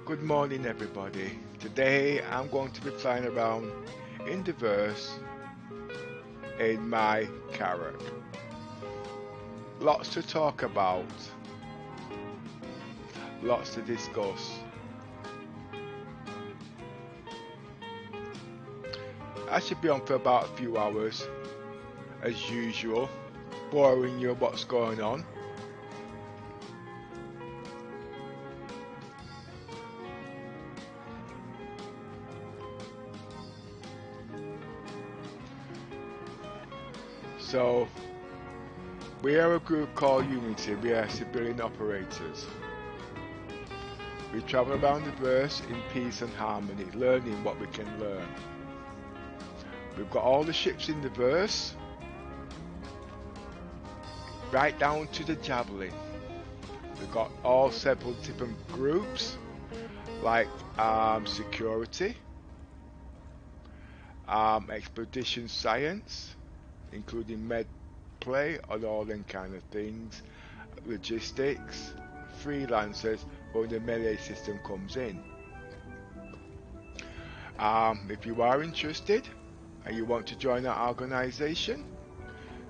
Good morning everybody. Today I'm going to be flying around in the verse in my Carrack. Lots to talk about, lots to discuss. I should be on for about a few hours as usual, boring you what's going on. So, we are a group called Unity. We are civilian operators. We travel around the verse in peace and harmony, learning what we can learn. We've got all the ships in the verse, right down to the Javelin. We've got all several different groups, like security, expedition science, including med play and all them kind of things, logistics, freelancers when the melee system comes in. If you are interested and you want to join our organization,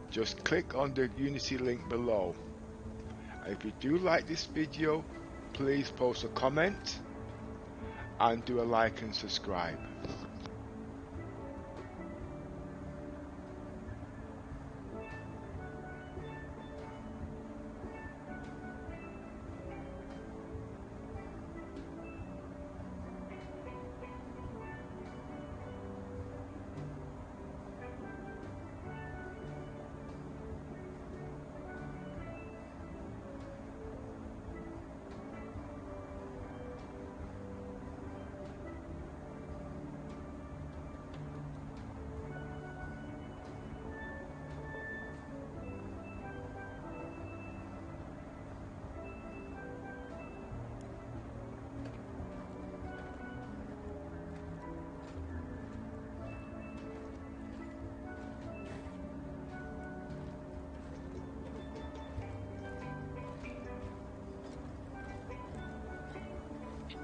just click on the Unity link below. And if you do like this video, please post a comment and do a like and subscribe.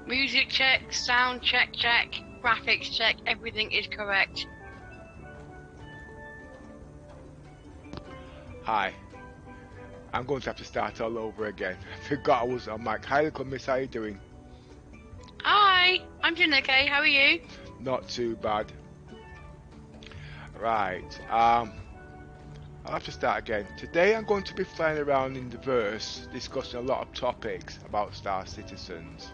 Music check, sound check, graphics check, everything is correct. Hi. I'm going to have to start all over again. I forgot I was on mic. Hi, little miss, how you doing? Hi, I'm doing okay, how are you? Not too bad. Right, I'll have to start again. Today I'm going to be flying around in the verse, discussing a lot of topics about Star Citizens.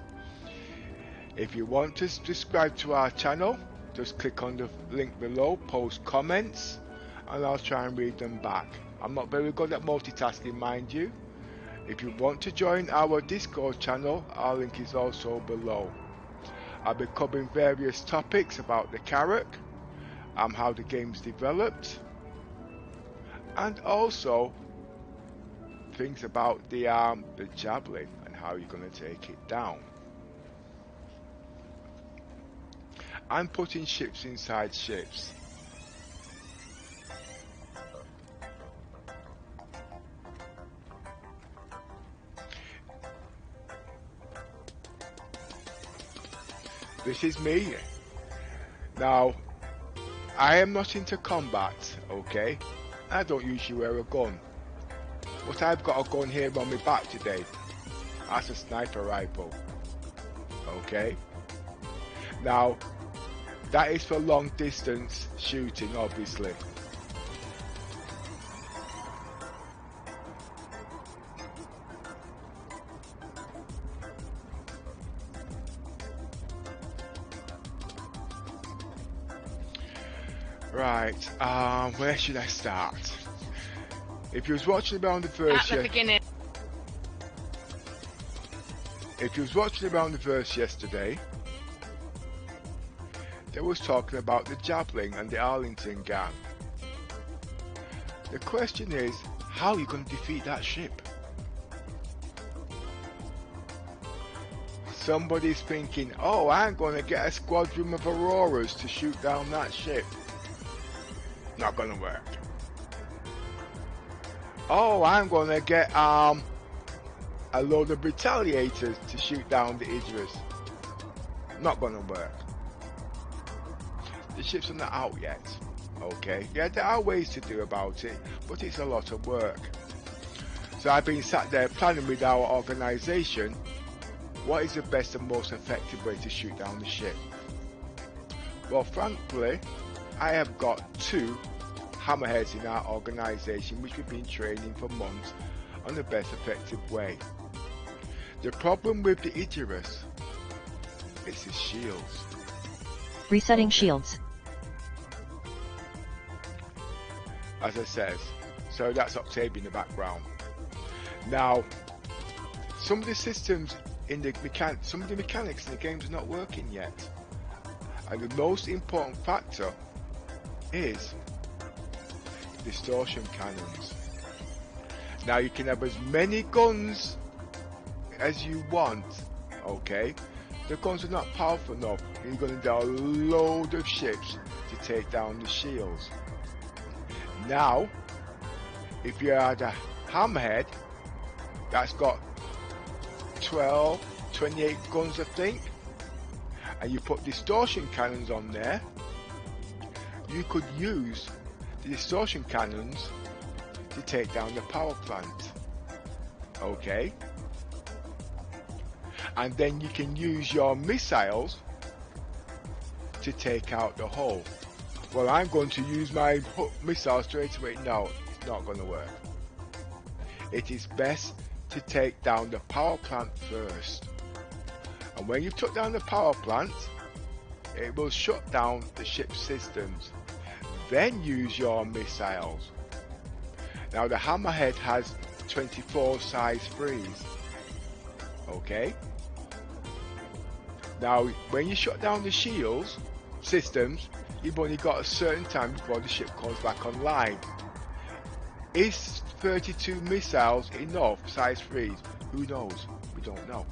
If you want to subscribe to our channel, just click on the link below, post comments, and I'll try and read them back. I'm not very good at multitasking, mind you. If you want to join our Discord channel, our link is also below. I'll be covering various topics about the Carrack, how the game's developed, and also things about the Javelin and how you're going to take it down. I'm putting ships inside ships. This is me. Now, I am not into combat, okay? I don't usually wear a gun. But I've got a gun here on my back today. That's a sniper rifle. Okay? Now, that is for long distance shooting, obviously. Right, where should I start? If you was watching around the verse, At the beginning. If you was watching around the verse yesterday, they was talking about the Javelin and the Arlington gang. The question is, how are you going to defeat that ship? Somebody's thinking, oh, I'm going to get a squadron of Auroras to shoot down that ship. Not going to work. Oh, I'm going to get a load of retaliators to shoot down the Idris. Not gonna work. The ships are not out yet. Okay, yeah, there are ways to do about it, but it's a lot of work. So I've been sat there planning with our organisation what is the best and most effective way to shoot down the ship. Well, frankly, I have got 2 hammerheads in our organisation which we've been training for months on the best effective way. The problem with the AORUS is the shields. Resetting shields. As I says, so that's Octavia in the background. Now, some of the systems in the some of the mechanics in the games are not working yet, and the most important factor is distortion cannons. Now you can have as many guns as you want, okay? The guns are not powerful enough. You're going to need a load of ships to take down the shields. Now, if you had a hammerhead that's got 12, 28 guns I think, and you put distortion cannons on there, you could use the distortion cannons to take down the power plant, okay? And then you can use your missiles to take out the hull. Well, I'm going to use my missile straight away. No, it's not going to work. It is best to take down the power plant first. And when you took down the power plant, it will shut down the ship's systems. Then use your missiles. Now the hammerhead has 24 size 3s. Okay? Now when you shut down the shields systems, you've only got a certain time before the ship comes back online. Is 32 missiles enough size 3s? Who knows? We don't know.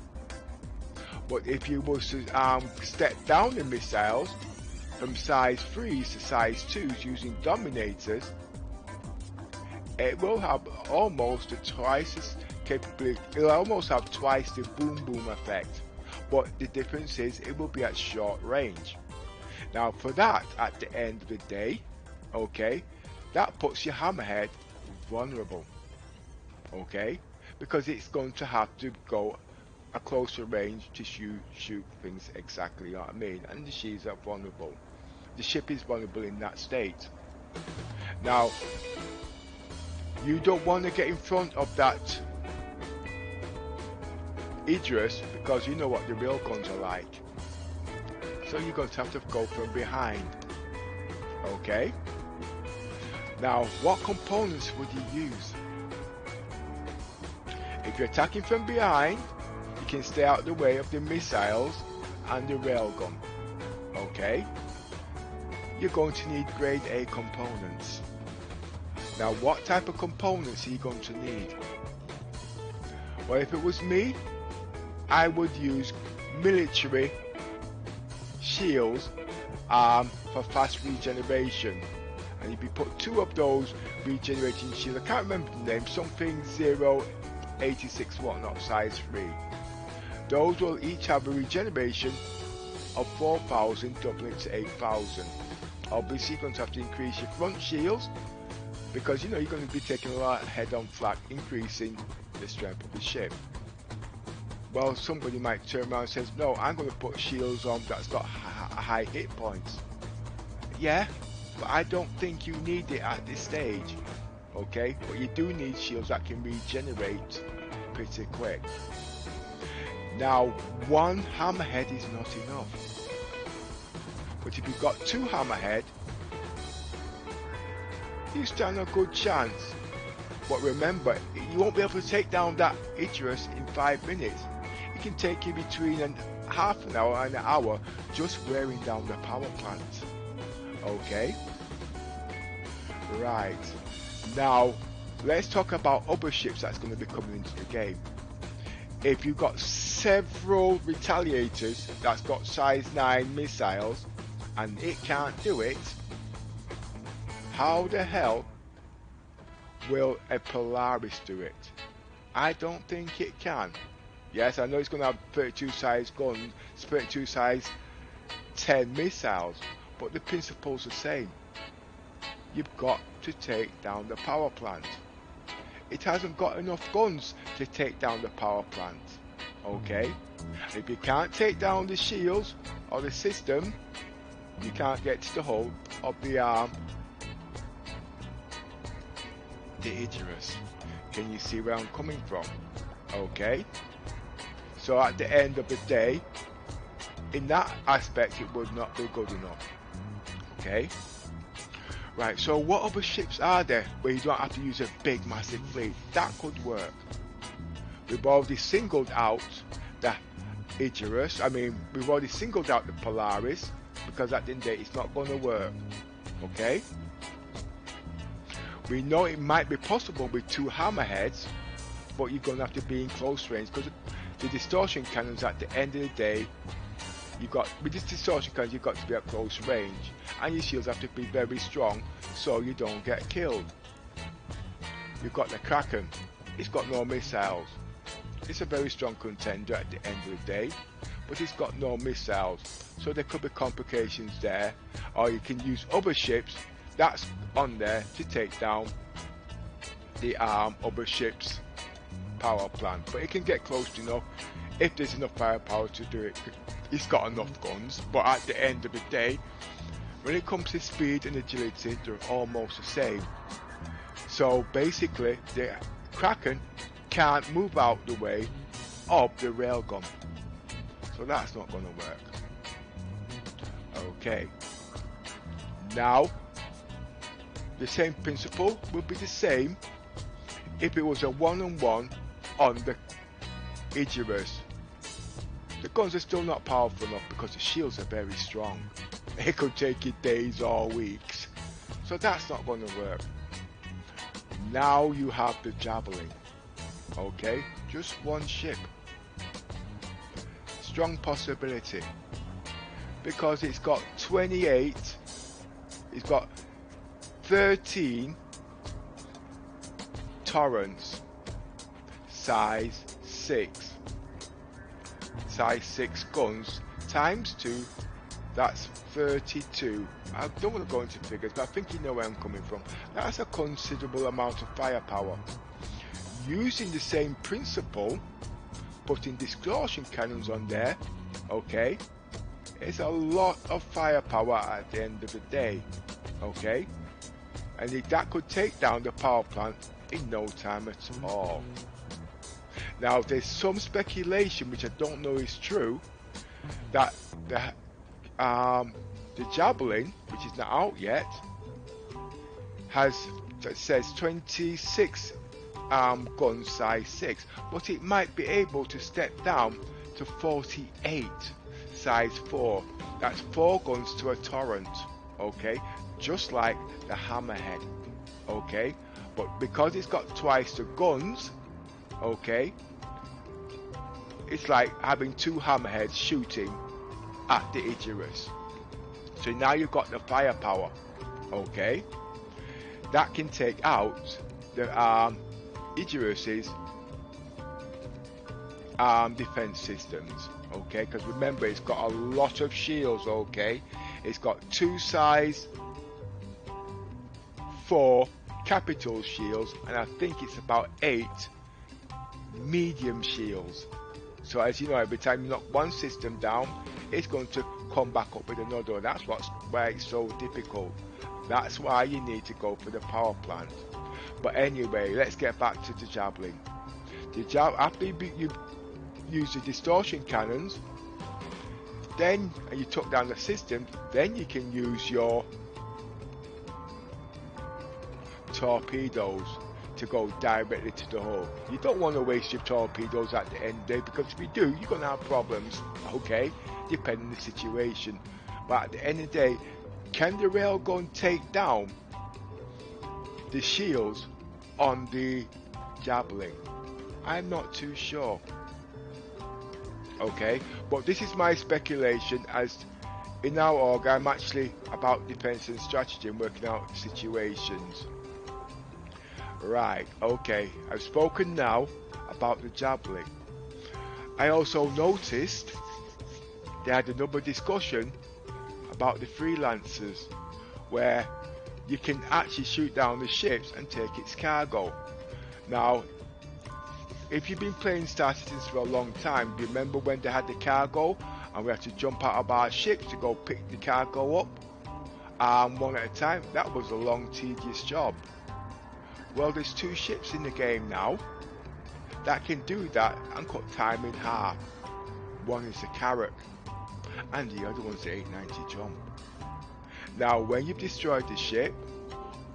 But if you was to step down the missiles from size 3s to size 2s using dominators, it will have almost twice as capability. It'll almost have twice the boom boom effect. But the difference is it will be at short range. Now for that, at the end of the day, okay, that puts your hammerhead vulnerable, okay, because it's going to have to go a closer range to shoot things exactly, you know what I mean, and the shields are vulnerable. The ship is vulnerable in that state. Now, you don't want to get in front of that AORUS because you know what the real guns are like. So you're going to have to go from behind. Okay? Now, what components would you use? If you're attacking from behind, you can stay out of the way of the missiles and the railgun. Okay? You're going to need grade A components. Now, what type of components are you going to need? Well, if it was me, I would use military shields for fast regeneration, and if you put 2 of those regenerating shields, I can't remember the name, something 086 whatnot size 3, those will each have a regeneration of 4,000, doubling to 8,000. Obviously you're going to have to increase your front shields because you know you're going to be taking a lot of head-on flak, increasing the strength of the ship. Well, somebody might turn around and says, no, I'm going to put shields on that's got high hit points. Yeah, but I don't think you need it at this stage. Okay, but you do need shields that can regenerate pretty quick. Now, 1 hammerhead is not enough. But if you've got 2 hammerhead, you stand a good chance. But remember, you won't be able to take down that AORUS in 5 minutes. It can take you between half an hour and an hour just wearing down the power plant. Okay? Right. Now, let's talk about other ships that's going to be coming into the game. If you've got several retaliators that's got size 9 missiles and it can't do it, how the hell will a Polaris do it? I don't think it can. Yes, I know it's going to have 32 size guns, 32 size 10 missiles, but the principle's the same. You've got to take down the power plant. It hasn't got enough guns to take down the power plant. Okay? If you can't take down the shields or the system, you can't get to the hull of the Icarus. Can you see where I'm coming from? Okay? So at the end of the day, in that aspect, it would not be good enough. Okay? Right, so what other ships are there where you don't have to use a big massive fleet? That could work. We've already singled out the Icarus. We've already singled out the Polaris, because at the end of the day, it's not going to work. Okay? We know it might be possible with 2 hammerheads, but you're going to have to be in close range, because the distortion cannons at the end of the day, with this distortion cannon, you've got to be at close range, and your shields have to be very strong so you don't get killed. You've got the Kraken. It's got no missiles. It's a very strong contender at the end of the day, but it's got no missiles, so there could be complications there. Or you can use other ships that's on there to take down the other ships' power plant, but it can get close enough if there's enough firepower to do it. It's got enough guns, but at the end of the day, when it comes to speed and agility, they're almost the same. So basically, the Kraken can't move out the way of the railgun, so that's not going to work. Okay, now the same principle would be the same if it was a one-on-one on the Icarus. The guns are still not powerful enough because the shields are very strong. It could take you days or weeks, so that's not going to work. Now you have the Javelin. Okay, just one ship. Strong possibility, because it's got 28, it's got 13 torrents, size 6 guns times 2, that's 32. I don't want to go into figures, but I think you know where I'm coming from. That's a considerable amount of firepower. Using the same principle, putting distortion cannons on there, okay, it's a lot of firepower at the end of the day. Okay, and that could take down the power plant in no time at all. Now there's some speculation, which I don't know is true, that the Javelin, which is not out yet, says 26 guns size 6, but it might be able to step down to 48 size 4. That's 4 guns to a torrent. Okay, just like the hammerhead. Okay, but because it's got twice the guns, okay, it's like having 2 hammerheads shooting at the Icarus. So now you've got the firepower, okay, that can take out the Icarus's defense systems. Okay, because remember, it's got a lot of shields. Okay, it's got 2 size 4 capital shields, and I think it's about 8 medium shields. So as you know, every time you knock one system down, it's going to come back up with another. That's why it's so difficult. That's why you need to go for the power plant. But anyway, let's get back to the Javelin. After you use the distortion cannons, then you took down the system, then you can use your torpedoes to go directly to the hull. You don't want to waste your torpedoes at the end of the day, because if you do, you're going to have problems, okay, depending on the situation. But at the end of the day, can the railgun take down the shields on the Javelin? I'm not too sure. Okay, but this is my speculation, as in our org I'm actually about defense and strategy and working out situations. Right, okay, I've spoken now about the Javelin. I also noticed they had another discussion about the Freelancers, where you can actually shoot down the ships and take its cargo. Now, if you've been playing Star Citizens for a long time, remember when they had the cargo and we had to jump out of our ships to go pick the cargo up one at a time? That was a long, tedious job. Well, there's 2 ships in the game now that can do that and cut time in half. One is the Carrack and the other one's the 890 jump. Now, when you've destroyed the ship,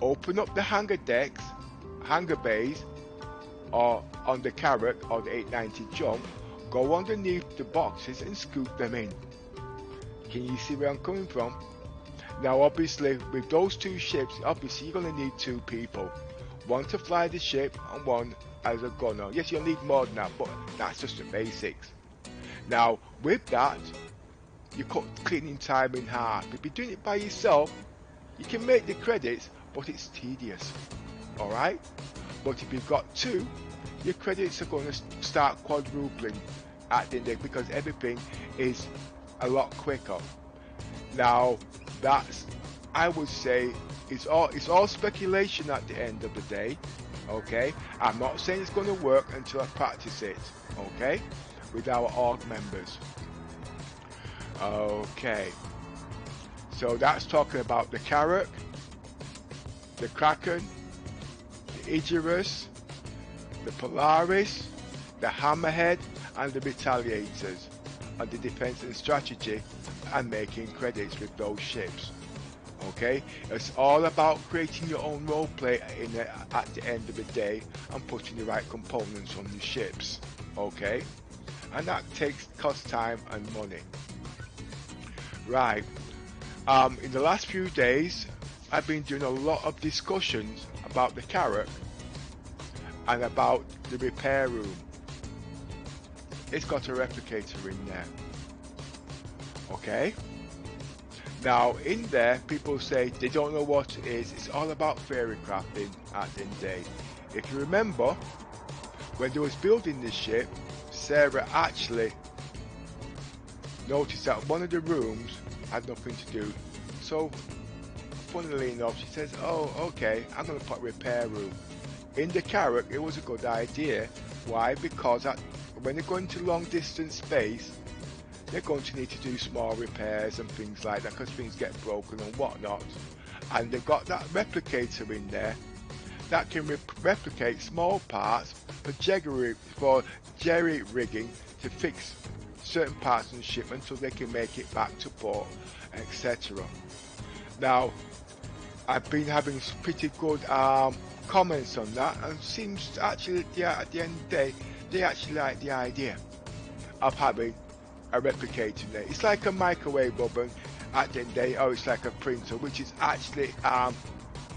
open up the hangar decks, hangar bays, or on the Carrack or the 890 jump, go underneath the boxes and scoop them in. Can you see where I'm coming from? Now, obviously, with those 2 ships, obviously you're going to need 2 people. One to fly the ship and one as a gunner. Yes, you'll need more than that, but that's just the basics. Now, with that, you cut cleaning time in half. If you're doing it by yourself, you can make the credits, but it's tedious. Alright? But if you've got 2, your credits are going to start quadrupling at the end because everything is a lot quicker. Now, that's, I would say, it's all speculation at the end of the day. Okay? I'm not saying it's going to work until I practice it. Okay? With our org members. Okay. So that's talking about the Carrack, the Kraken, the AORUS, the Polaris, the hammerhead, and the retaliators, and the defense and strategy, and making credits with those ships. Okay, it's all about creating your own roleplay at the end of the day and putting the right components on your ships. Okay, and that costs time and money. Right. In the last few days, I've been doing a lot of discussions about the Carrack and about the repair room. It's got a replicator in there. Okay? Now, in there, people say they don't know what it is. It's all about fairy crafting at the end of the day. If you remember, when they was building this ship, Sarah actually noticed that one of the rooms had nothing to do. So, funnily enough, she says, oh, okay, I'm going to put a repair room. In the Carrack, it was a good idea. Why? Because when they go into long distance space, they're going to need to do small repairs and things like that because things get broken and whatnot. And they've got that replicator in there that can replicate small parts for jerry rigging to fix certain parts of the ship until they can make it back to port, etc. Now, I've been having pretty good comments on that, and seems actually at the end of the day they actually like the idea of having a replicator in there. It's like a microwave oven at the end of the day, or it's like a printer, which is actually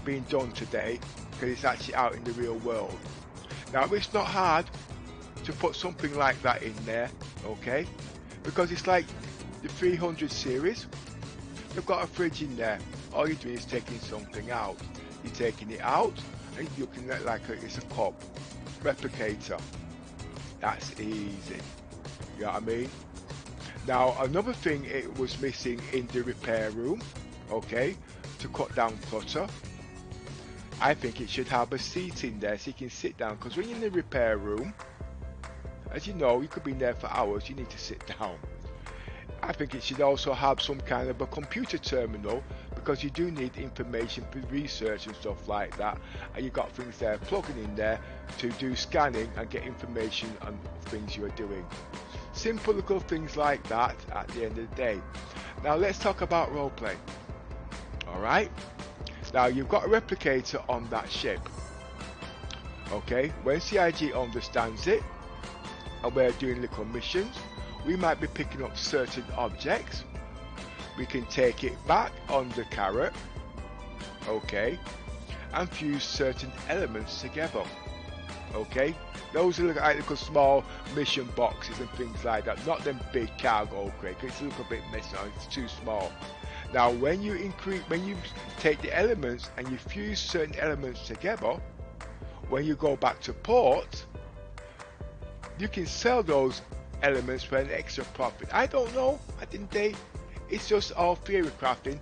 being done today because it's actually out in the real world. Now, it's not hard to put something like that in there, okay, because it's like the 300 series. They've got a fridge in there. All you're doing is taking something out. You're taking it out and you're looking at like it's a cup replicator. That's easy. You know what I mean? Now, another thing it was missing in the repair room, okay, to cut down clutter, I think it should have a seat in there so you can sit down, because when you're in the repair room, as you know, you could be in there for hours, you need to sit down. I think it should also have some kind of a computer terminal, because you do need information for research and stuff like that, and you've got things there plugging in there to do scanning and get information on things you're doing. Simple little things like that at the end of the day. Now let's talk about roleplay. Alright, now you've got a replicator on that ship. Okay, when CIG understands it and we're doing little missions, we might be picking up certain objects. We can take it back on the Carrack, okay, and fuse certain elements together. Okay, those are like little small mission boxes and things like that, not them big cargo crates. It's a little bit messy, it's too small. Now, when you take the elements and you fuse certain elements together, when you go back to port, you can sell those elements for an extra profit. I don't know. At the end of the day, It's just all theory crafting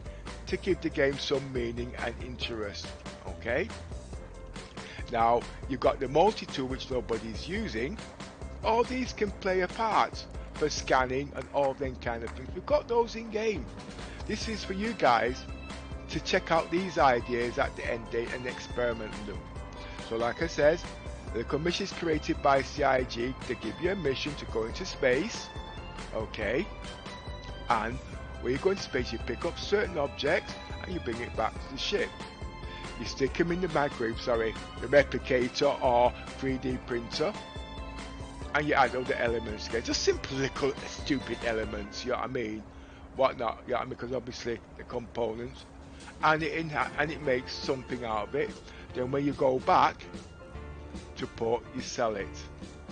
to give the game some meaning and interest. Okay. Now you've got the multi-tool which nobody's using. All these can play a part for scanning and all them kind of things. We've got those in game. This is for you guys to check out these ideas at the end date and experiment with them. So like I said, the commission is created by CIG to give you a mission to go into space. Okay. And when you go into space, you pick up certain objects and you bring it back to the ship. You stick them in the the replicator or 3D printer, and you add all the elements again. Just simple little stupid elements, you know what I mean? Whatnot, you know what I mean? Because obviously the components, and it makes something out of it. Then when you go back to port, you sell it.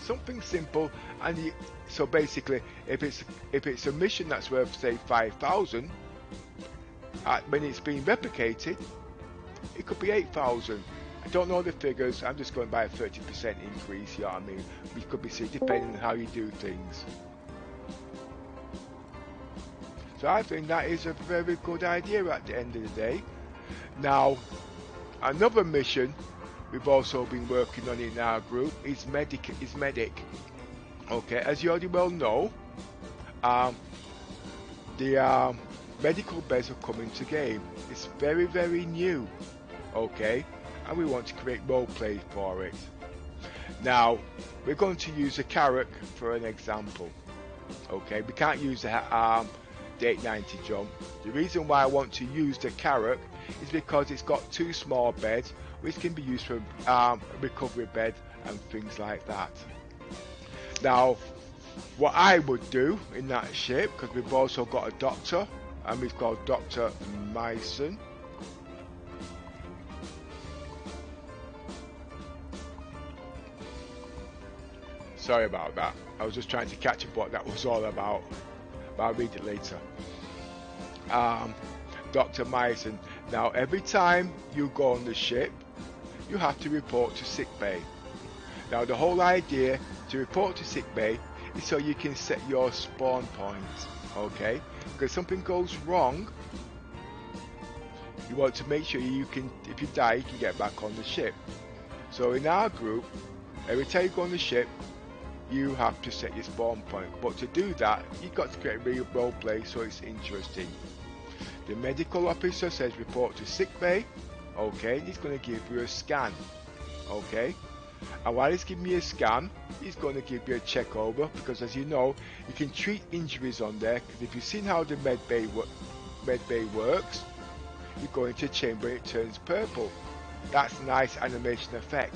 Something simple, and so basically, if it's a mission that's worth say 5,000, when it's being replicated, it could be 8,000. I don't know the figures. I'm just going by a 30% increase. You know what I mean? We could be seeing depending on how you do things. So I think that is a very good idea at the end of the day. Now, another mission we've also been working on in our group is medic. Okay, as you already well know, the medical beds are coming to game. It's very, very new. Okay, and we want to create role play for it. Now, we're going to use a Carrack for an example. Okay, we can't use the 890 jump. The reason why I want to use the Carrack is because it's got two small beds which can be used for recovery bed and things like that. Now, what I would do in that ship, because we've also got a doctor, and we've got Dr. Mason. Sorry about that. I was just trying to catch up what that was all about. But I'll read it later. Dr. Mason. Now, every time you go on the ship, you have to report to sickbay. Now, the whole idea to report to sickbay is so you can set your spawn point. Okay? Because something goes wrong, you want to make sure you can, if you die, you can get back on the ship. So in our group, every time you go on the ship, you have to set your spawn point. But to do that, you've got to create a real role play so it's interesting. The medical officer says report to sickbay. Okay, he's going to give you a scan. Okay, and while he's giving you a scan, he's going to give you a check over, because as you know, you can treat injuries on there. Because if you've seen how the med bay works, you go into a chamber and it turns purple. That's nice animation effect.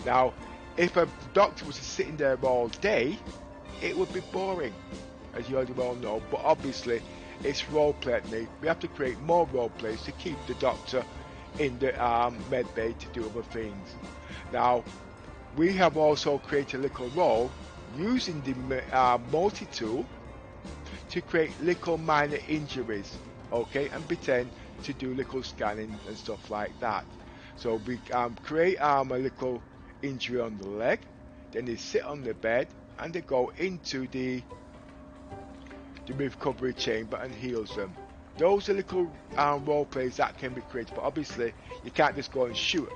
Now, if a doctor was sitting there all day, it would be boring, as you already well know. But obviously, it's role play at me. We have to create more role plays to keep the doctor in the med bay to do other things. Now, we have also created a little role using the multi-tool to create little minor injuries, okay, and pretend to do little scanning and stuff like that. So we create a little injury on the leg, then they sit on the bed and they go into the recovery chamber and heals them. Those are little role plays that can be created, but obviously you can't just go and shoot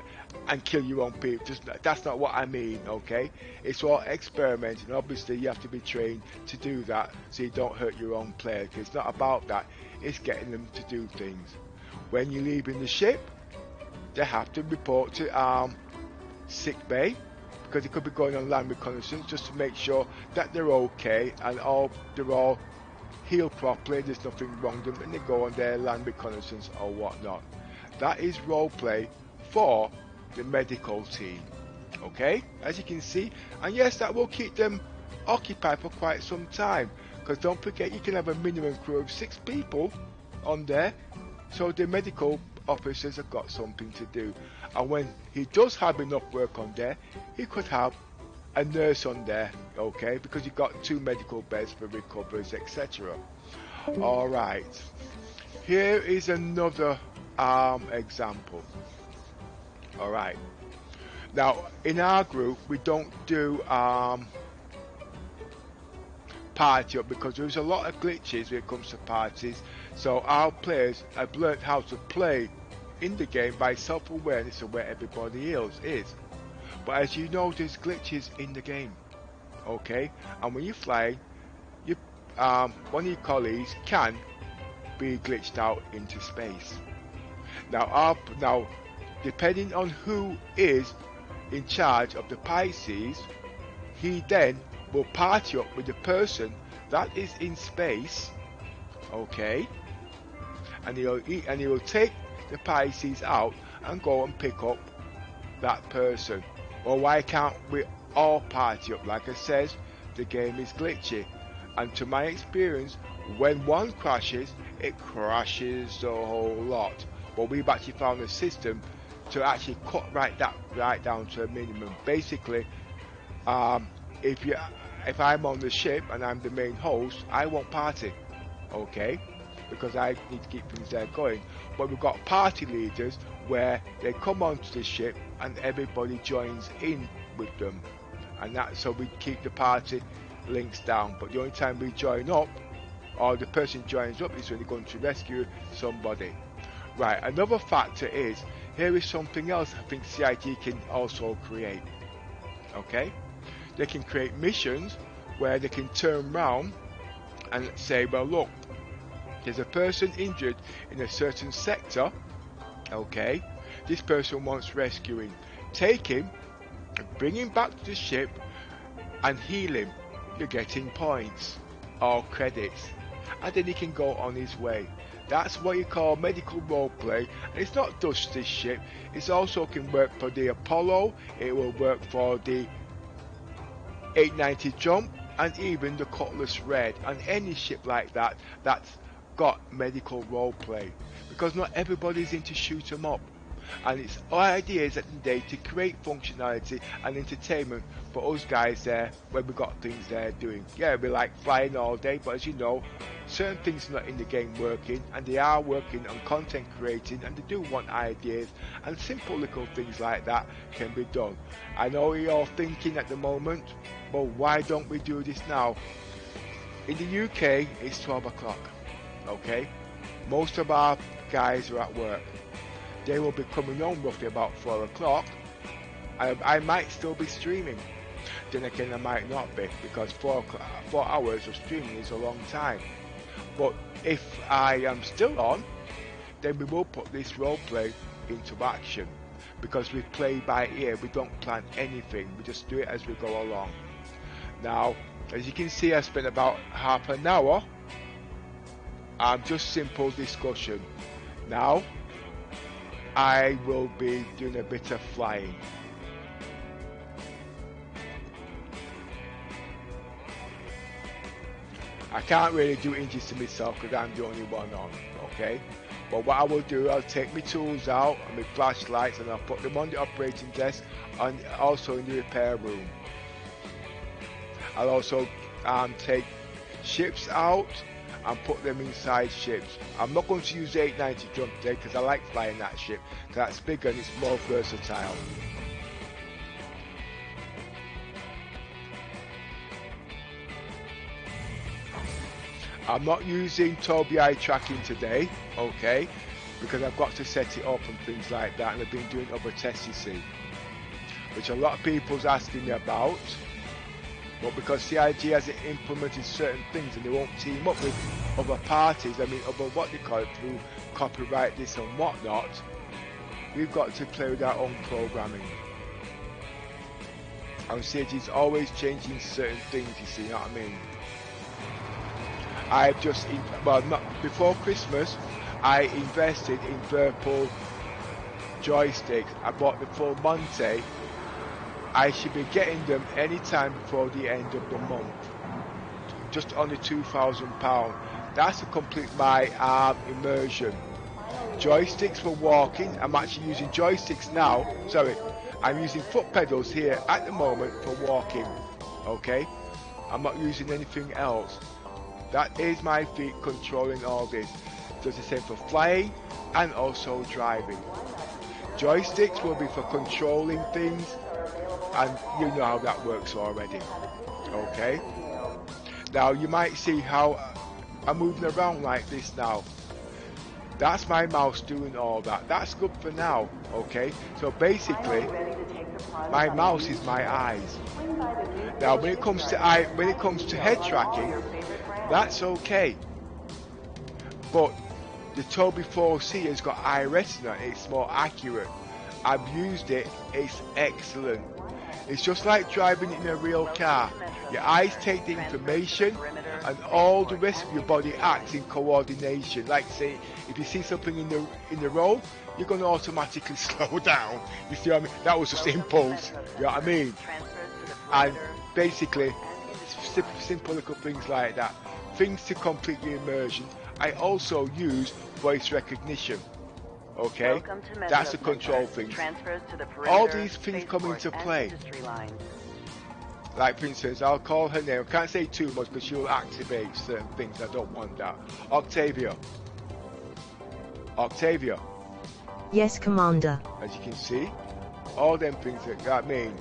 and kill your own people. That's not what I mean, okay? It's all experimenting. Obviously you have to be trained to do that so you don't hurt your own player, because it's not about that, it's getting them to do things. When you're leaving the ship, they have to report to sick bay, because it could be going on land reconnaissance, just to make sure that they're okay and they're all healed properly, there's nothing wrong with them, and they go on their land reconnaissance or whatnot. That is roleplay for the medical team, okay, as you can see. And yes, that will keep them occupied for quite some time, because don't forget you can have a minimum crew of 6 people on there, so the medical officers have got something to do. And when he does have enough work on there, he could have a nurse on there, okay, because you've got 2 medical beds for recoveries, etc. Alright, here is another example. Alright, now in our group we don't do party up, because there's a lot of glitches when it comes to parties. So our players have learned how to play in the game by self-awareness of where everybody else is. But as you know, there's glitches in the game, okay? And when you're flying, you, one of your colleagues can be glitched out into space. Now, depending on who is in charge of the Pisces, he then will party up with the person that is in space, okay? And he will take the Pisces out and go and pick up that person. Well, why can't we all party up? Like I said, the game is glitchy, and to my experience, when one crashes, it crashes the whole lot. But we've actually found a system to actually cut right down to a minimum. Basically, if I'm on the ship and I'm the main host, I won't party, okay? Because I need to keep things there going. But we've got party leaders where they come onto the ship and everybody joins in with them, and that's so we keep the party links down. But the only time we join up, or the person joins up, is when they're going to rescue somebody. Right, another factor is, here is something else I think CIG can also create, okay? They can create missions where they can turn around and say, well look, there's a person injured in a certain sector, okay? This person wants rescuing. Take him, bring him back to the ship and heal him. You're getting points or credits, and then he can go on his way. That's what you call medical roleplay, and it's not just this ship, it also can work for the Apollo, it will work for the 890 jump, and even the Cutlass Red, and any ship like that that's got medical roleplay, because not everybody's into shoot 'em up, and it's our ideas at the day to create functionality and entertainment for us guys there when we got things there doing. Yeah, we like flying all day, but as you know, certain things are not in the game working, and they are working on content creating, and they do want ideas, and simple little things like that can be done. I know you're all thinking at the moment, but why don't we do this now? In the UK, it's 12 o'clock, okay? Most of our guys are at work. They will be coming home roughly about 4 o'clock. I might still be streaming. Then again, I might not be, because 4 hours of streaming is a long time. But if I am still on, then we will put this roleplay into action, because we play by ear, we don't plan anything, we just do it as we go along. Now, as you can see, I spent about half an hour on just simple discussion. Now, I will be doing a bit of flying. I can't really do inches to myself because I'm the only one on, okay? But what I will do, I'll take my tools out and my flashlights, and I'll put them on the operating desk and also in the repair room. I'll also take ships out and put them inside ships. I'm not going to use the 890 jump today because I like flying that ship, because that's bigger and it's more versatile. I'm not using Tobii eye tracking today, okay, because I've got to set it up and things like that, and I've been doing other tests, you see, which a lot of people's asking me about. But because CIG has implemented certain things and they won't team up with other parties, I mean other what they call it, through copyright this and whatnot, we've got to play with our own programming. And CIG is always changing certain things, you see what I mean? I've just, well, not before Christmas, I invested in Virtual joysticks. I bought the full Monte. I should be getting them anytime before the end of the month. Just under £2,000. That's to complete my arm immersion. Joysticks for walking. I'm actually using joysticks now. Sorry, I'm using foot pedals here at the moment for walking. Okay, I'm not using anything else. That is my feet controlling all this. So it's the same for flying and also driving. Joysticks will be for controlling things, and you know how that works already. Okay. Now you might see how I'm moving around like this now. That's my mouse doing all that. That's good for now, okay? So basically, my mouse is my eyes. Now when it comes to head tracking, that's okay. But the Tobii 4C has got eye retina, it's more accurate. I've used it, it's excellent. It's just like driving in a real car. Your eyes take the information and all the rest of your body acts in coordination. Like say, if you see something in the road, you're going to automatically slow down. You see what I mean? That was just impulse. You know what I mean? And basically, simple little things like that. Things to complete your immersion. I also use voice recognition. Okay, that's the control thing. All these things come into play. Like for instance, I'll call her name. I can't say too much because she'll activate certain things. I don't want that. Octavia. Octavia. Yes, Commander. As you can see, all them things that mean.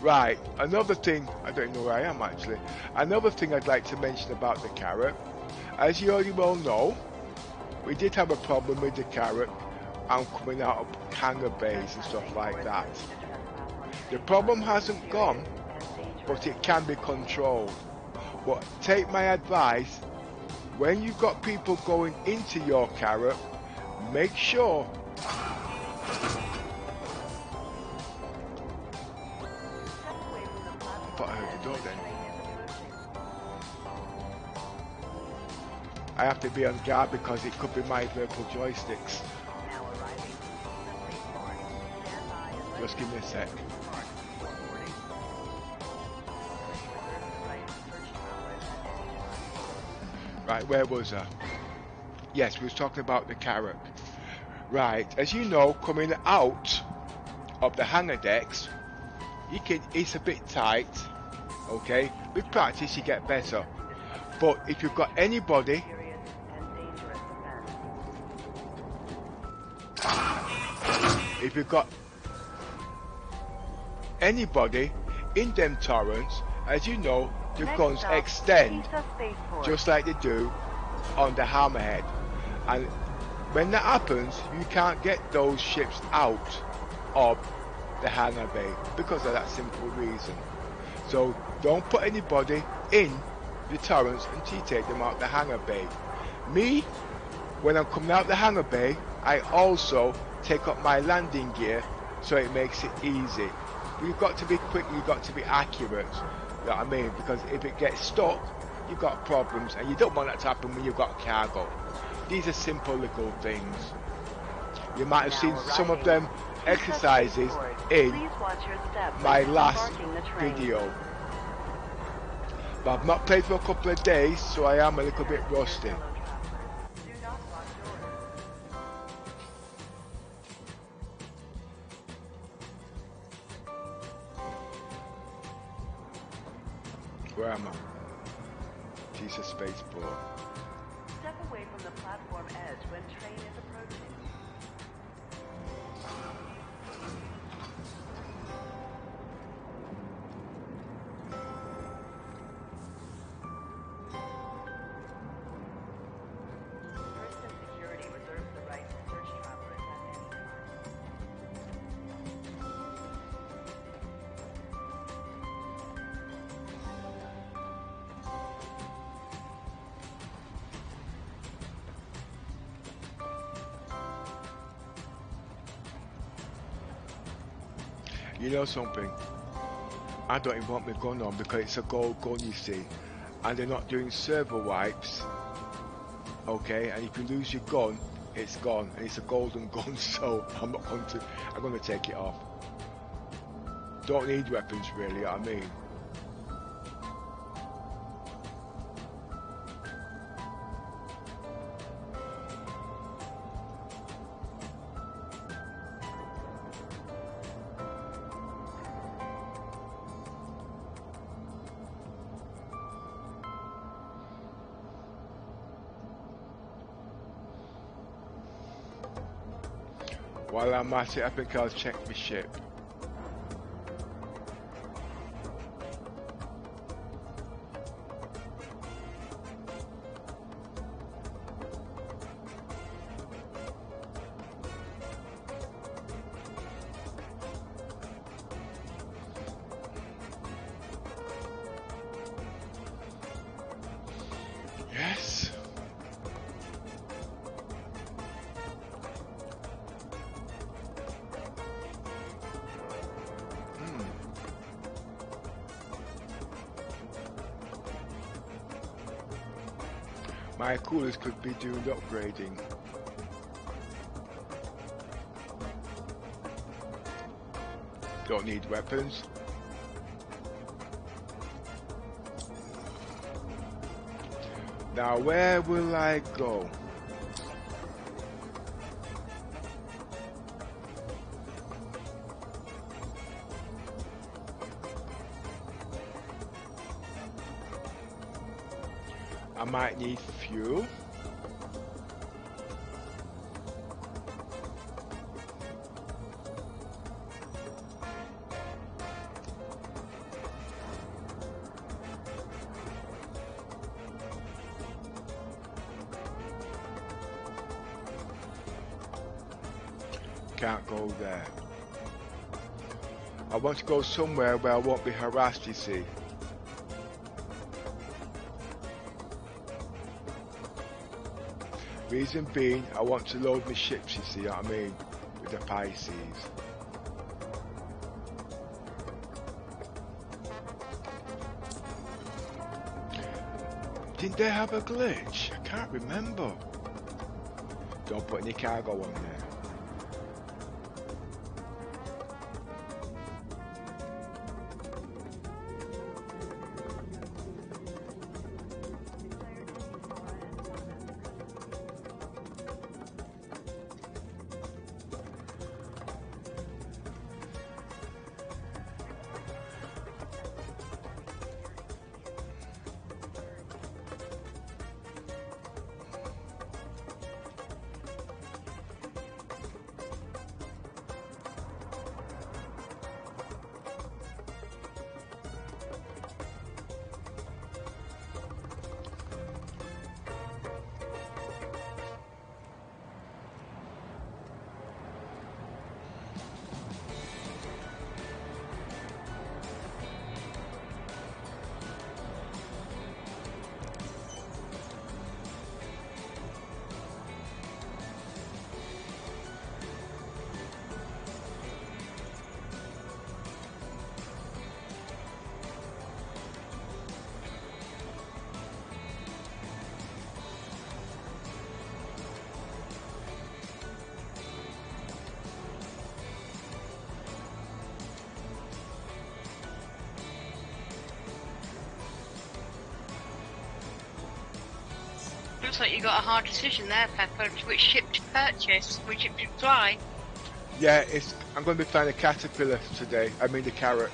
Right, another thing, I don't know where I am actually. Another thing I'd like to mention about the Carrack. As you already well know, we did have a problem with the Carrack and coming out of hangar bays and stuff like that. The problem hasn't gone, but it can be controlled. But take my advice, when you've got people going into your Carrack, make sure I heard the door then. I have to be on guard because it could be my verbal joysticks. Just give me a sec. Right, where was I? Yes, we was talking about the Carrack. Right, as you know, coming out of the hangar decks, it's a bit tight, okay? With practice you get better. But if you've got anybody in them turrets, as you know, the guns extend just like they do on the hammerhead. And when that happens, you can't get those ships out of the hangar bay because of that simple reason. So don't put anybody in the turrets until you take them out the hangar bay. Me, when I'm coming out the hangar bay, I also take up my landing gear so it makes it easy. You've got to be quick, you've got to be accurate, you know what I mean? Because if it gets stuck, you've got problems, and you don't want that to happen when you've got cargo. These are simple little things. You might have seen some of them exercises in my last video. But I've not played for a couple of days, so I am a little bit rusty. Where am I? Jesus spaceport. Step away from the platform edge when train is approaching. Person security reserves the right to search travelers at any time. You know something? I don't even want my gun on because it's a gold gun, you see, and they're not doing server wipes. Okay, and if you lose your gun, it's gone, and it's a golden gun, so I'm going to take it off. Don't need weapons really, you know what I mean? While I'm at it, I think I'll check my ship. My coolers could be doing upgrading. Don't need weapons. Now where will I go? I might need fuel. Can't go there. I want to go somewhere where I won't be harassed, you see. Reason being, I want to load my ships, you see what I mean, with the Pisces. Didn't they have a glitch? I can't remember. Don't put any cargo on there. Looks like you got a hard decision there, Pepper, which ship to purchase, which ship to fly. Yeah, I'm going to be flying a Caterpillar today. I mean the Carrack.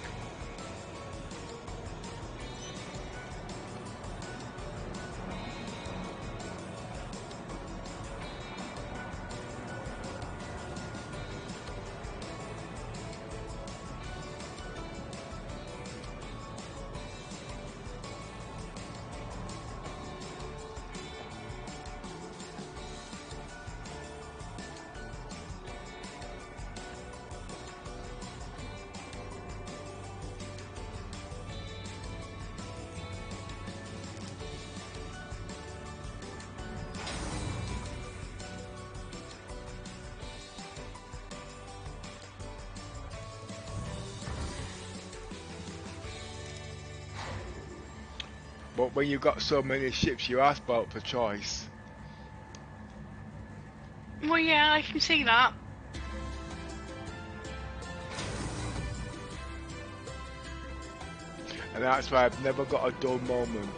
But when you've got so many ships, you are spoilt for choice. Well, yeah, I can see that. And that's why I've never got a dull moment.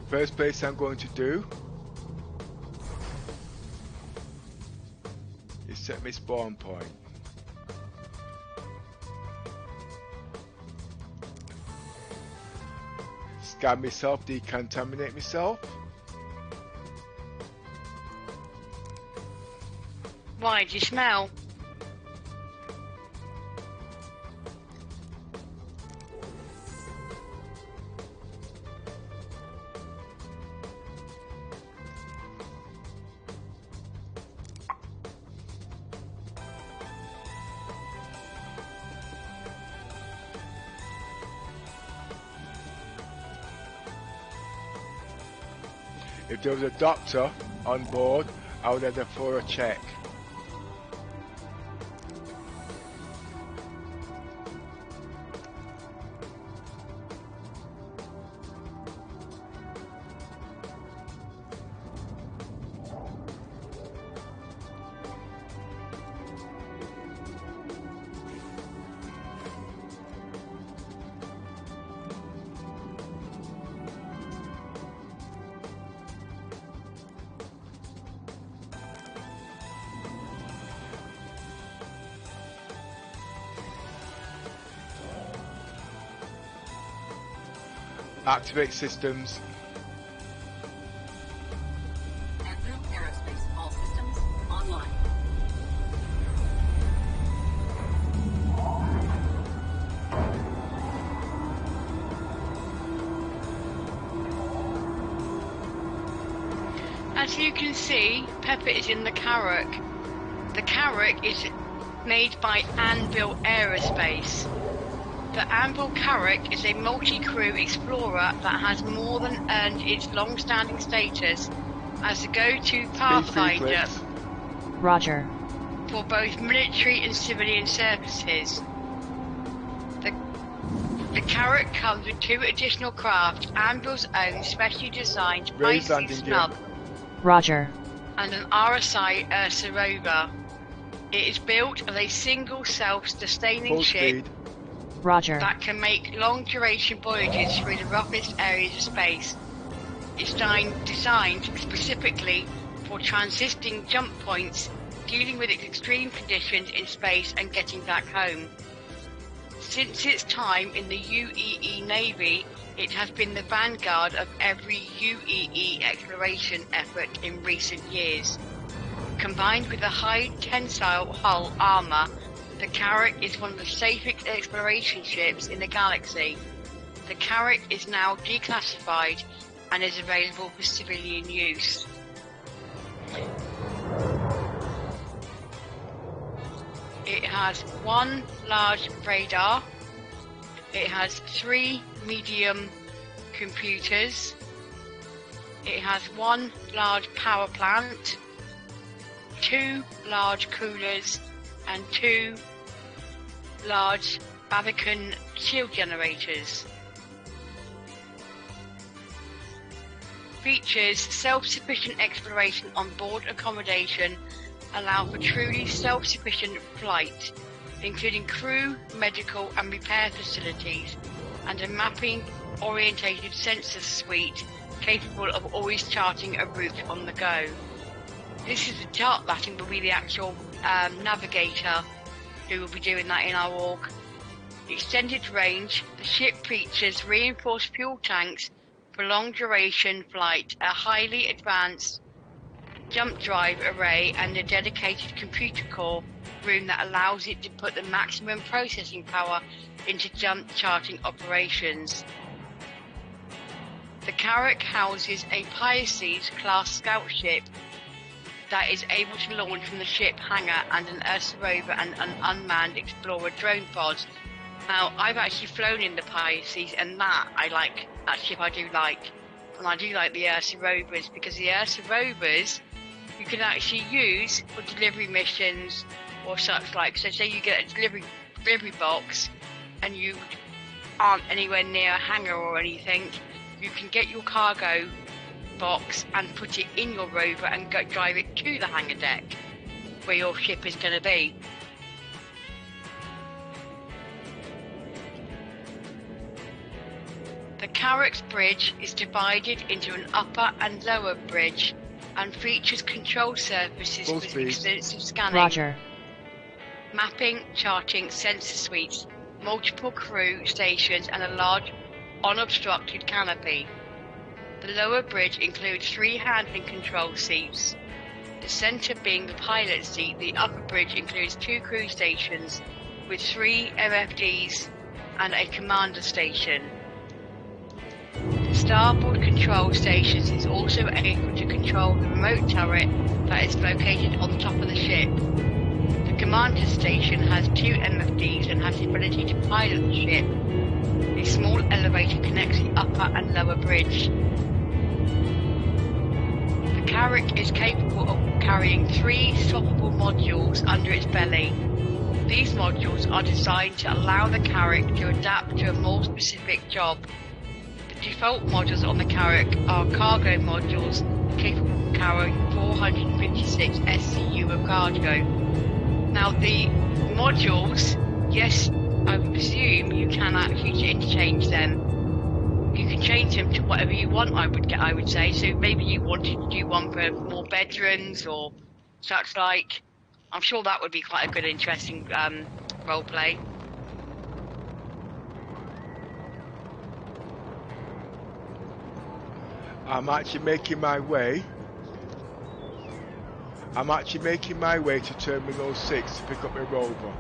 First place I'm going to do is set my spawn point. Scan myself, decontaminate myself. Why, do you smell? If there was a doctor on board, I would have a thorough check. Activate systems. Andrew Aerospace, all systems online. As you can see, Pepper is in the Carrack. The Carrack is made by Anvil Aerospace. The Anvil Carrack is a multi-crew explorer that has more than earned its long-standing status as the go-to pathfinder Roger. for both military and civilian services. The Carrack comes with 2 additional craft, Anvil's own specially designed Raise Pisces landing snub gear. Roger. and an RSI Ursa Rover. It is built as a single self-sustaining Full ship speed. Roger. that can make long-duration voyages through the roughest areas of space. It's designed specifically for transiting jump points, dealing with extreme conditions in space and getting back home. Since its time in the UEE Navy, it has been the vanguard of every UEE exploration effort in recent years. Combined with a high tensile hull armor, the Carrack is one of the safest exploration ships in the galaxy. The Carrack is now declassified and is available for civilian use. It has 1 large radar. It has 3 medium computers. It has 1 large power plant, 2 large coolers, and 2 large Barbican shield generators. Features self-sufficient exploration on board accommodation, allow for truly self-sufficient flight, including crew, medical and repair facilities, and a mapping-orientated sensor suite capable of always charting a route on the go. This is the chart batting will be the actual navigator who will be doing that in our org. Extended range, the ship features reinforced fuel tanks for long duration flight, a highly advanced jump drive array and a dedicated computer core room that allows it to put the maximum processing power into jump charting operations. The Carrack houses a Pisces class scout ship that is able to launch from the ship hangar and an Ursa Rover and an unmanned explorer drone pod. Now, I've actually flown in the Pisces, and that ship I do like. And I do like the Ursa Rovers, because the Ursa Rovers you can actually use for delivery missions or such like. So say you get a delivery box and you aren't anywhere near a hangar or anything, you can get your cargo box and put it in your rover and go drive it to the hangar deck where your ship is going to be. The Carrack's bridge is divided into an upper and lower bridge and features control surfaces Full with speed. extensive scanning, Roger. mapping, charting, sensor suites, multiple crew stations and a large unobstructed canopy. The lower bridge includes 3 handling control seats, the centre being the pilot seat. The upper bridge includes 2 crew stations with 3 MFDs and a commander station. The starboard control station is also able to control the remote turret that is located on the top of the ship. The commander station has 2 MFDs and has the ability to pilot the ship. A small elevator connects the upper and lower bridge. The Carrack is capable of carrying 3 swappable modules under its belly. These modules are designed to allow the Carrack to adapt to a more specific job. The default modules on the Carrack are cargo modules capable of carrying 456 SCU of cargo. Now the modules, yes, I would presume you can actually interchange them. You can change them to whatever you want, I would say. So maybe you wanted to do one for more bedrooms or such like. I'm sure that would be quite a good, interesting roleplay. I'm actually making my way. To Terminal 6 to pick up my Rover.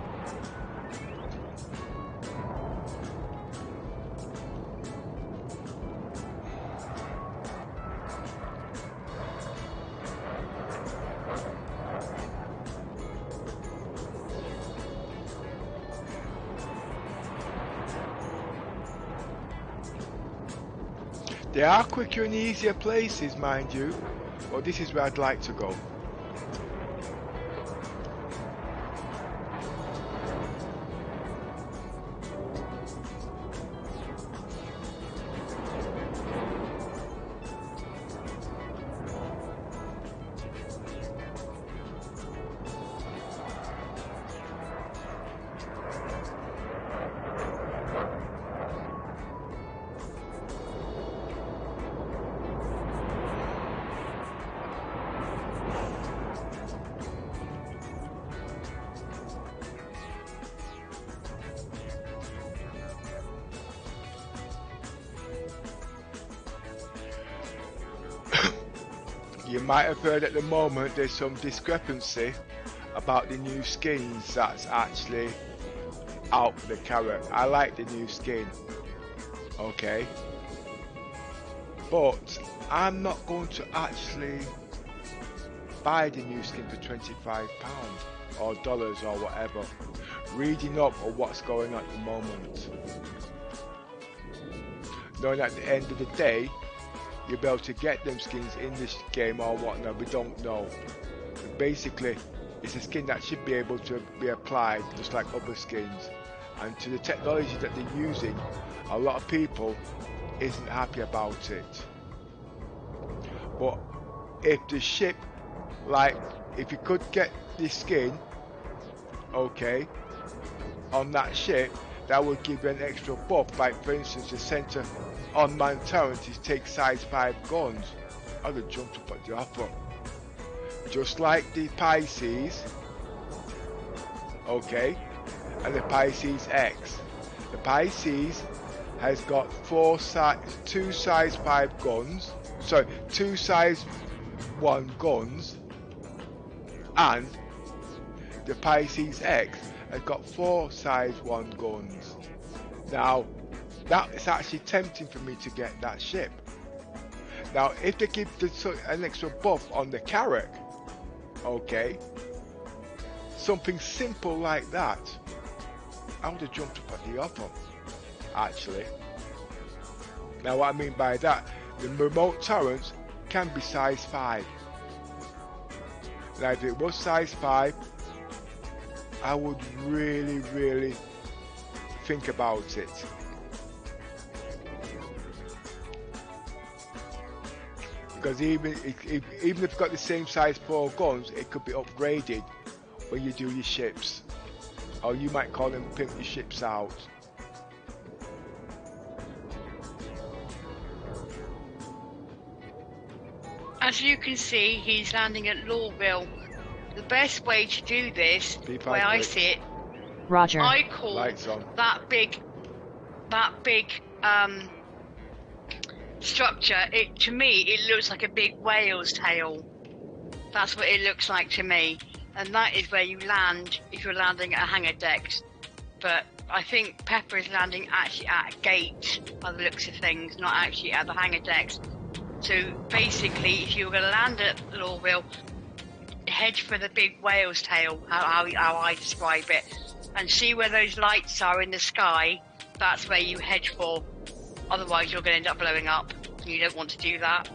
There are quicker and easier places, mind you, but this is where I'd like to go. You might have heard at the moment there's some discrepancy about the new skins that's actually out for the Carrack. I like the new skin, okay, but I'm not going to actually buy the new skin for £25 or dollars or whatever, reading up on what's going on at the moment, knowing at the end of the day you'll be able to get them skins in this game or whatnot. We don't know. But basically, it's a skin that should be able to be applied just like other skins. And to the technology that they're using, a lot of people isn't happy about it. But if the ship, like, if you could get this skin, okay, on that ship, that would give you an extra buff. Like for instance, the center unmanned turret is take size 5 guns. I would jump up at the offer. Just like the Pisces, okay, and the Pisces X. The Pisces has got 2 size 5 guns, sorry, 2 size 1 guns, and the Pisces X has got 4 size 1 guns. Now, that is actually tempting for me to get that ship. Now, if they give an extra buff on the Carrack, okay, something simple like that, I would have jumped up at the offer, actually. Now, what I mean by that, the remote turrets can be size 5. Now, if it was size 5, I would really think about it. Because even if you've got the same size 4 guns, it could be upgraded when you do your ships, or you might call them pimp your ships out. As you can see, he's landing at Lawville. The best way to do this, Be the way I quick. see it, Roger. I call Lights on. that big structure. To me, it looks like a big whale's tail. That's what it looks like to me, and that is where you land if you're landing at a hangar deck. But I think Pepper is landing actually at a gate, by the looks of things, not actually at the hangar decks. So basically, if you were going to land at Lawville, head for the big whale's tail, how I describe it, and see where those lights are in the sky. That's where you head for. Otherwise, you're going to end up blowing up, and you don't want to do that.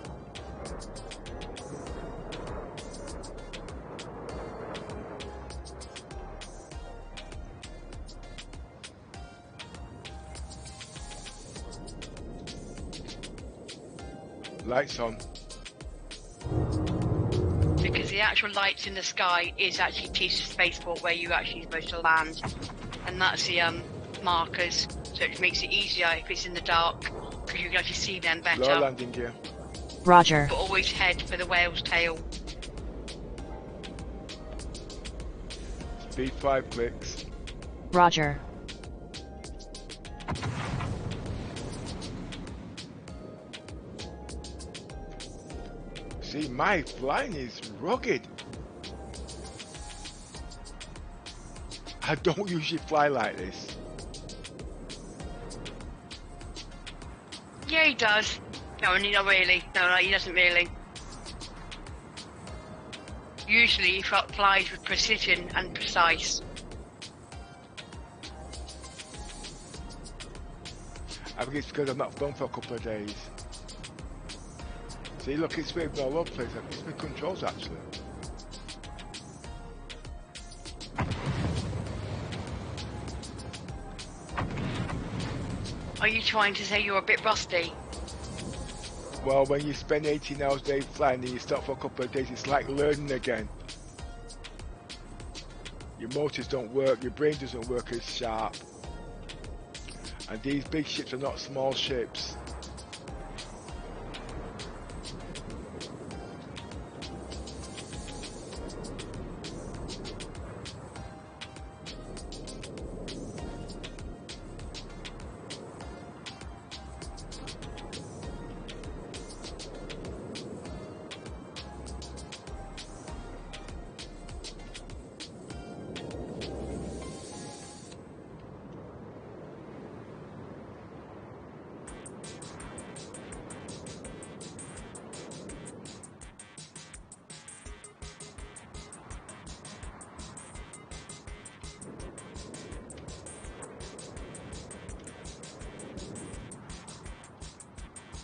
Lights on. Because the actual lights in the sky is actually Tisha Spaceport, where you actually supposed to land, and that's the markers, so it makes it easier if it's in the dark, because you can actually see them better. Low landing gear. Roger. But always head for the whale's tail. Speed 5 clicks. Roger. See, my flying is rugged. I don't usually fly like this. Yeah, he does. No, not really. No, he doesn't really. Usually he flies with precision and precise. I think it's because I've not flown for a couple of days. See, look, it's moving all over the place. It's my controls, actually. Are you trying to say you're a bit rusty? Well, when you spend 18 hours a day flying and you stop for a couple of days, it's like learning again. Your motors don't work, your brain doesn't work as sharp. And these big ships are not small ships.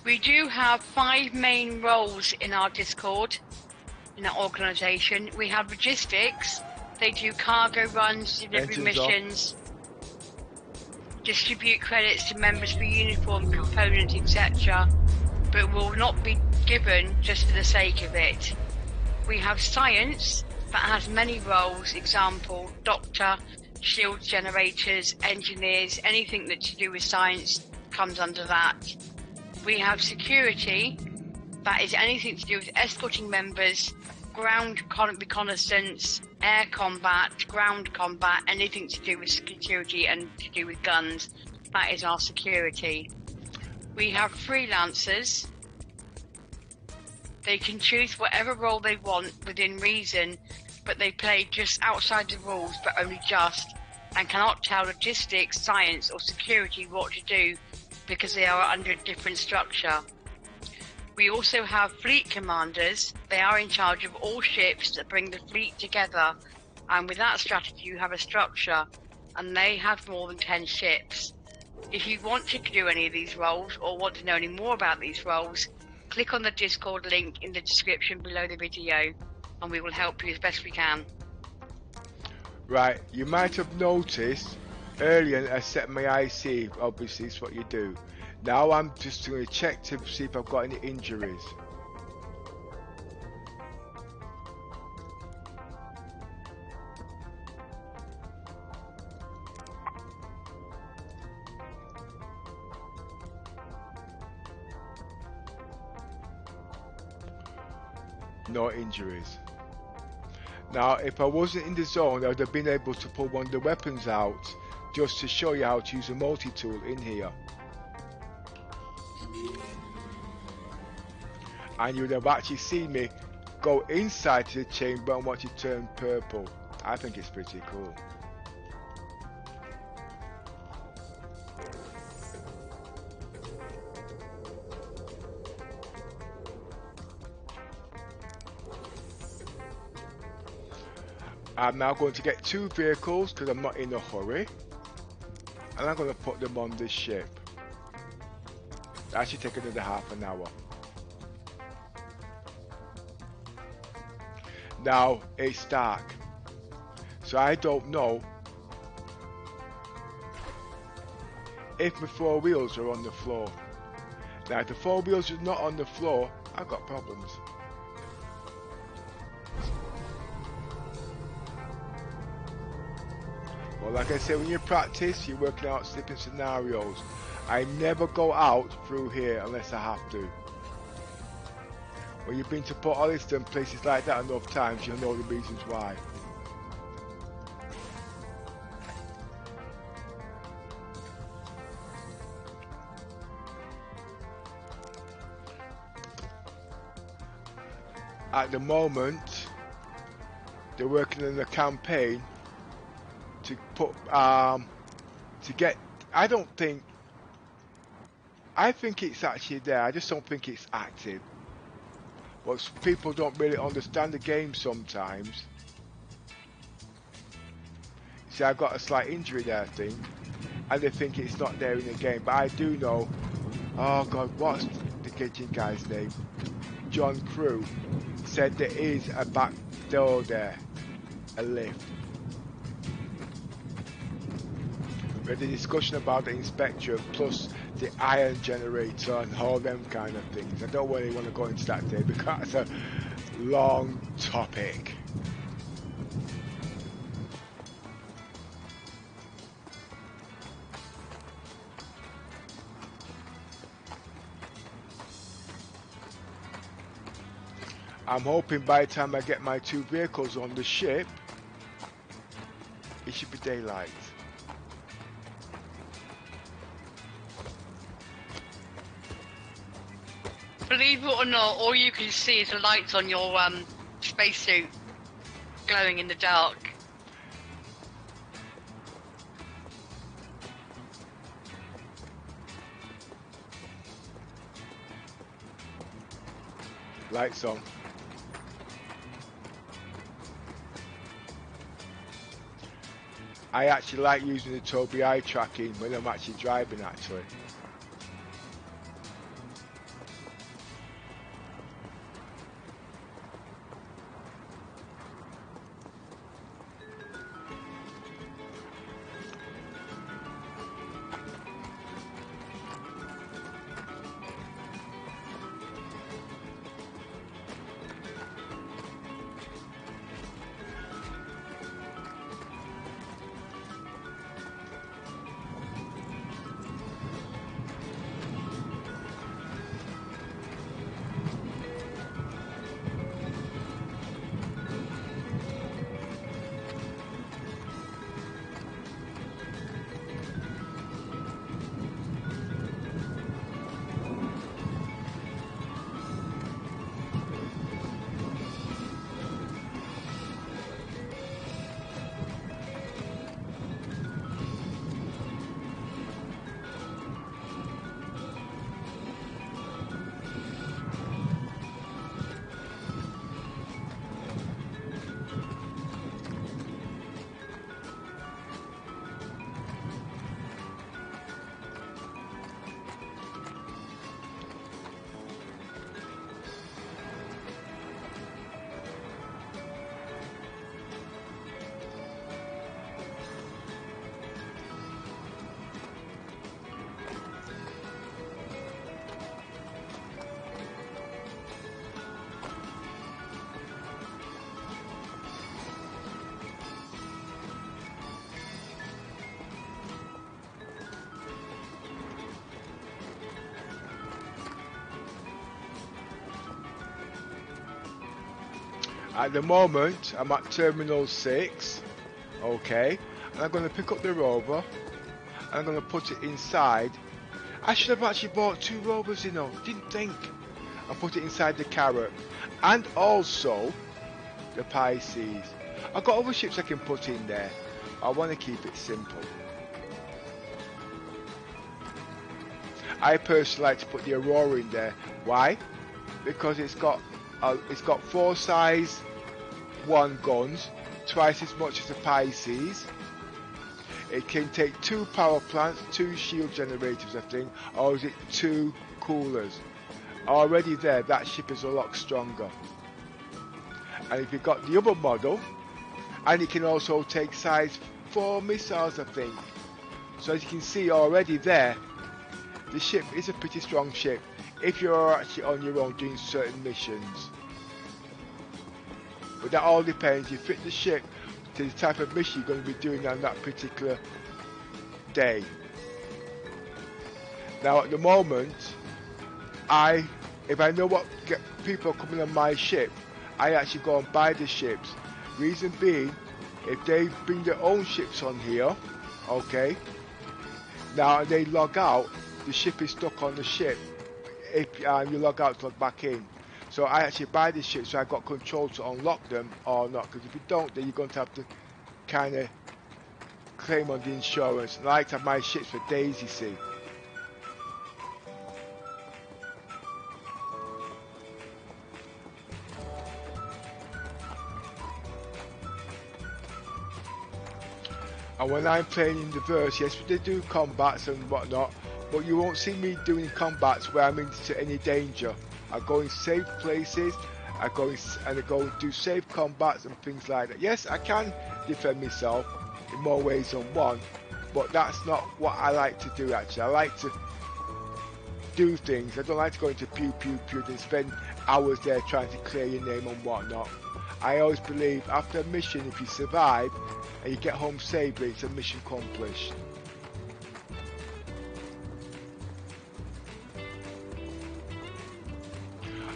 We do have 5 main roles in our Discord, in our organisation. We have logistics. They do cargo runs, delivery Engines off. missions, distribute credits to members for uniform components, etc. But will not be given just for the sake of it. We have science, that has many roles. Example, doctor, shield generators, engineers, anything that's to do with science comes under that. We have security, that is anything to do with escorting members, ground reconnaissance, air combat, ground combat, anything to do with security and to do with guns. That is our security. We have freelancers. They can choose whatever role they want within reason, but they play just outside the rules, but only just, and cannot tell logistics, science or security what to do because they are under a different structure. We also have fleet commanders. They are in charge of all ships that bring the fleet together, and with that strategy you have a structure, and they have more than 10 ships. If you want to do any of these roles or want to know any more about these roles, click on the Discord link in the description below the video and we will help you as best we can. Right, you might have noticed earlier I set my IC, obviously it's what you do. Now I'm just going to check to see if I've got any injuries. no injuries. Now, if I wasn't in the zone, I would have been able to pull one of the weapons out just to show you how to use a multi-tool in here. And you would have actually seen me go inside to the chamber and watch it turn purple. I think it's pretty cool. I'm now going to get 2 vehicles because I'm not in a hurry, and I'm going to put them on this ship. That should take another half an hour. Now it's dark, so I don't know if my 4 wheels are on the floor. Now if the 4 wheels are not on the floor, I've got problems. Well, like I said, when you practice, you're working out different scenarios. I never go out through here unless I have to. When you've been to Polaris and places like that enough times, you'll know the reasons why. At the moment, they're working on a campaign to put to get. I think it's actually there. I just don't think it's active. But people don't really understand the game sometimes. See, I got a slight injury there, I think, and they think it's not there in the game. But I do know. Oh God, what's the kitchen guy's name? John Crew said there is a back door there, a lift. We had a discussion about the inspector plus the iron generator and all them kind of things. I don't really want to go into that today because it's a long topic. I'm hoping by the time I get my 2 vehicles on the ship, it should be daylight. Believe it or not, all you can see is the lights on your spacesuit glowing in the dark. Lights on. I actually like using the Tobii eye tracking when I'm actually driving, actually. At the moment, I'm at Terminal 6, okay, and I'm going to pick up the rover, and I'm going to put it inside. I should have actually bought 2 rovers, you know, didn't think. And put it inside the Carrack, and also the Pisces. I've got other ships I can put in there. I want to keep it simple. I personally like to put the Aurora in there. Why? Because it's got 4 size 1 guns, twice as much as the Pisces. It can take 2 power plants, 2 shield generators, I think, or is it 2 coolers? Already there, that ship is a lot stronger. And if you've got the other model, and it can also take size 4 missiles, I think. So as you can see already there, the ship is a pretty strong ship if you're actually on your own doing certain missions. But that all depends. You fit the ship to the type of mission you're going to be doing on that particular day. Now at the moment, if I know what people are coming on my ship, I actually go and buy the ships. Reason being, if they bring their own ships on here, okay, now they log out, the ship is stuck on the ship. If you log out to log back in. So I actually buy the ships so I got control to unlock them or not, because if you don't, then you're going to have to kind of claim on the insurance. And I like to have my ships for days, you see. And when I'm playing in the verse, yes, they do combats and whatnot, but you won't see me doing combats where I'm into any danger. I go in safe places, I go and do safe combats and things like that. Yes, I can defend myself in more ways than one, but that's not what I like to do actually. I like to do things. I don't like to go into pew pew pew and spend hours there trying to clear your name and whatnot. I always believe after a mission, if you survive and you get home safely, it's a mission accomplished.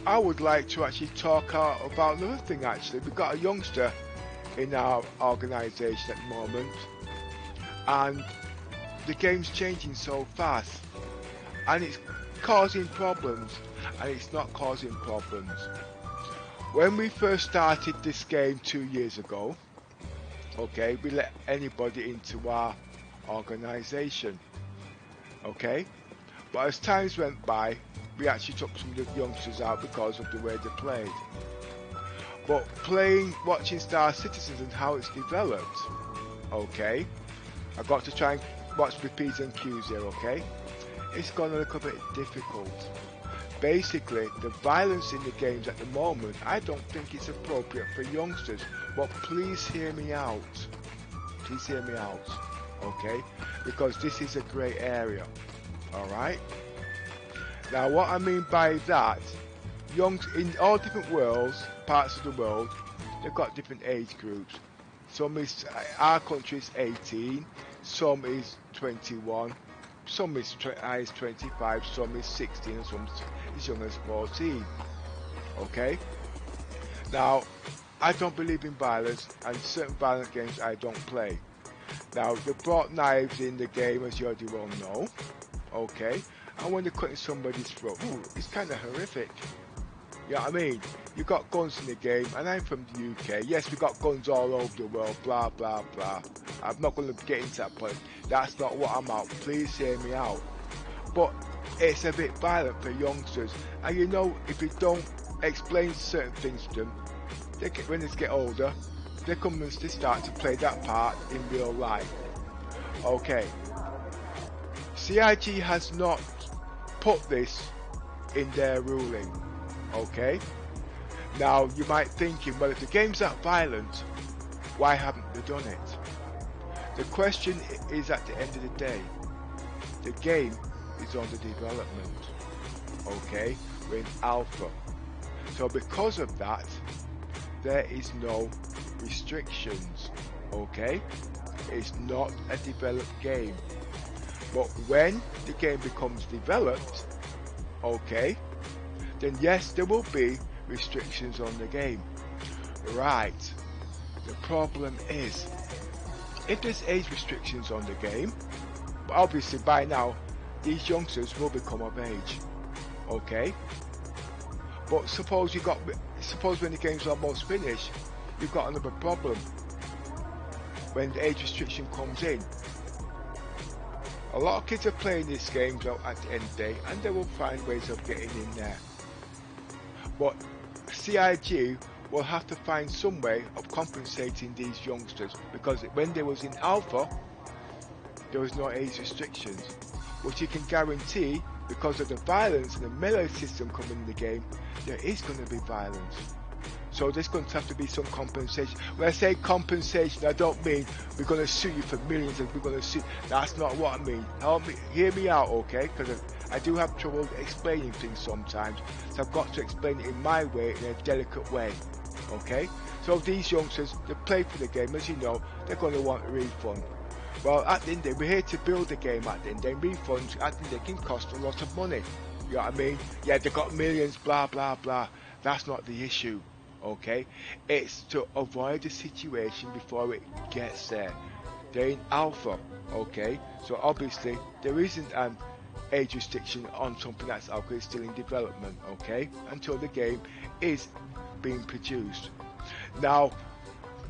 I would like to actually talk about another thing actually. We've got a youngster in our organisation at the moment, and the game's changing so fast, and it's causing problems, and it's not causing problems. When we first started this game 2 years ago, okay, we let anybody into our organisation, okay, but as times went by, we actually took some of the youngsters out because of the way they played. But watching Star Citizens and how it's developed, okay, I got to try and watch the P's and Q's here, okay, it's gone a little bit difficult. Basically, the violence in the games at the moment, I don't think it's appropriate for youngsters, but please hear me out. Please hear me out, okay, because this is a grey area, alright? Now what I mean by that, in all different parts of the world, they've got different age groups. Some is, our country is 18, some is 21, some is 25, some is 16, and some is as young as 14. Okay? Now, I don't believe in violence, and certain violent games I don't play. Now, they brought knives in the game, as you already well know. Okay? And when they're cutting somebody's throat, it's kind of horrific. You know what I mean? You got guns in the game, and I'm from the UK. Yes, we got guns all over the world, blah, blah, blah. I'm not going to get into that point. That's not what I'm out. Please hear me out. But it's a bit violent for youngsters. And you know, if you don't explain certain things to them, when they get older, they start to play that part in real life. Okay. CIG has not put this in their ruling, okay? Now you might thinking, well, if the game's that violent, why haven't they done it? The question is, at the end of the day, the game is under development, okay? We're in alpha, so because of that, there is no restrictions, okay? It's not a developed game. But when the game becomes developed, okay, then yes, there will be restrictions on the game. Right. The problem is, if there's age restrictions on the game, but obviously by now, these youngsters will become of age. Okay? But suppose when the game's almost finished, you've got another problem. When the age restriction comes in, a lot of kids are playing these games out at the end of the day, and they will find ways of getting in there. But CIG will have to find some way of compensating these youngsters, because when they was in alpha, there was no age restrictions. What you can guarantee, because of the violence and the melee system coming in the game, there is going to be violence. So there's going to have to be some compensation. When I say compensation, I don't mean we're going to sue you for millions and we're going to sue. That's not what I mean. Help me, hear me out, okay? Because I do have trouble explaining things sometimes. So I've got to explain it in my way, in a delicate way, okay? So these youngsters, they play for the game, as you know, they're going to want a refund. Well, at the end of the day, we're here to build the game at the end of the day. Refunds at the end of the day can cost a lot of money. You know what I mean? Yeah, they got millions, blah, blah, blah. That's not the issue. Okay, it's to avoid the situation before it gets there. They're in alpha, okay, so obviously there isn't an age restriction on something that's alpha. It's still in development, okay, until the game is being produced. Now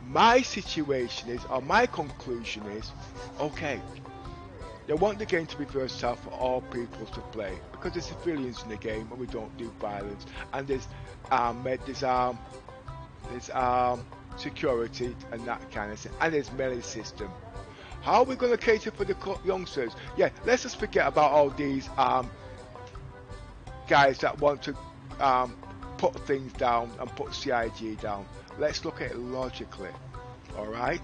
my situation is, or my conclusion is, okay, they want the game to be versatile for all people to play, because there's civilians in the game and we don't do violence, and there's security and that kind of thing, and there's melee system. How are we going to cater for the youngsters? Yeah, let's just forget about all these guys that want to put things down and put CIG down. Let's look at it logically. Alright?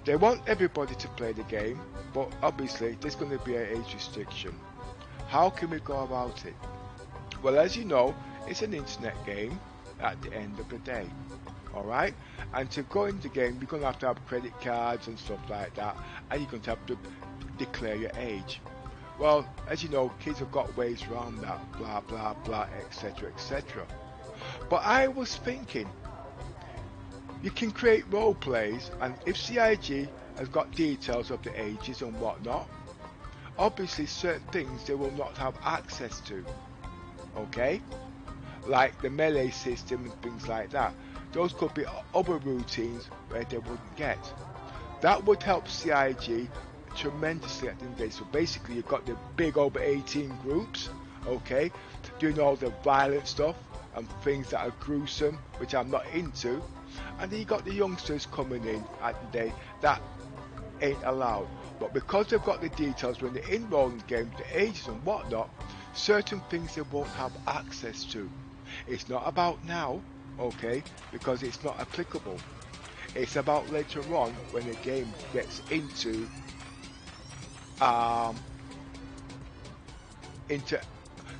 They want everybody to play the game, but obviously there's going to be an age restriction. How can we go about it? Well, as you know, it's an internet game at the end of the day. Alright? And to go in the game, you're going to have credit cards and stuff like that, and you're going to have to declare your age. Well, as you know, kids have got ways around that, blah blah blah, etc, etc. But I was thinking, you can create role plays, and if CIG has got details of the ages and whatnot, obviously certain things they will not have access to. Okay? Like the melee system and things like that. Those could be other routines where they wouldn't get. That would help CIG tremendously at the end of the day. So basically you've got the big over 18 groups, okay, doing all the violent stuff and things that are gruesome, which I'm not into, and then you got the youngsters coming in at the day that ain't allowed. But because they've got the details when they enroll in the game, the ages and whatnot, certain things they won't have access to. It's not about now, okay, because it's not applicable. It's about later on when the game gets into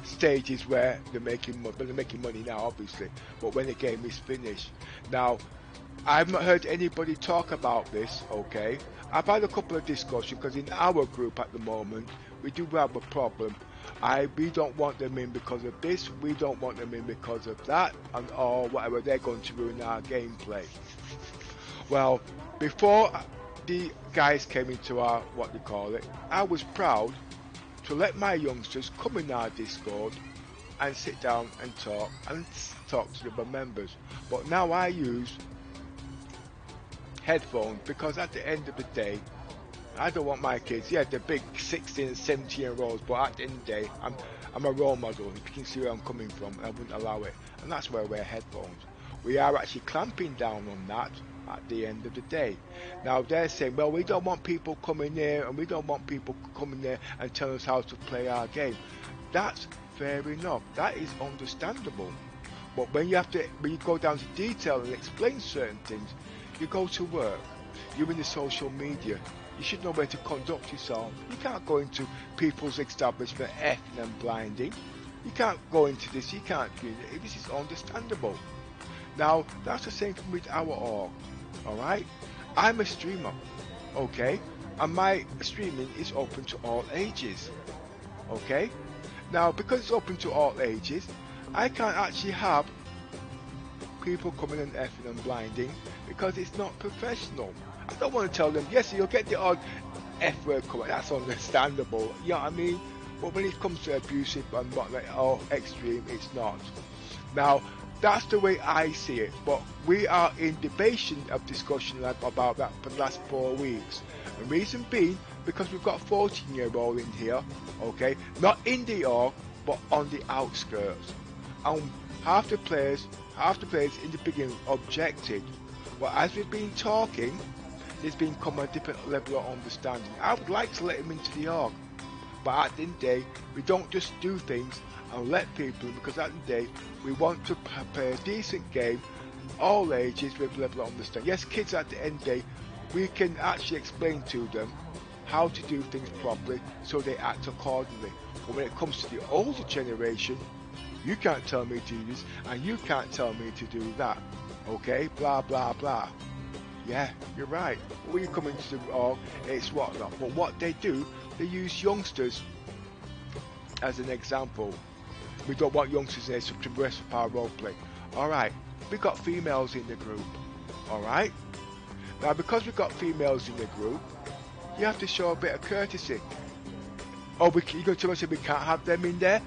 stages where they're making money. They're making money now, obviously, but when the game is finished. Now, I've not heard anybody talk about this, okay? I've had a couple of discussions, because in our group at the moment, we do have a problem. We don't want them in because of this, we don't want them in because of that, and or whatever, they're going to ruin our gameplay. Well, before the guys came into our, what they call it, I was proud to let my youngsters come in our Discord and sit down and talk to the members. But now I use headphones, because at the end of the day, I don't want my kids, yeah, they're big 16 and 17-year-olds, but at the end of the day, I'm a role model. You can see where I'm coming from, and I wouldn't allow it. And that's why I wear headphones. We are actually clamping down on that at the end of the day. Now they're saying, well, we don't want people coming here, and we don't want people coming there and telling us how to play our game. That's fair enough. That is understandable. But when you go down to detail and explain certain things, you go to work, you're in the social media, you should know where to conduct yourself. You can't go into people's establishment effing and blinding. You can't go into this, you can't do it. This is understandable. Now, that's the same thing with our org, alright? I'm a streamer, okay? And my streaming is open to all ages, okay? Now, because it's open to all ages, I can't actually have people coming and effing and blinding because it's not professional. I don't want to tell them, yes, you'll get the odd F word comment, that's understandable, you know what I mean? But when it comes to abusive and not like, oh, extreme, it's not. Now, that's the way I see it, but we are in debation of discussion about that for the last 4 weeks. The reason being, because we've got a 14-year-old in here, okay, not in the org, but on the outskirts. And half the players in the beginning objected. But as we've been talking, there's been come a different level of understanding. I would like to let him into the org, but at the end of the day, we don't just do things and let people, because at the end of the day, we want to play a decent game, all ages with level of understanding. Yes, kids at the end of the day, we can actually explain to them how to do things properly so they act accordingly. But when it comes to the older generation, you can't tell me to do this and you can't tell me to do that. Okay, blah blah blah. Yeah, you're right. When you come into the org, it's whatnot. But what they do, they use youngsters as an example. We don't want youngsters there to progress with our roleplay. Alright, we got females in the group. Alright? Now because we've got females in the group, you have to show a bit of courtesy. Oh, you're going to tell us that we can't have them in there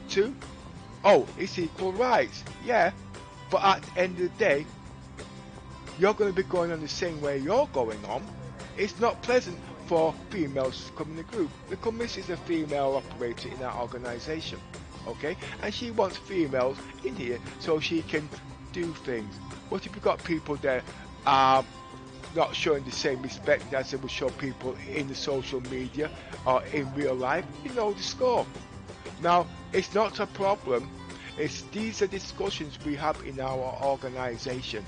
too? Oh, it's equal rights. Yeah, but at the end of the day, you're going to be going on the same way you're going on. It's not pleasant for females to come in the group. The committee is a female operator in our organisation, okay? And she wants females in here so she can do things. But if you've got people there not showing the same respect as they would show people in the social media or in real life, you know the score. Now, it's not a problem. These are discussions we have in our organisation.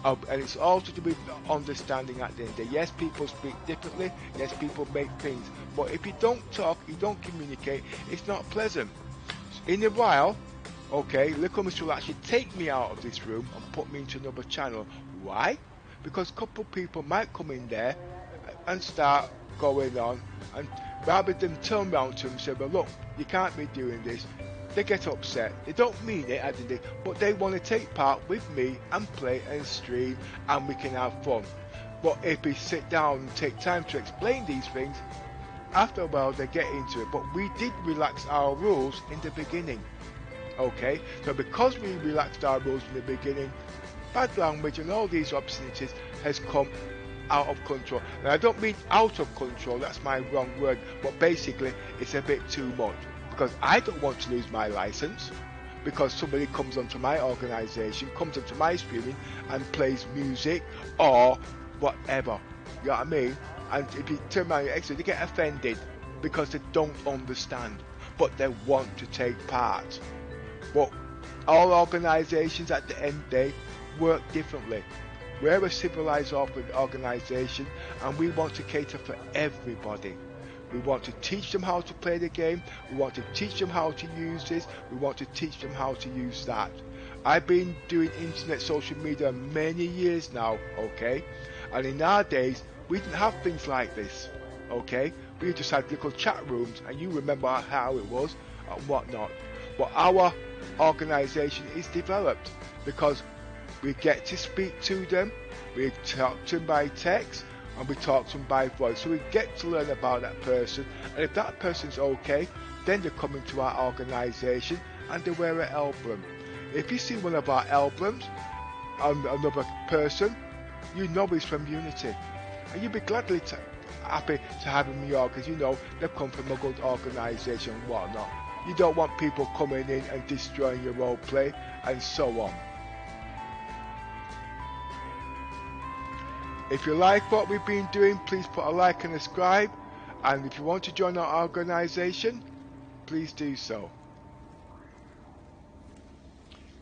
And it's all to do with understanding at the end of the day. Yes, people speak differently. Yes, people make things. But if you don't talk, you don't communicate, it's not pleasant. In a while, okay, Little Miss will actually take me out of this room and put me into another channel. Why? Because a couple of people might come in there and start going on, and rather than turn around to them and say, well look, you can't be doing this, they get upset. They don't mean it at the day, but they want to take part with me and play and stream and we can have fun. But if we sit down and take time to explain these things, after a while they get into it. But we did relax our rules in the beginning. Okay, so because we relaxed our rules in the beginning, bad language and all these obscenities has come out of control. And I don't mean out of control, that's my wrong word, but basically it's a bit too much. Because I don't want to lose my license, because somebody comes onto my organisation, comes onto my streaming and plays music or whatever. You know what I mean? And if you turn around your exit, they get offended because they don't understand, but they want to take part. But all organisations at the end of the day work differently. We're a civilised organisation and we want to cater for everybody. We want to teach them how to play the game. We want to teach them how to use this. We want to teach them how to use that. I've been doing internet social media many years now, okay? And in our days, we didn't have things like this, okay? We just had little chat rooms and you remember how it was and whatnot. But our organisation is developed because we get to speak to them, we talk to them by text, and we talk to them by voice, so we get to learn about that person, and if that person's okay, then they come into our organisation and they wear an emblem. If you see one of our emblems on another person, you know he's from Unity, and you'll be gladly happy to have him in your, because you know they've come from a good organisation and whatnot. You don't want people coming in and destroying your role play and so on. If you like what we've been doing, please put a like and subscribe. And if you want to join our organisation, please do so.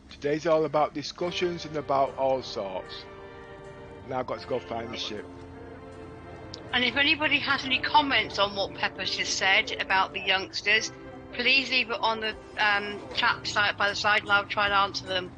Today's all about discussions and about all sorts. Now I've got to go find the ship. And if anybody has any comments on what Pepper's just said about the youngsters, please leave it on the chat site by the side and I'll try and answer them.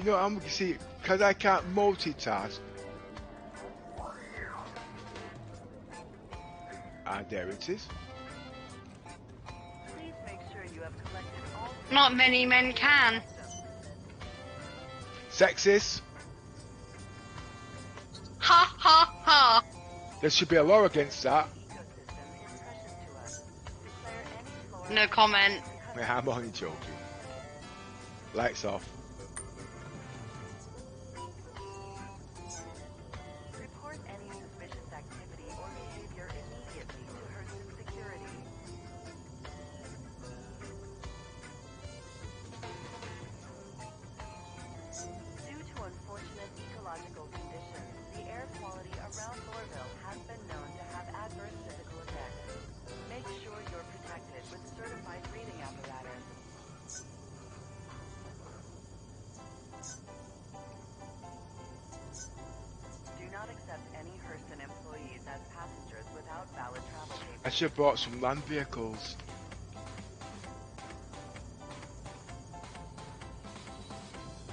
You know, I'm see, because I can't multitask. Ah, there it is. Please make sure you have collected all Not many men can. Sexist. Ha ha ha. There should be a law against that. ecosystem is precious to us. Declare any flora No comment. Yeah, I'm only joking. Lights off. Report any suspicious activity or behavior immediately to Hurston Security. Due to unfortunate ecological conditions, the air quality around Lorville has been known to have adverse physical effects. Make sure you're protected with certified breathing apparatus. Do not accept any Hurston employees as passengers without valid travel I papers. should have brought some land vehicles.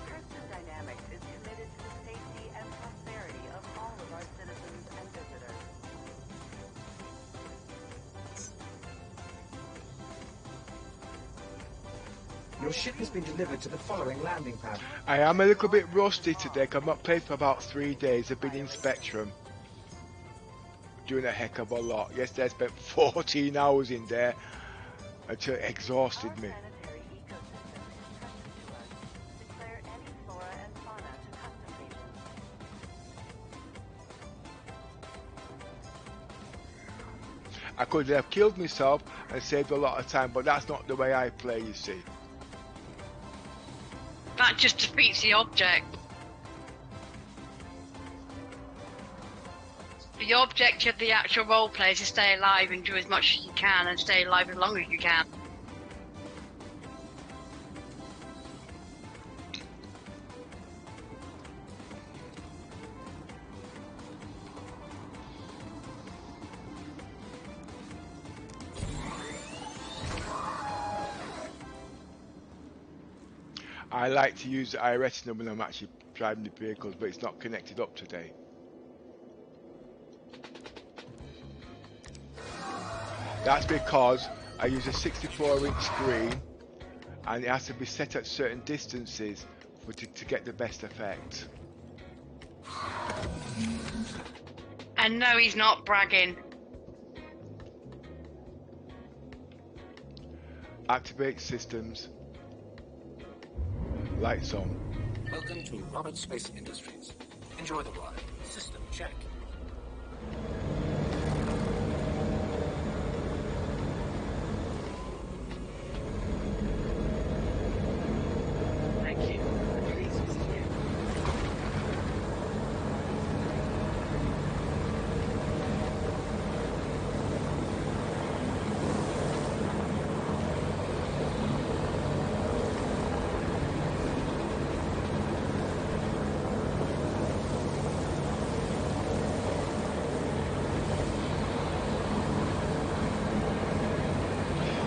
Hurston Dynamics is committed to the safety and prosperity of all of our citizens and visitors. Your ship has been delivered to the following landing pad. I am a little bit rusty today, 'cause I've not played for about 3 days. I've been in Spectrum. Doing a heck of a lot. Yesterday I spent 14 hours in there until it exhausted me. Our planetary ecosystem is precious to us. Declare any flora and fauna to custom agents. I could have killed myself and saved a lot of time, but that's not the way I play, you see. That just defeats the object. The object of the actual roleplay is to stay alive and do as much as you can and stay alive as long as you can. I like to use the IRS number when I'm actually driving the vehicles, but it's not connected up today. That's because I use a 64-inch screen and it has to be set at certain distances to get the best effect. And no, he's not bragging. Activate systems. Lights on. Welcome to Robert Space Industries. Enjoy the ride. System check. Thank you. Please continue.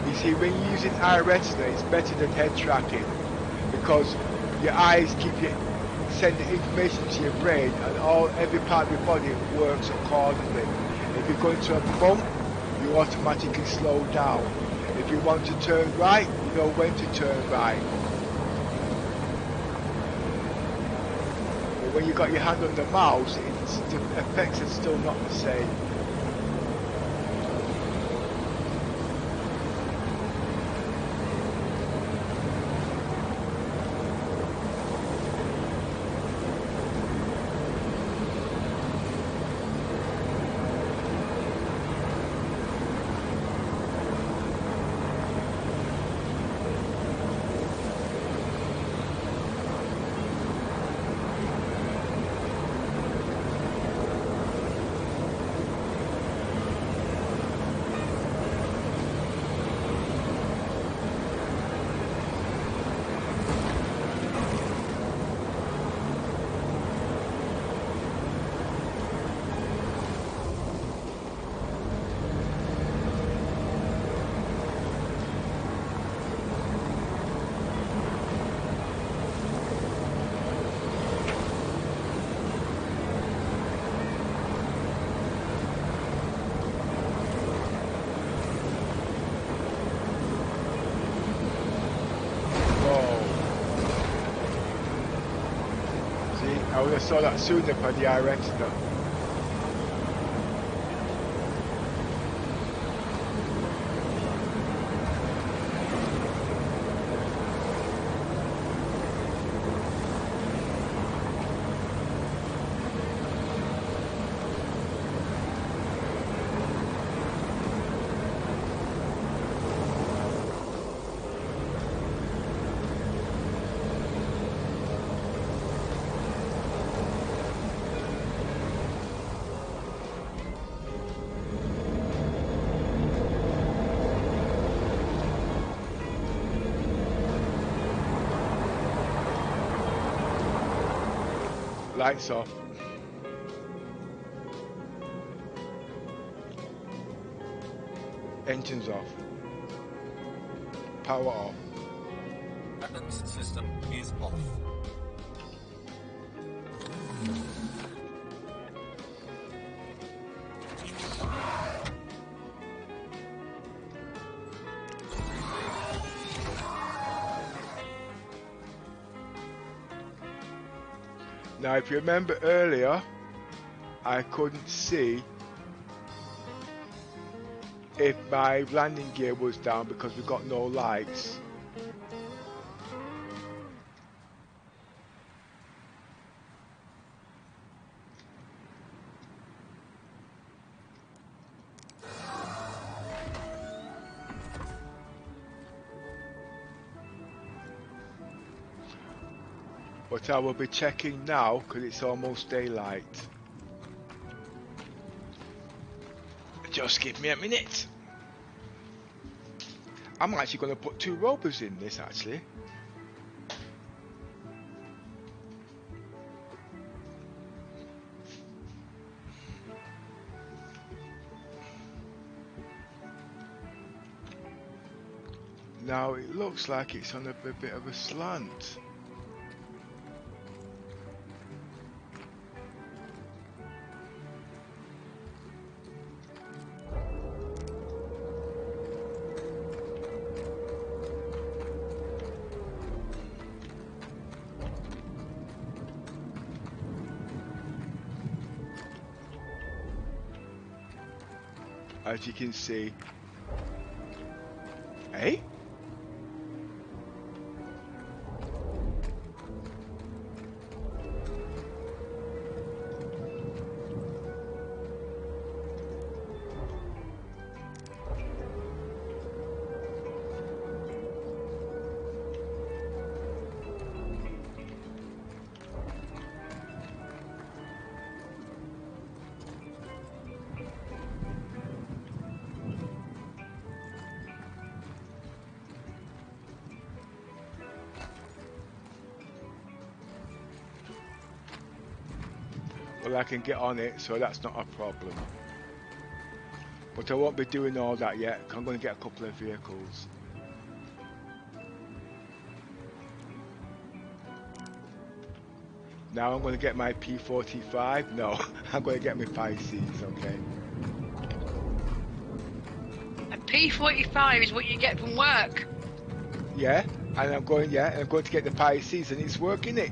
You see, when you're using eye retina, it's better than head tracking because your eyes keep you sending information to your brain, and every part of your body works accordingly. If you're going to a bump, you automatically slow down. If you want to turn right, you know when to turn right. But when you got your hand on the mouse, the effects are still not the same. I would have saw that sooner if I directed them. Lights off. Engines off. Power off. Weapons system is off. Now, if you remember earlier, I couldn't see if my landing gear was down because we got no lights. But I will be checking now because it's almost daylight. Just give me a minute. I'm actually going to put 2 rovers in this actually. Now it looks like it's on a bit of a slant. As you can see. Hey? Well, I can get on it, so that's not a problem. But I won't be doing all that yet. I'm going to get a couple of vehicles. Now I'm going to get my P45. No, I'm going to get my Pisces, okay? A P45 is what you get from work. Yeah, and I'm going to get the Pisces, and it's working it.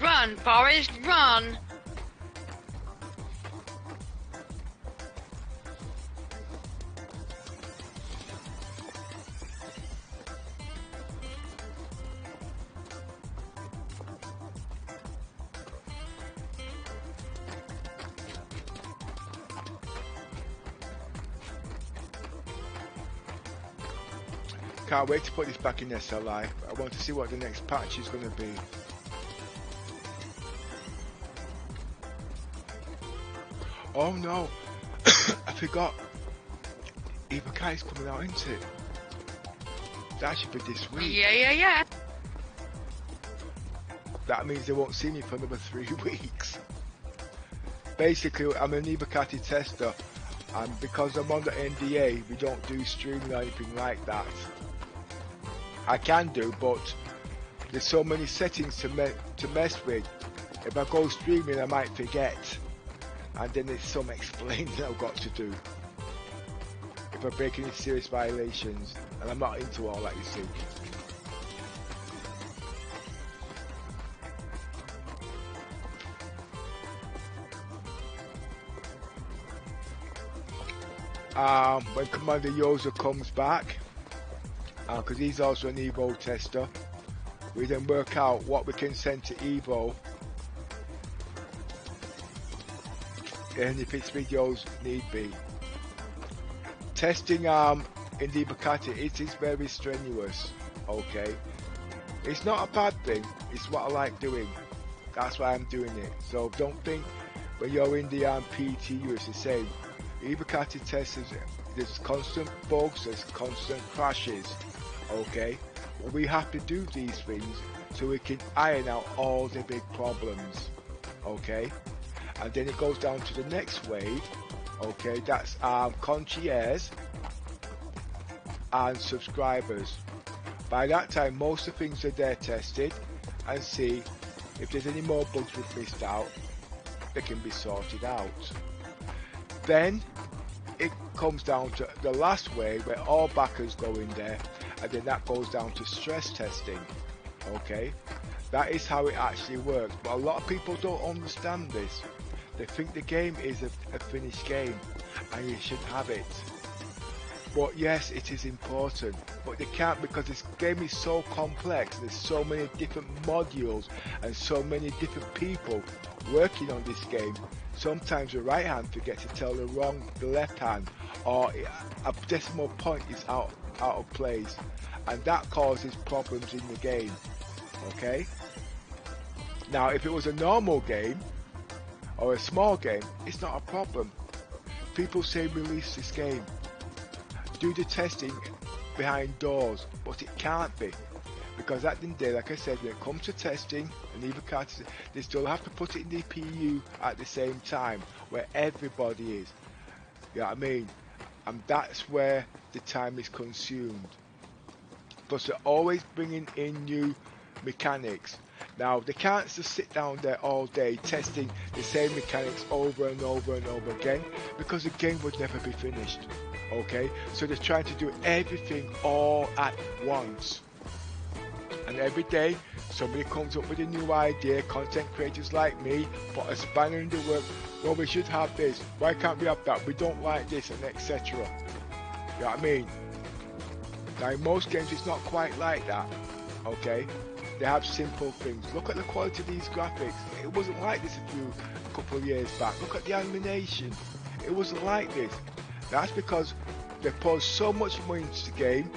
Run, Forrest, run! Can't wait to put this back in SLI. I want to see what the next patch is going to be. Oh no, I forgot. Ibukai is coming out, isn't it? That should be this week. Yeah. That means they won't see me for another 3 weeks. Basically, I'm an Ibukati tester, and because I'm on the NDA, we don't do streaming or anything like that. I can do, but there's so many settings to mess with. If I go streaming, I might forget, and then there's some explaining I've got to do if I break any serious violations, and I'm not into all that, you see. When Commander Yoza comes back, because he's also an Evo tester, we then work out what we can send to Evo, and if its videos need be. Testing in the Ibukati, it is very strenuous, okay? It's not a bad thing, it's what I like doing. That's why I'm doing it. So don't think when you're in the PTU it's the same. Ibukati testers, there's constant bugs, there's constant crashes, okay? But we have to do these things so we can iron out all the big problems, okay? And then it goes down to the next wave, okay? That's concierge and subscribers. By that time, most of the things are there tested and see if there's any more bugs we've missed out, they can be sorted out. Then it comes down to the last wave where all backers go in there, and then that goes down to stress testing, okay? That is how it actually works, but a lot of people don't understand this. They think the game is a finished game and you should have it. But yes, it is important, but they can't, because this game is so complex. There's so many different modules and so many different people working on this game. Sometimes the right hand forgets to tell the left hand, or a decimal point is out of place, and that causes problems in the game, okay? Now if it was a normal game or a small game, it's not a problem. People say release this game, do the testing behind doors, but it can't be, because at the end of the day, like I said, when it comes to testing and even cards, they still have to put it in the PU at the same time where everybody is. You know what I mean? And that's where the time is consumed. Plus they're always bringing in new mechanics. Now they can't just sit down there all day testing the same mechanics over and over and over again, because the game would never be finished. Okay, so they're trying to do everything all at once, and every day somebody comes up with a new idea. Content creators like me put a spanner in the work. Well, we should have this, why can't we have that, we don't like this, and etc. You know what I mean? Now in most games it's not quite like that, okay? They have simple things. Look at the quality of these graphics. It wasn't like this a couple of years back. Look at the animation. It wasn't like this. That's because they poured so much money into the game,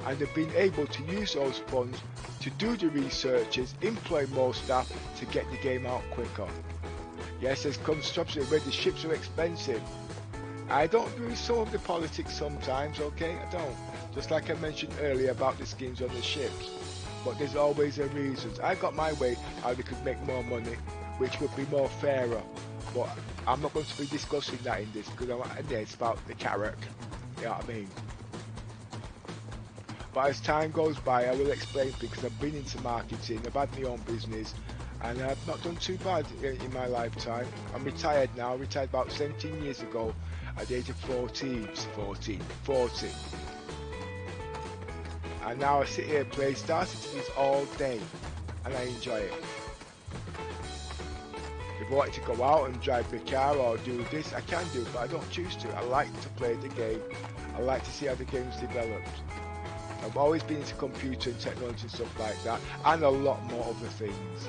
and they've been able to use those funds to do the researches, employ more staff to get the game out quicker. Yes, there's construction where the ships are expensive. I don't agree with some of the politics sometimes, okay? I don't. Just like I mentioned earlier about the skins on the ships. But there's always a reason. I got my way how they could make more money, which would be more fairer. But I'm not going to be discussing that in this, because it's about the Carrack. You know what I mean? But as time goes by, I will explain things, because I've been into marketing, I've had my own business, and I've not done too bad in my lifetime. I'm retired now, retired about 17 years ago at the age of 40. And now I sit here and play Star Citizens all day, and I enjoy it. If I wanted to go out and drive the car or do this, I can do it, but I don't choose to. I like to play the game. I like to see how the game's developed. I've always been into computer and technology and stuff like that, and a lot more other things.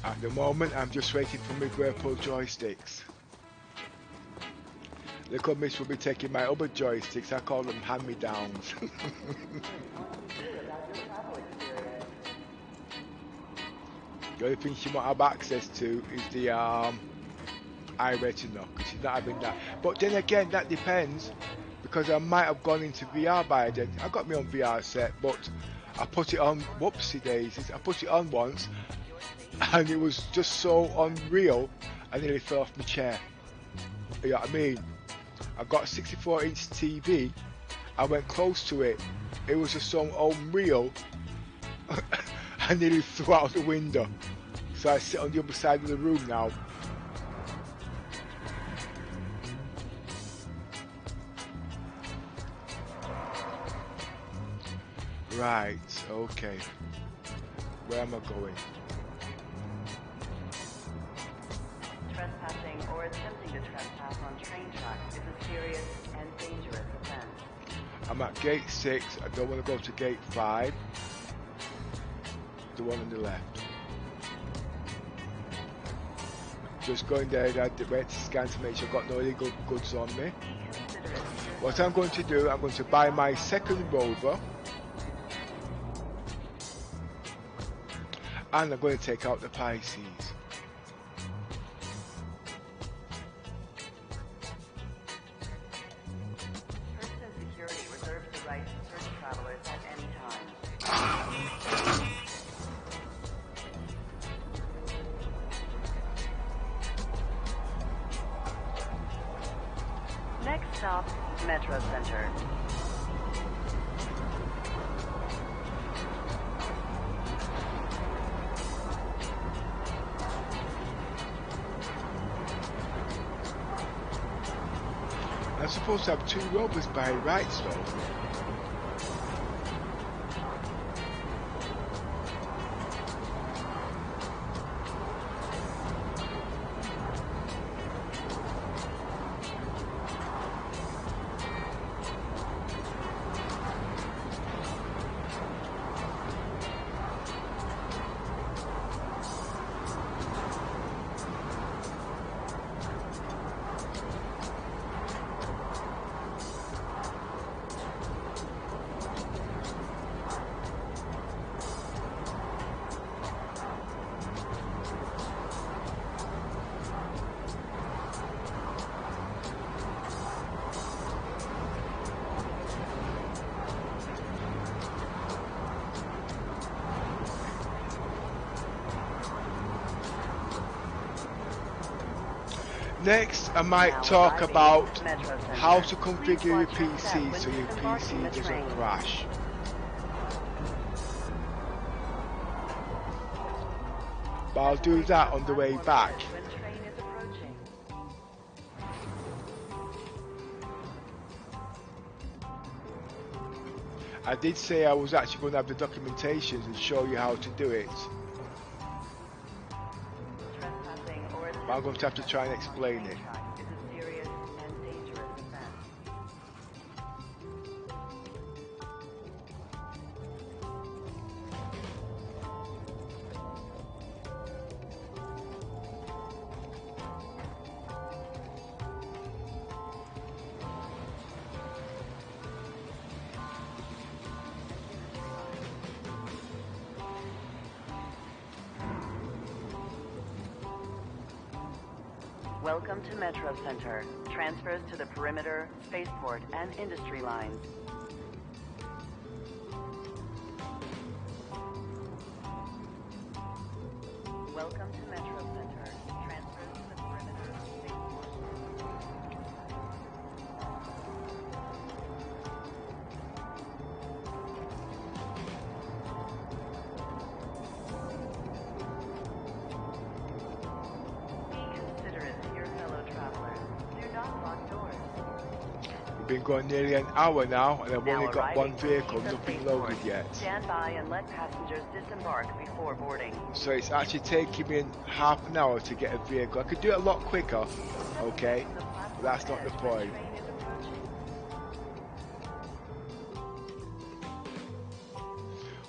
At the moment, I'm just waiting for my purple joysticks. Little Miss will be taking my other joysticks. I call them hand-me-downs. The only thing she won't have access to is the iRetina, because she's not having that. But then again, that depends, because I might have gone into VR by then. I got my own VR set, but I put it on, whoopsie daisies, I put it on once, and it was just so unreal, I nearly fell off my chair. You know what I mean? I got a 64-inch TV, I went close to it, it was just so unreal, I nearly threw out the window. So I sit on the other side of the room now. Right, okay. Where am I going? Trespassing or attempting to trespass on train tracks is a serious and dangerous offense. I'm at gate 6. I don't want to go to gate 5. The one on the left. Just going there, I wait to scan to make sure I've got no illegal goods on me. What I'm going to do, I'm going to buy my second Rover. And I'm going to take out the Pisces. Person security reserves the right to search travelers at any time. Next stop, Metro Center. I'm supposed to have 2 Rovers by rights though. Next, I might talk about how to configure your PC so your PC doesn't crash. But I'll do that on the way back. I did say I was actually going to have the documentations and show you how to do it. But I'm going to have to try and explain it. Welcome to Metro Center. Transfers to the perimeter, spaceport, and industry lines. Welcome to Metro Center. Transfers to the perimeter, spaceport. Been going nearly an hour now, and I've only got one vehicle, nothing loaded yet. Stand by and let passengers disembark before boarding. So it's actually taking me half an hour to get a vehicle. I could do it a lot quicker, okay? But that's not the point.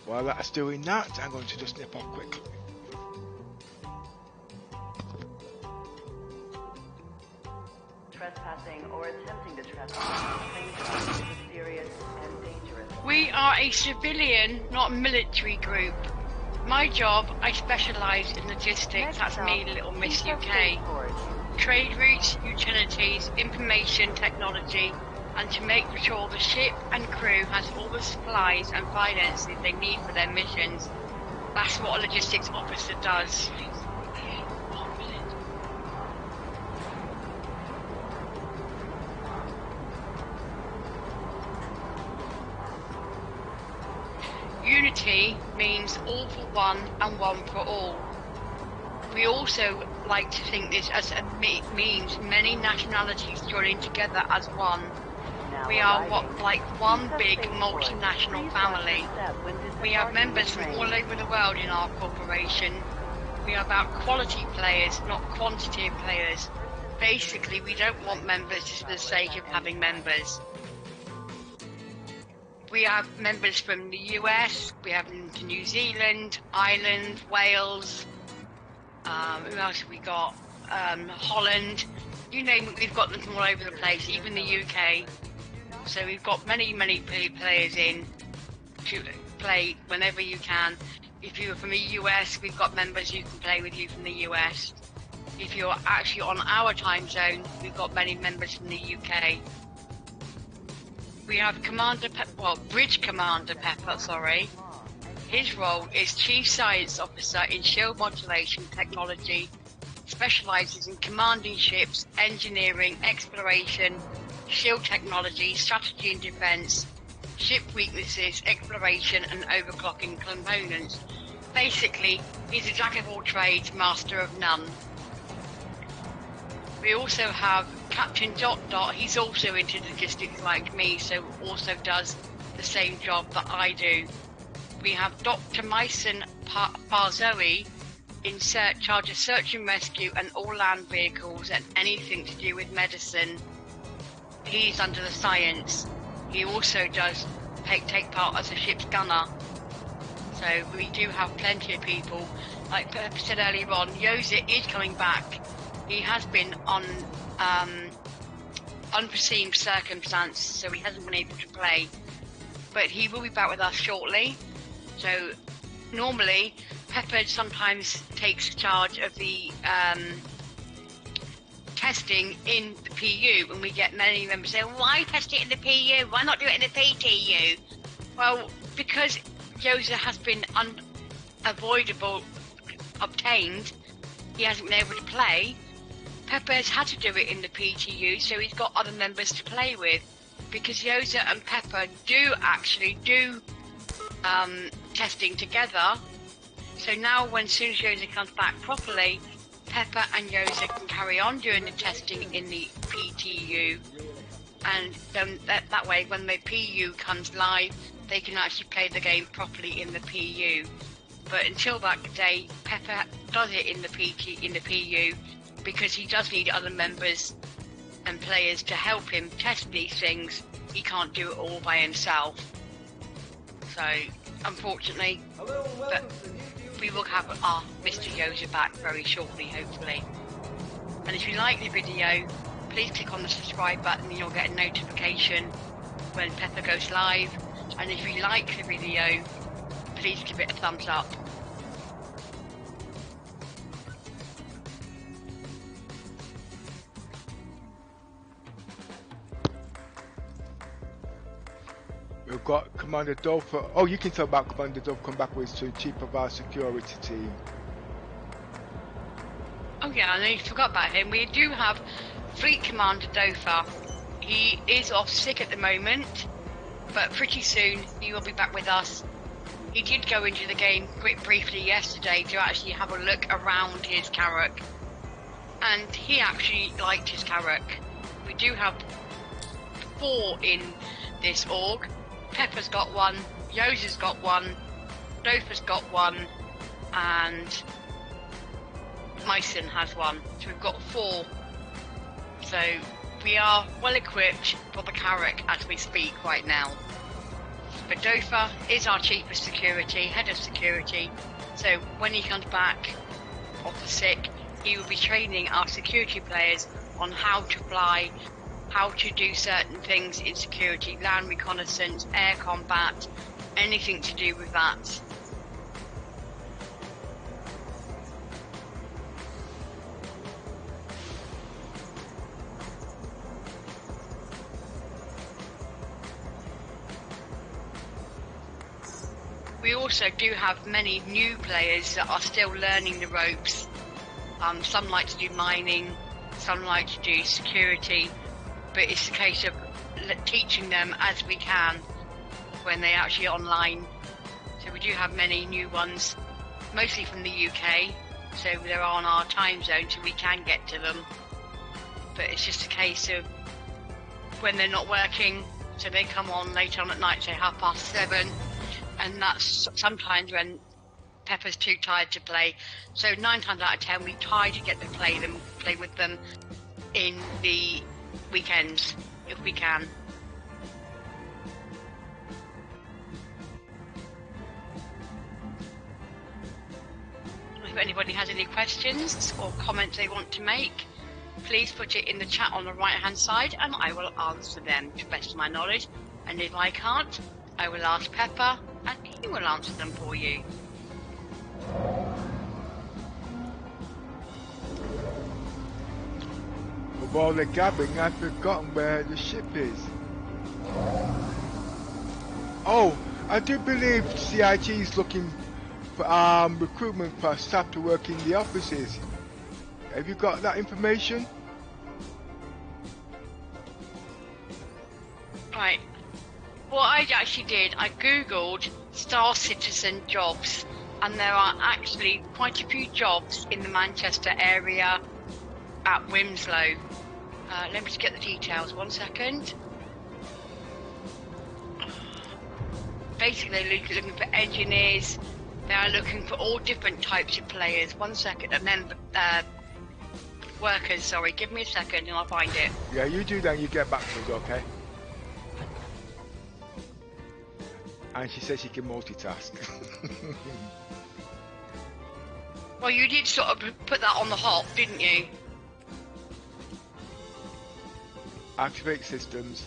While that's doing that, I'm going to just nip off quickly. Please note it is serious and dangerous. We are a civilian, not military group. My job, I specialise in logistics. That's me, Little Miss UK. Trade routes, utilities, information technology, and to make sure the ship and crew has all the supplies and finances they need for their missions. That's what a logistics officer does. Unity means all for one and one for all. We also like to think this as means many nationalities joining together as one. We are like one big multinational family. We have members from all over the world in our corporation. We are about quality players, not quantity of players. Basically, we don't want members just for the sake of having members. We have members from the US, we have them to New Zealand, Ireland, Wales, who else have we got? Holland, you name it, we've got them from all over the place, even the UK. So we've got many players in to play whenever you can. If you're from the US, we've got members who can play with you from the US. If you're actually on our time zone, we've got many members from the UK. We have Bridge Commander Pepper, sorry. His role is Chief Science Officer in Shield Modulation Technology, specialises in commanding ships, engineering, exploration, shield technology, strategy and defence, ship weaknesses, exploration and overclocking components. Basically, he's a jack of all trades, master of none. We also have Captain Dot Dot. He's also into logistics like me, so also does the same job that I do. We have Dr. Myson Barzoe in charge of search and rescue and all land vehicles and anything to do with medicine. He's under the science. He also does take part as a ship's gunner. So we do have plenty of people. Like Pepper said earlier on, Yozit is coming back. He has been on unforeseen circumstance, so he hasn't been able to play. But he will be back with us shortly. So normally, Pepper sometimes takes charge of the testing in the PU, and we get many members saying, why test it in the PU? Why not do it in the PTU? Well, because Yosa has been unavoidable obtained, he hasn't been able to play. Pepper has had to do it in the PTU, so he's got other members to play with. Because Yosa and Pepper do testing together. So now, as soon as Yosa comes back properly, Pepper and Yosa can carry on doing the testing in the PTU, and then that way, when the PU comes live, they can actually play the game properly in the PU. But until that day, Pepper does it in the PU because he does need other members and players to help him test these things. He can't do it all by himself. So, unfortunately, but we will have our Mr. Yosa back very shortly, hopefully. And if you like the video, please click on the subscribe button and you'll get a notification when Pepper goes live. And if you like the video, please give it a thumbs up. We've got Commander Dolphin. Oh, you can talk about Commander Dolphin come back with to chief of our security team. Oh yeah, I nearly forgot about him. We do have Fleet Commander Dofa. He is off sick at the moment, but pretty soon he will be back with us. He did go into the game briefly yesterday to actually have a look around his Carrack, and he actually liked his Carrack. We do have 4 in this org. Pepper's got 1, Yosa's got 1, Dofa's got 1, and Myson has 1. So we've got 4. So we are well equipped for the Carrack as we speak right now. But Dofa is our chief of security, head of security. So when he comes back off the sick, he will be training our security players on how to fly how to do certain things in security, land reconnaissance, air combat, anything to do with that. We also do have many new players that are still learning the ropes. Some like to do mining, some like to do security, but it's a case of teaching them as we can when they're actually online. So we do have many new ones, mostly from the UK, so they're on our time zone so we can get to them. But it's just a case of when they're not working, so they come on later on at night, say 7:30, and that's sometimes when Pepper's too tired to play. So 9 times out of 10 we try to get to play with them in the weekends if we can. If anybody has any questions or comments they want to make, please put it in the chat on the right hand side and I will answer them to the best of my knowledge. And if I can't, I will ask Pepper and he will answer them for you. Of all the gabbing, I've forgotten where the ship is. Oh, I do believe CIG is looking for recruitment for staff to work in the offices. Have you got that information? Right. What I actually did, I googled Star Citizen jobs, and there are actually quite a few jobs in the Manchester area at Winslow. Let me just get the details, 1 second. Basically, they're looking for engineers. They are looking for all different types of players. 1 second, and then workers. Sorry, give me a second, and I'll find it. Yeah, you do that. And you get back to us, okay? And she says she can multitask. Well, you did sort of put that on the hop, didn't you? Activate systems.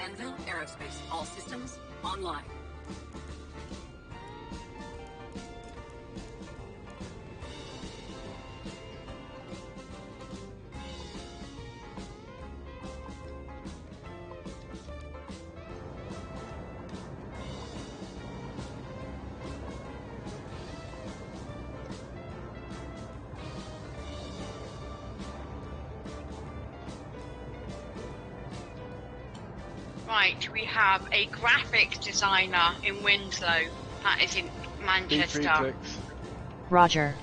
Anvil Aerospace, all systems online. Right, we have a graphics designer in Winslow, that is in Manchester. Roger.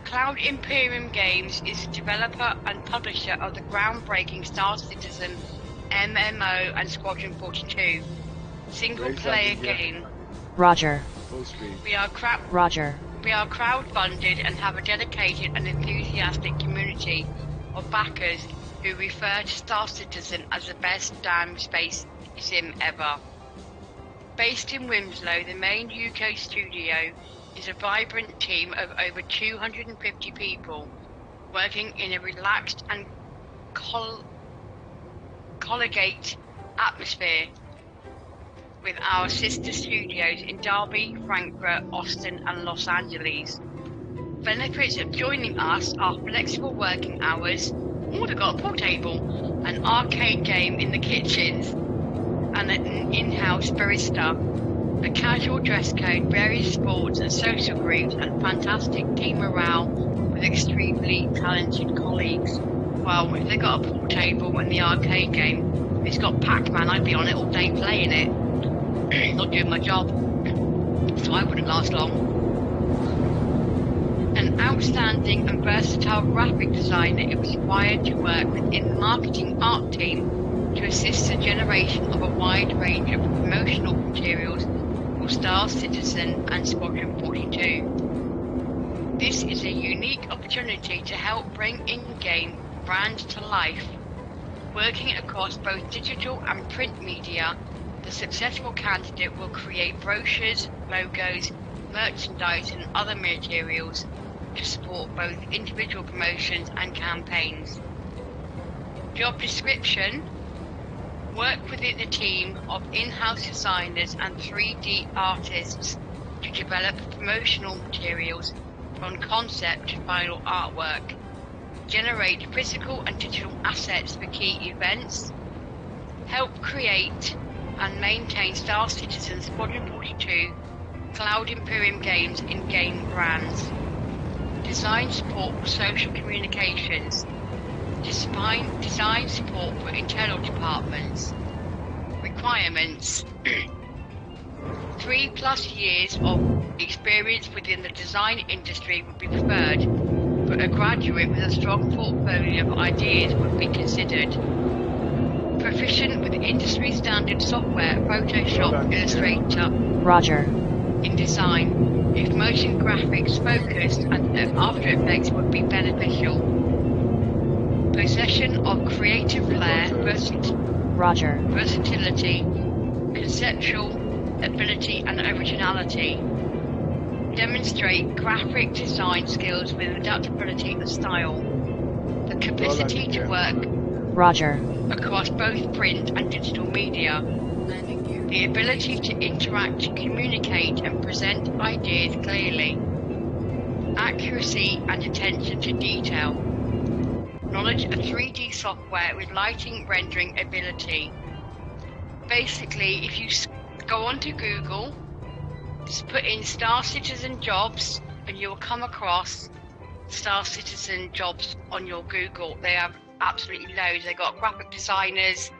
Cloud Imperium Games is the developer and publisher of the groundbreaking Star Citizen MMO and Squadron 42 single-player game. Roger. Full speed. Roger. We are crowd-funded and have a dedicated and enthusiastic community of backers who refer to Star Citizen as the best damn space sim ever. Based in Winslow, the main UK studio is a vibrant team of over 250 people working in a relaxed and collegiate atmosphere with our sister studios in Derby, Frankfurt, Austin and Los Angeles. Benefits of joining us are flexible working hours. Oh, they've got a pool table, an arcade game in the kitchens, and an in-house barista, a casual dress code, various sports and social groups, and fantastic team morale with extremely talented colleagues. Well, if they've got a pool table and the arcade game, if it's got Pac-Man, I'd be on it all day playing it. Not doing my job, so I wouldn't last long. An outstanding and versatile graphic designer is required to work within the marketing art team to assist the generation of a wide range of promotional materials for Star Citizen and Squadron 42. This is a unique opportunity to help bring in-game brand to life. Working across both digital and print media, the successful candidate will create brochures, logos, merchandise and other materials to support both individual promotions and campaigns. Job description: work within a team of in-house designers and 3D artists to develop promotional materials from concept to final artwork, generate physical and digital assets for key events, help create and maintain Star Citizen Squadron 42 Cloud Imperium games in game brands, design support for social communications, design support for internal departments. Requirements: 3+ years of experience within the design industry would be preferred, but a graduate with a strong portfolio of ideas would be considered. Proficient with industry standard software, Photoshop, Illustrator, Roger. in design. If motion graphics focused and After Effects would be beneficial. Possession of creative flair, Roger. versatility, conceptual ability and originality. Demonstrate graphic design skills with adaptability and style. The capacity to work Roger. across both print and digital media. Landing gear. The ability to interact, communicate and present ideas clearly. Accuracy and attention to detail. Knowledge of 3D software with lighting rendering ability. Basically, if you go onto Google, just put in Star Citizen jobs and you'll come across Star Citizen jobs on your Google. They have absolutely loads. They've got graphic designers,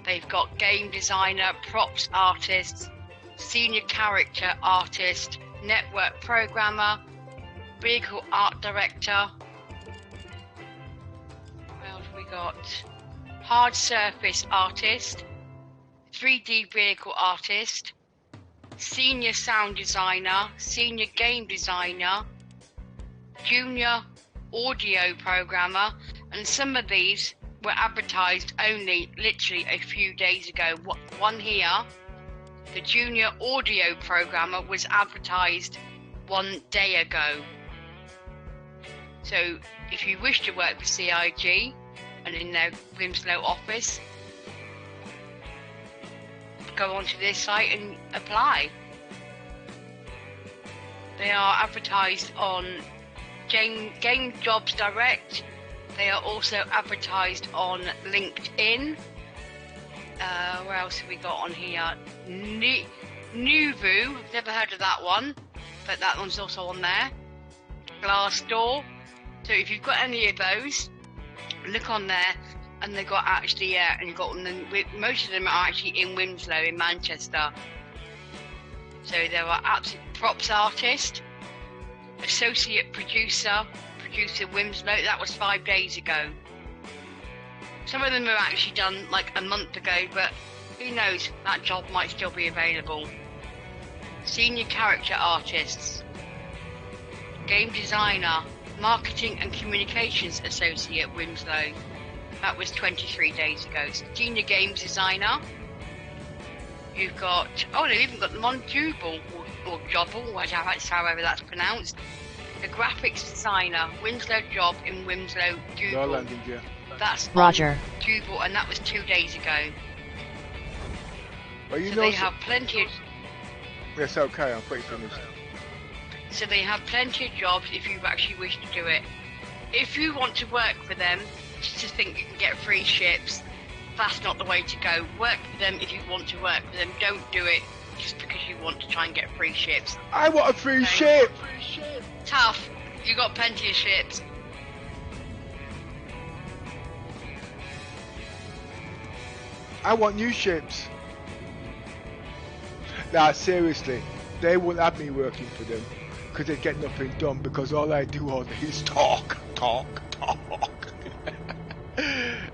they've got game designer, props artists, senior character artist, network programmer, vehicle art director. What else we got? Hard surface artist, 3D vehicle artist, senior sound designer, senior game designer, junior audio programmer, and some of these were advertised only literally a few days ago. One here, the junior audio programmer, was advertised 1 day ago. So if you wish to work for CIG and in their Winslow office, go onto this site and apply. They are advertised on Game Jobs Direct. They are also advertised on LinkedIn. Where else have we got on here? Nuvu, I've never heard of that one, but that one's also on there. Glassdoor. So if you've got any of those, look on there. And they've got actually, and you've got them, most of them are actually in Winslow, in Manchester. So there are absolute props artist, associate producer Winslow. That was 5 days ago. Some of them are actually done like a month ago, but who knows, that job might still be available. Senior character artists, game designer, marketing and communications associate Winslow. That was 23 days ago. Senior games designer. You've got, oh, they've even got them on Jubal or Jobble, however that's pronounced. The graphics designer, Winslow job in Winslow, Jubal. That's Roger. Jubal, and that was 2 days ago. Well, you So know, they have plenty of, yes, okay, I'm pretty finished. so they have plenty of jobs if you actually wish to do it. If you want to work for them, just to think you can get free ships, that's not the way to go. Work for them if you want to work for them. Don't do it just because you want to try and get free ships. I want a free Okay. ship! Tough. You got plenty of ships. I want new ships. Nah, seriously, they wouldn't have me working for them because they'd get nothing done because all I do all day is talk.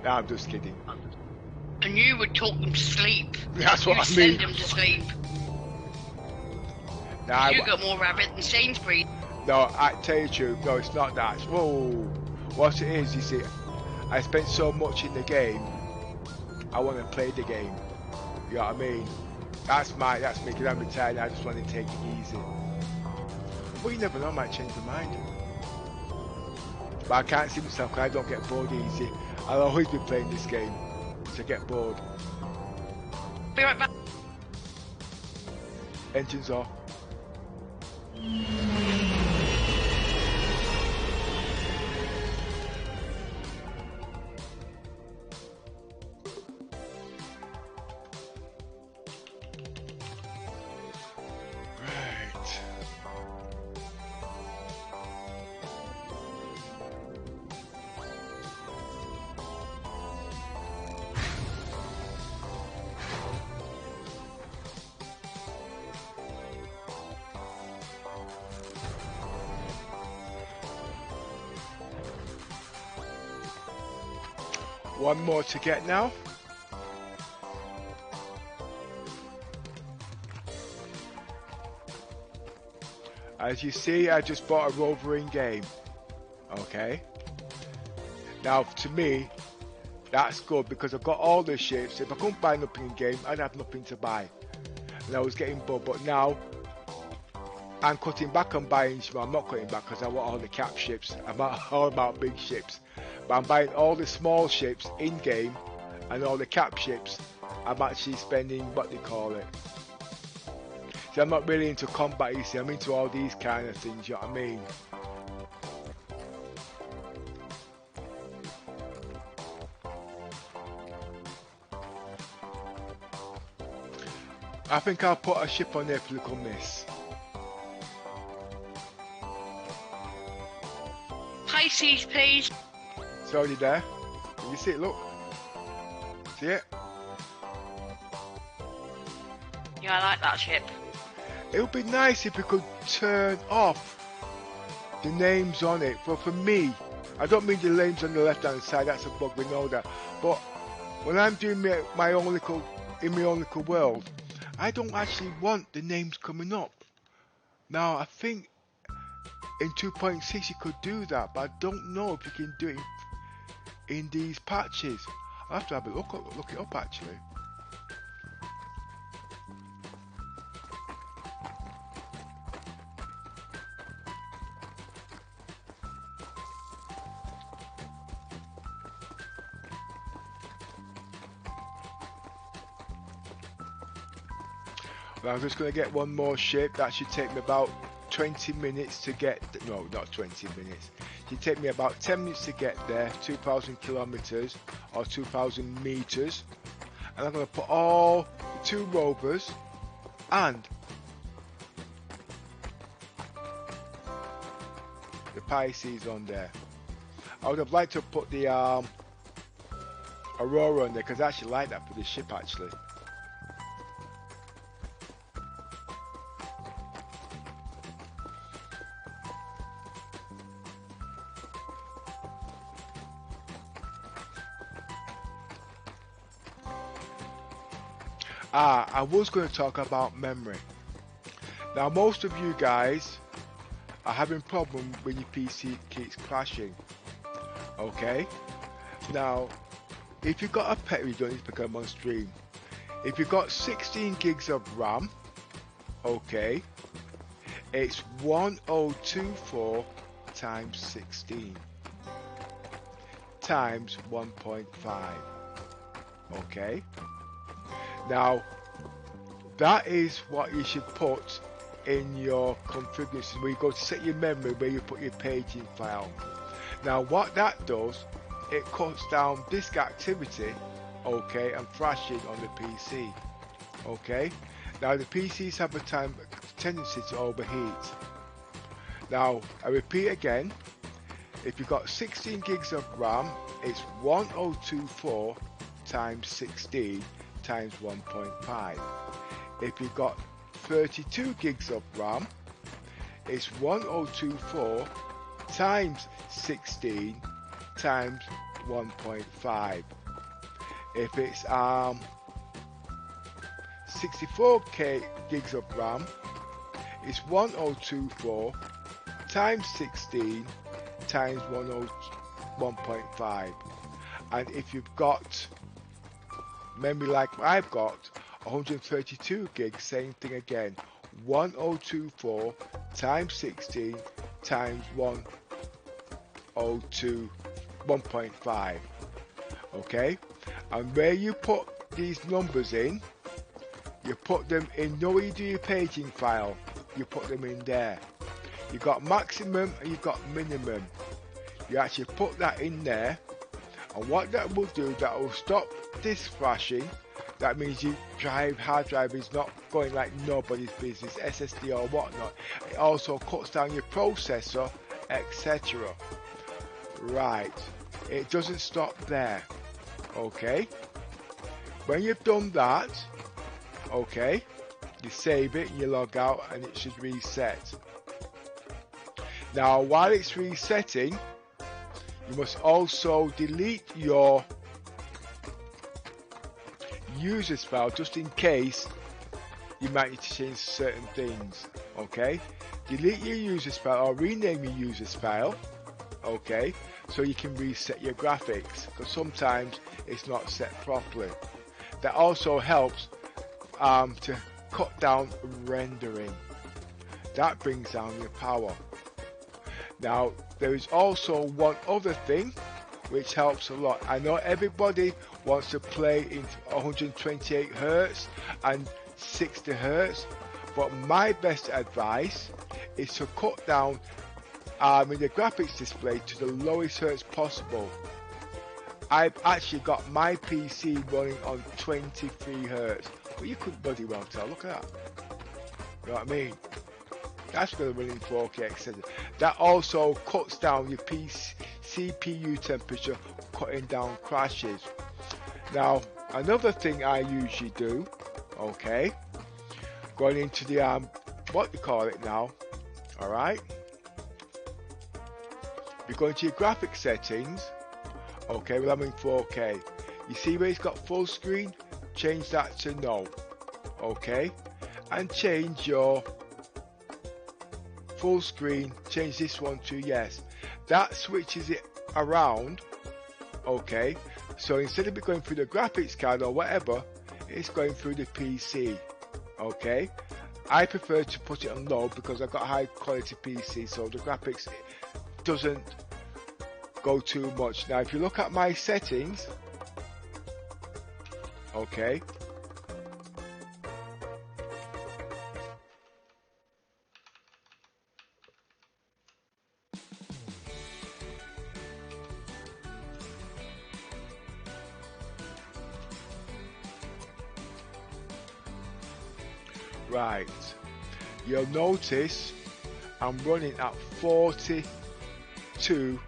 Nah, I'm just kidding. And you would talk them to sleep. That's what You I send mean. them to sleep. Nah, You got more rabbit than Sainsbury's. no, I tell you the truth, no, it's not that. Whoa, what it is, you see, I spent so much in the game, I want to play the game. You know what I mean? That's me, because I'm retired, I just want to take it easy. But you never know, I might change my mind. But I can't see myself because I don't get bored easy. I'll always be playing this game to get bored. Be right back. Engines off. One more to get now. As you see, I just bought a Rover in game. Okay. Now, to me, that's good because I've got all the ships. If I couldn't buy nothing in game, I'd have nothing to buy. And I was getting bored. But now, I'm cutting back on buying. Well, I'm not cutting back because I want all the cap ships. I'm all about big ships. But I'm buying all the small ships in game and all the cap ships. I'm actually spending what they call it. So I'm not really into combat, you see. I'm into all these kind of things, you know what I mean? I think I'll put a ship on there for look on this. Pisces, please. It's already there. Can you see it? Look. See it? Yeah, I like that ship. It would be nice if we could turn off the names on it. But for me, I don't mean the names on the left hand side, that's a bug, we know that. But when I'm doing my own little world, I don't actually want the names coming up. Now I think in 2.6 you could do that, but I don't know if you can do it in these patches. I'll have to have a look it up actually. Well, I'm just going to get one more ship. That should take me about 20 minutes to get, no, not 20 minutes. It should take me about 10 minutes to get there, 2,000 kilometers or 2,000 meters. And I'm going to put all the 2 rovers and the Pisces on there. I would have liked to put the Aurora on there because I actually like that for the ship actually. I was going to talk about memory. Now most of you guys are having problems when your PC keeps crashing. Okay? Now, if you've got a pet, you don't need to become on stream. If you've got 16 gigs of RAM, okay, it's 1024 times 16 times 1.5. Okay? Now, that is what you should put in your configuration where you go to set your memory where you put your paging file. Now, what that does, it cuts down disk activity, okay, and crashing on the PC, okay. Now, the PCs have a tendency to overheat. Now, I repeat again, if you've got 16 gigs of RAM, it's 1024 times 16 times 1.5. If you've got 32 gigs of RAM, it's 1024 times 16 times 1.5. If it's 64 gigs of RAM, it's 1024 times 16 times 1.5. And if you've got memory like I've got 132 gigs, same thing again, 1024 times 16 times 02 1.5. Okay, and where you put these numbers in, you put them in, know where you do your paging file, you put them in there. You got maximum and you got minimum. You actually put that in there, and what that will do, that will stop disk flashing. That means your hard drive is not going like nobody's business, SSD or whatnot. It also cuts down your processor, etc. Right, it doesn't stop there. Okay, when you've done that, okay, you save it, you log out, and it should reset. Now while it's resetting, you must also delete your users file, just in case you might need to change certain things. Okay, delete your users file or rename your users file, okay, so you can reset your graphics, because sometimes it's not set properly. That also helps to cut down rendering. That brings down your power. Now there is also one other thing which helps a lot. I know everybody wants to play in 128 Hz and 60 Hz, but my best advice is to cut down in the graphics display to the lowest hertz possible. I've actually got my PC running on 23 Hz, but you couldn't bloody well tell. Look at that. You know what I mean? That's going to run in 4K, etc. That also cuts down your CPU temperature, cutting down crashes. Now, another thing I usually do, okay, going into the what you call it now, all right. You go into your graphic settings, okay. Well, I'm in 4K. You see where it's got full screen? Change that to no, okay, and change your full screen, change this one to yes. That switches it around, okay, so instead of it going through the graphics card or whatever, it's going through the PC. Okay, I prefer to put it on low because I've got a high quality PC, so the graphics doesn't go too much. Now if you look at my settings, okay, right, you'll notice I'm running at 42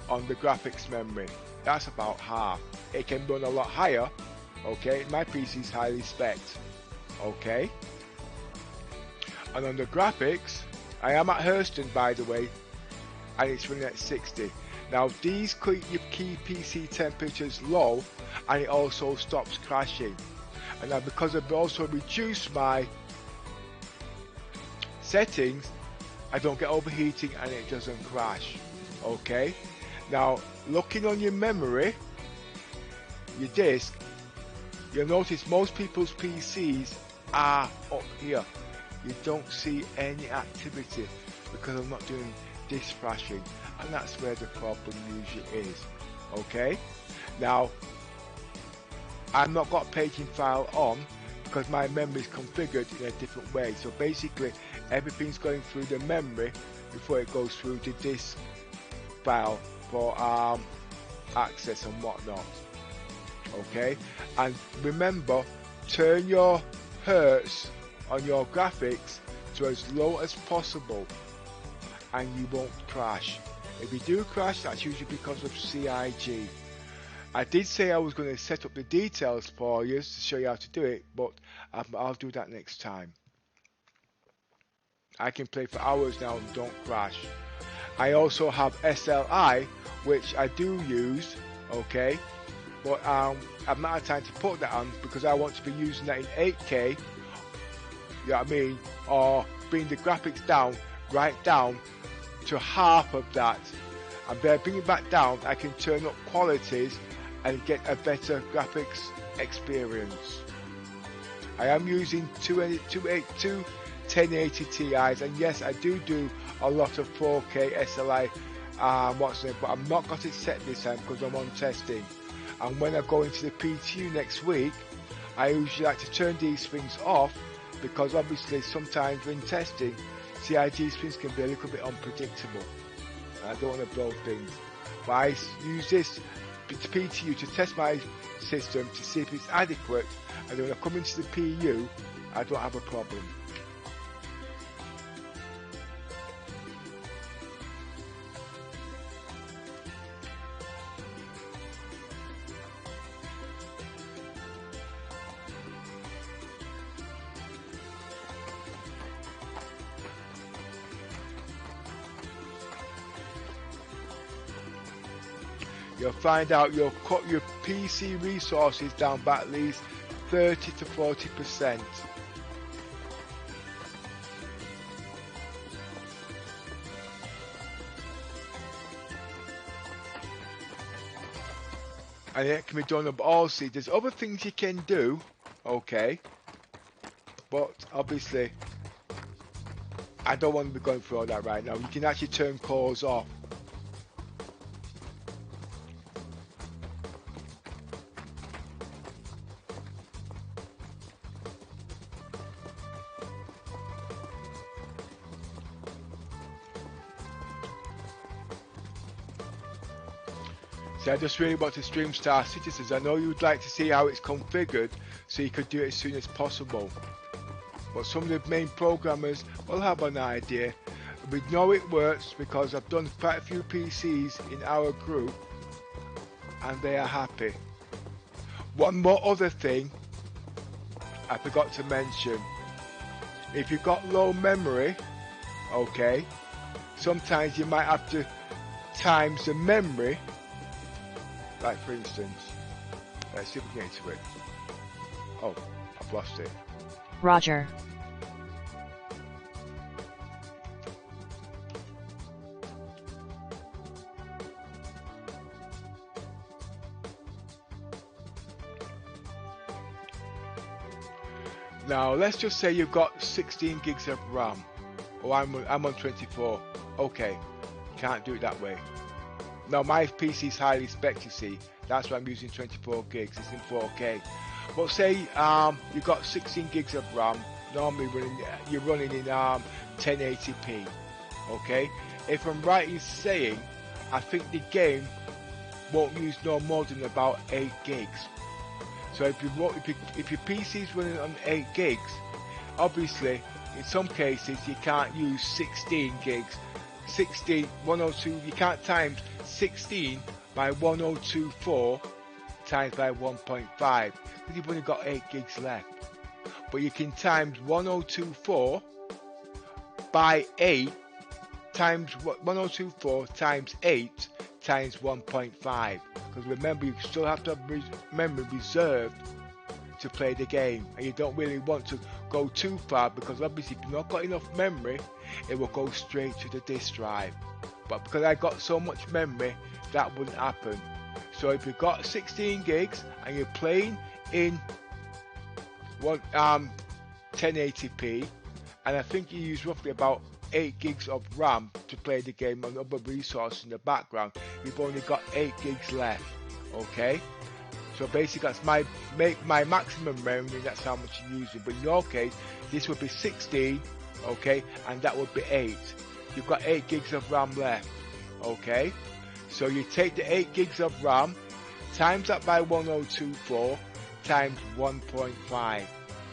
on the graphics memory. That's about half. It can run a lot higher, okay. My PC is highly spec'd, okay. And on the graphics, I am at Hurston, by the way, and it's running at 60. Now these keep PC temperatures low, and it also stops crashing. And now because I've also reduced my settings, I don't get overheating and it doesn't crash. Okay, now looking on your memory, your disk, you'll notice most people's PCs are up here. You don't see any activity because I'm not doing disk flashing, and that's where the problem usually is. Okay, now I've not got paging file on because my memory is configured in a different way. So basically everything's going through the memory before it goes through the disk file for access and whatnot. Okay, and remember, turn your hertz on your graphics to as low as possible and you won't crash. If you do crash, that's usually because of CIG. I did say I was going to set up the details for you to show you how to do it, but I'll do that next time. I can play for hours now and don't crash. I also have SLI, which I do use, okay, but I've not had time to put that on because I want to be using that in 8K, you know what I mean, or bring the graphics down, right down to half of that, and then bring it back down. I can turn up qualities and get a better graphics experience. I am using 282 1080 Ti's, and yes, I do a lot of 4K SLI but I've not got it set this time because I'm on testing. And when I go into the PTU next week, I usually like to turn these things off, because obviously sometimes when testing, CIG things can be a little bit unpredictable. I don't want to blow things. But I use this PTU to test my system to see if it's adequate, and when I come into the PU, I don't have a problem. You'll find out you'll cut your PC resources down by at least 30 to 40%. And it can be done up all. See, there's other things you can do, okay, but obviously I don't want to be going through all that right now. You can actually turn cores off. I just really want to stream Star Citizens. I know you'd like to see how it's configured so you could do it as soon as possible. But some of the main programmers will have an idea. We know it works because I've done quite a few PCs in our group and they are happy. One more other thing I forgot to mention. If you've got low memory, okay, sometimes you might have to times the memory. Like for instance, let's see if we can get into it. Oh, I've lost it. Roger. Now let's just say you've got 16 gigs of RAM. Oh, I'm on 24. Okay, can't do it that way. Now my PC is highly spec, you see. That's why I'm using 24 gigs. It's in 4K. But say you've got 16 gigs of RAM. Normally you're running in 1080p. Okay. If I'm right in saying, I think the game won't use no more than about 8 gigs. So if your PC is running on 8 gigs, obviously in some cases you can't use 16 gigs. 102, you can't times 16 by 1024 times by 1.5 because you've only got 8 gigs left. But you can times 1024 by 8 times 1024 times 8 times 1.5, because remember you still have to have memory reserved to play the game, and you don't really want to go too far because obviously if you've not got enough memory it will go straight to the disk drive. But because I got so much memory, that wouldn't happen. So if you've got 16 gigs and you're playing in 1080p, and I think you use roughly about 8 gigs of RAM to play the game and other resources in the background, you've only got 8 gigs left. Okay, so basically that's my maximum memory. That's how much you're using. But in your case, this would be 16. Okay, and that would be 8. You've got 8 gigs of RAM left. Okay, so you take the 8 gigs of RAM, times that by 1024 times 1.5.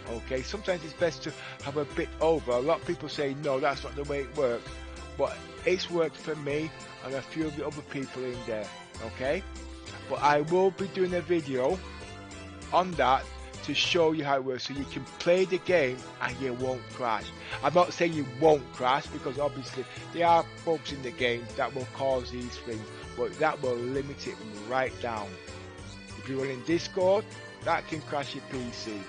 Okay, sometimes it's best to have a bit over. A lot of people say no, that's not the way it works, but it's worked for me and a few of the other people in there. Okay, but I will be doing a video on that to show you how it works, so you can play the game and you won't crash. I'm not saying you won't crash, because obviously there are bugs in the game that will cause these things, but that will limit it right down. If you're running Discord, that can crash your PC.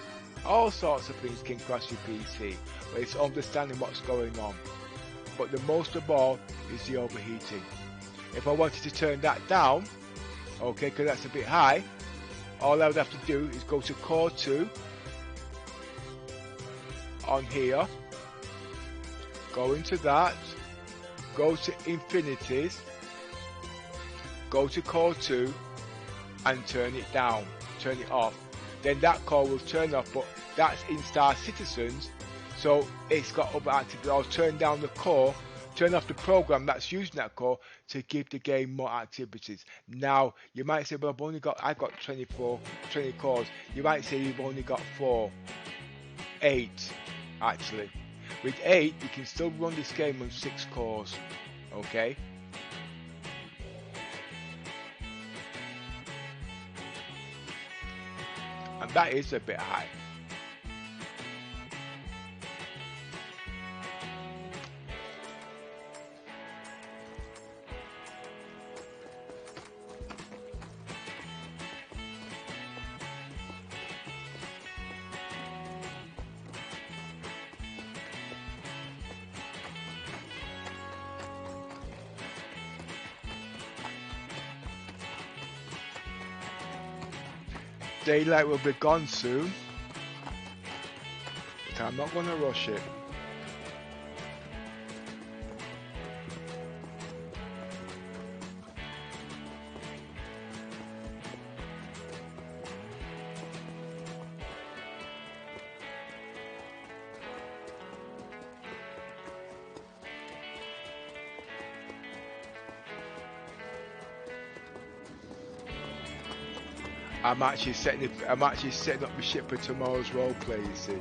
All sorts of things can crash your PC, but it's understanding what's going on. But the most of all is the overheating. If I wanted to turn that down, okay, because that's a bit high, all I would have to do is go to Core 2 on here, Go into that, go to infinities, go to core 2 and turn it down, turn it off. Then that core will turn off, but that's in Star Citizens, so it's got other activities. I'll turn down the core, turn off the program that's using that core to give the game more activities. Now, you might say, well, I've got 20 cores. You might say you've only got 8 actually. With 8, you can still run this game on 6 cores, okay? And that is a bit high. Daylight will be gone soon, but I'm not going to rush it. I'm actually setting up my ship for tomorrow's roleplay, you see.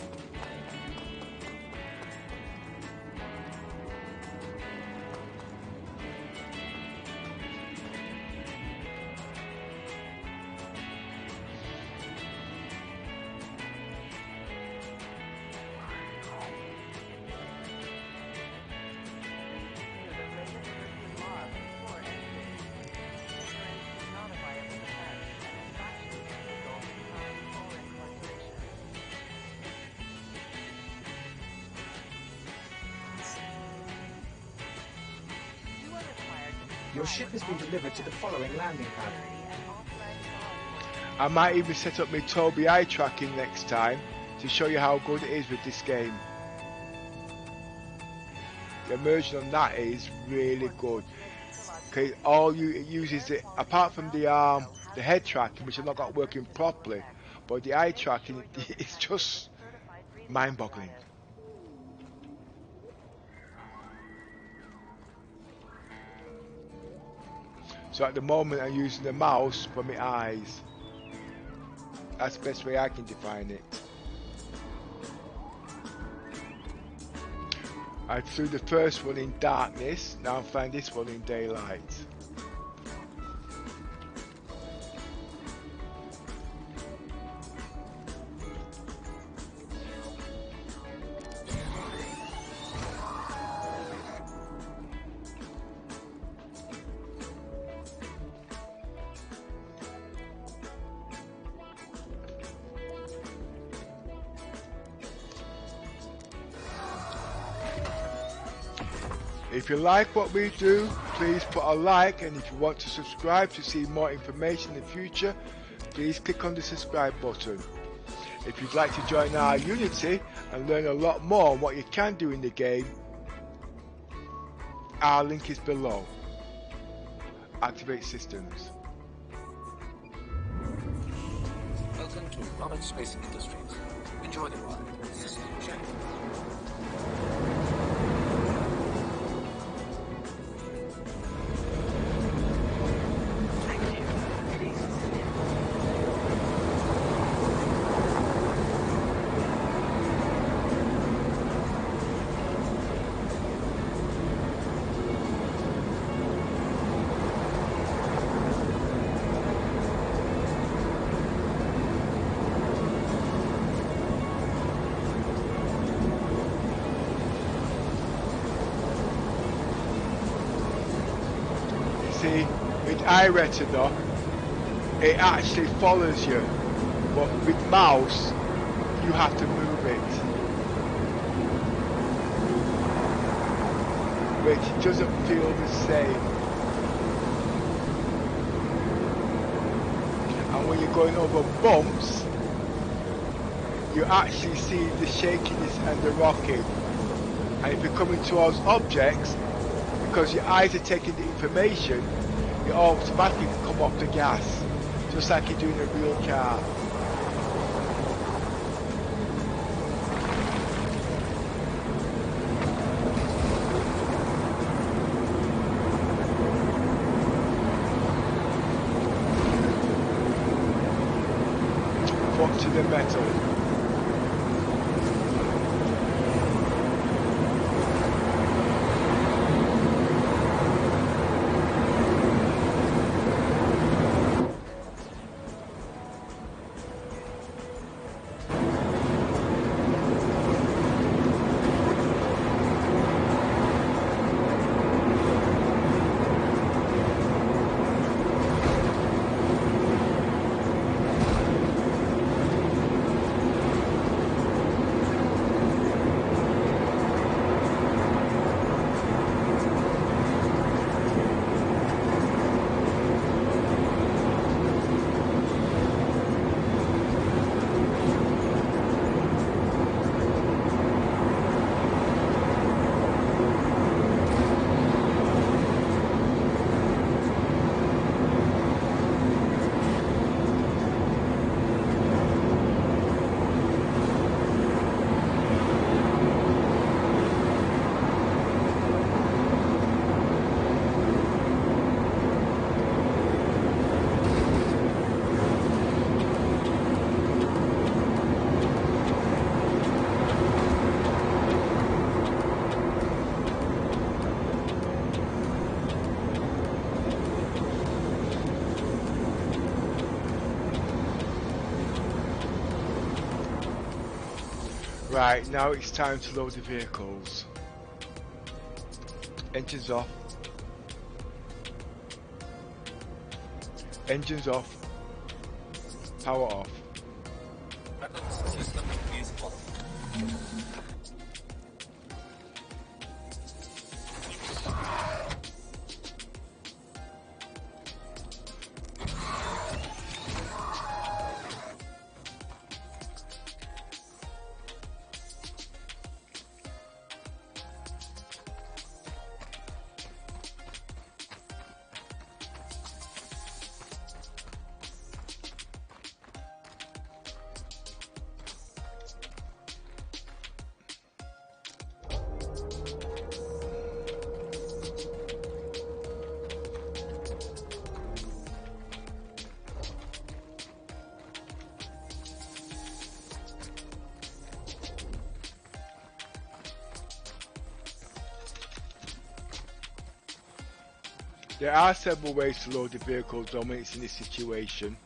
Your ship has been delivered to the following landing pad. I might even set up my Toby eye tracking next time to show you how good it is with this game. The immersion on that is really good. Okay, all it uses it apart from the head tracking, which I've not got working properly, but the eye tracking is just mind-boggling. So at the moment I'm using the mouse for my eyes. That's the best way I can define it. I threw the first one in darkness, now I'm finding this one in daylight. If you like what we do, please put a like, and if you want to subscribe to see more information in the future, please click on the subscribe button. If you'd like to join our Unity and learn a lot more on what you can do in the game, our link is below. Activate systems. Welcome to F8C Industries. Enjoy the ride. System check. With iRetina, it actually follows you, but with mouse, you have to move it, which doesn't feel the same. And when you're going over bumps, you actually see the shakiness and the rocking. And if you're coming towards objects, because your eyes are taking the information, you automatically come off the gas, just like you do in a real car. Foot to the metal. Right, now it's time to load the vehicles. Engines off. Engines off. Power off. Weapons system is off. There are several ways to load the vehicles when it's in this situation.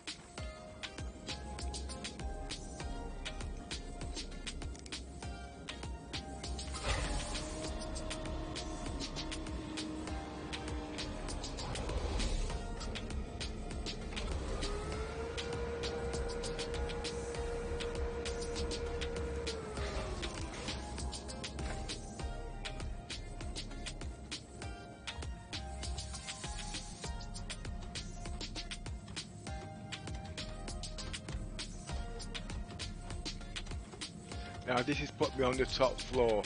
Now this has put me on the top floor.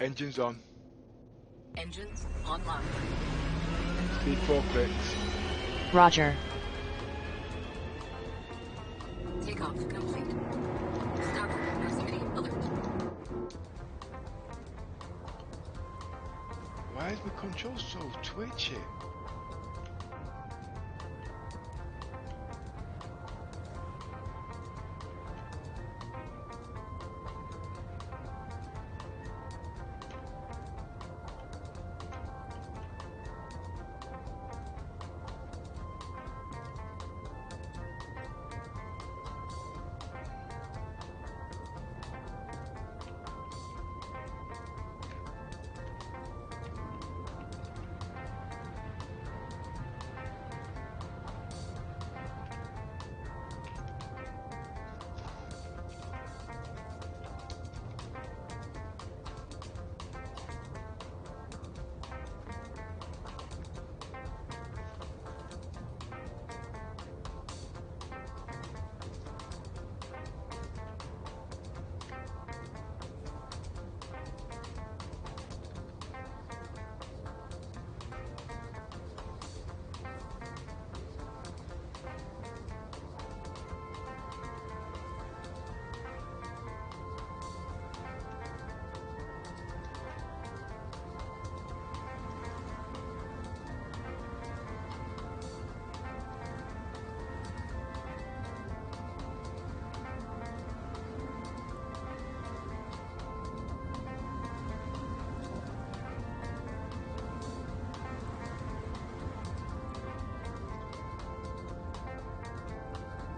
Engines on. Engines online. Speed 4 clicks. Roger. Takeoff complete. Starboard proximity alert. Why is my control so twitchy?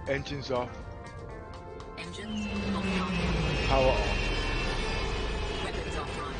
Engines off. Engines offline. Power on. Weapons offline.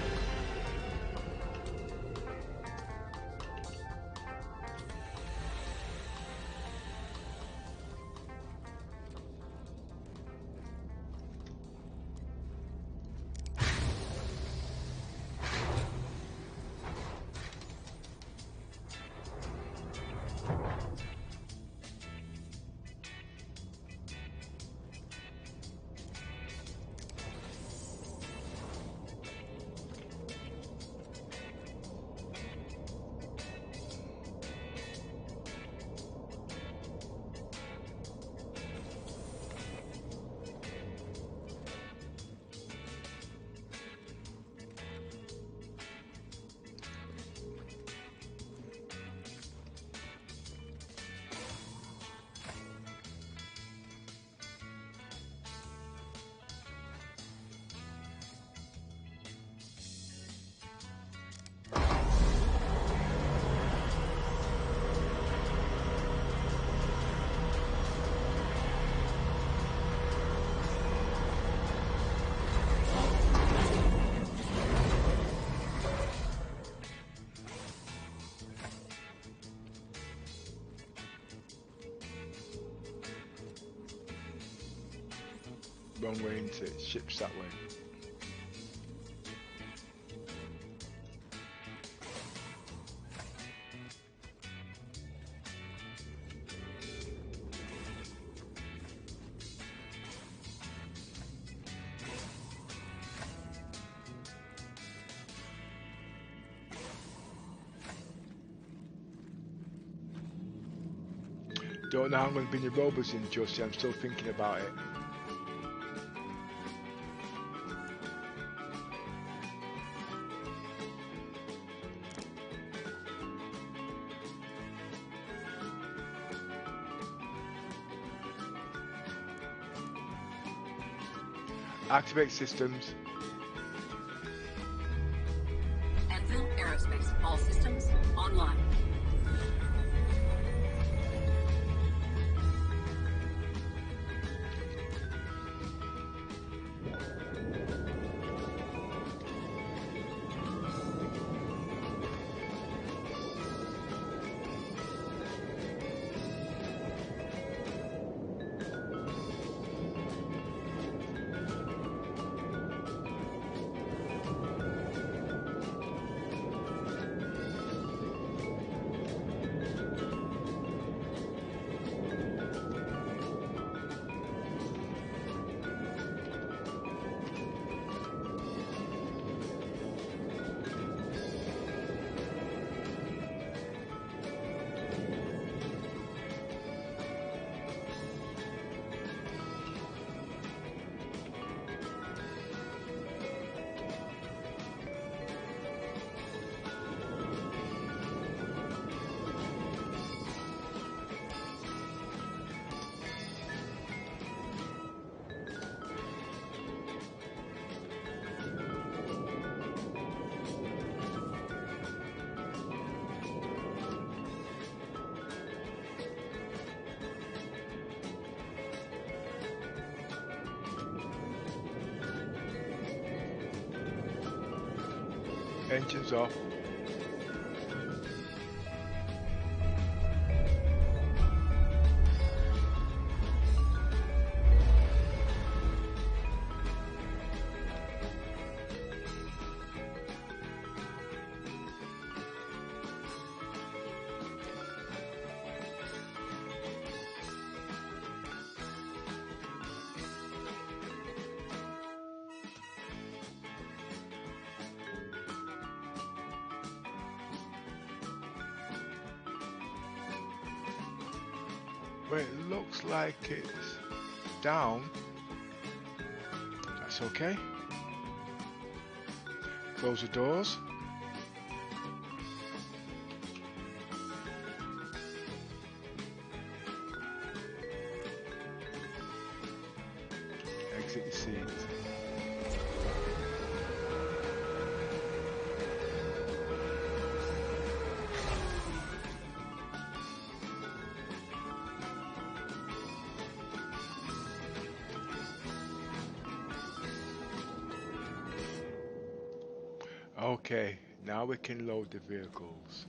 Wrong way into it. Ship's that way. Don't know how I'm going to bring the rovers in, Josie. I'm still thinking about it. Activate systems. Anvil Aerospace. All systems online. Engines off. But it looks like it's down. That's okay. Close the doors. Exit the seat. Okay, now we can load the vehicles.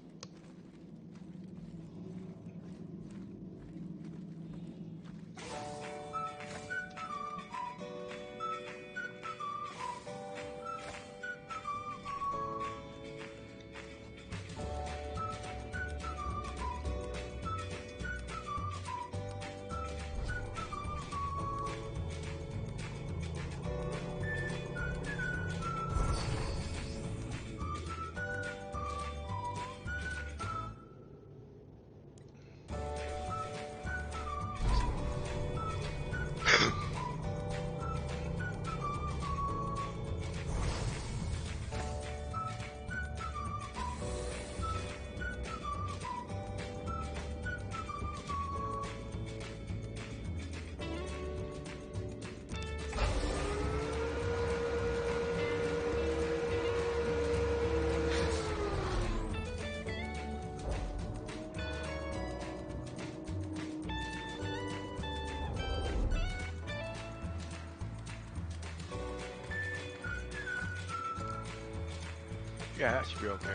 Yeah, that should be okay.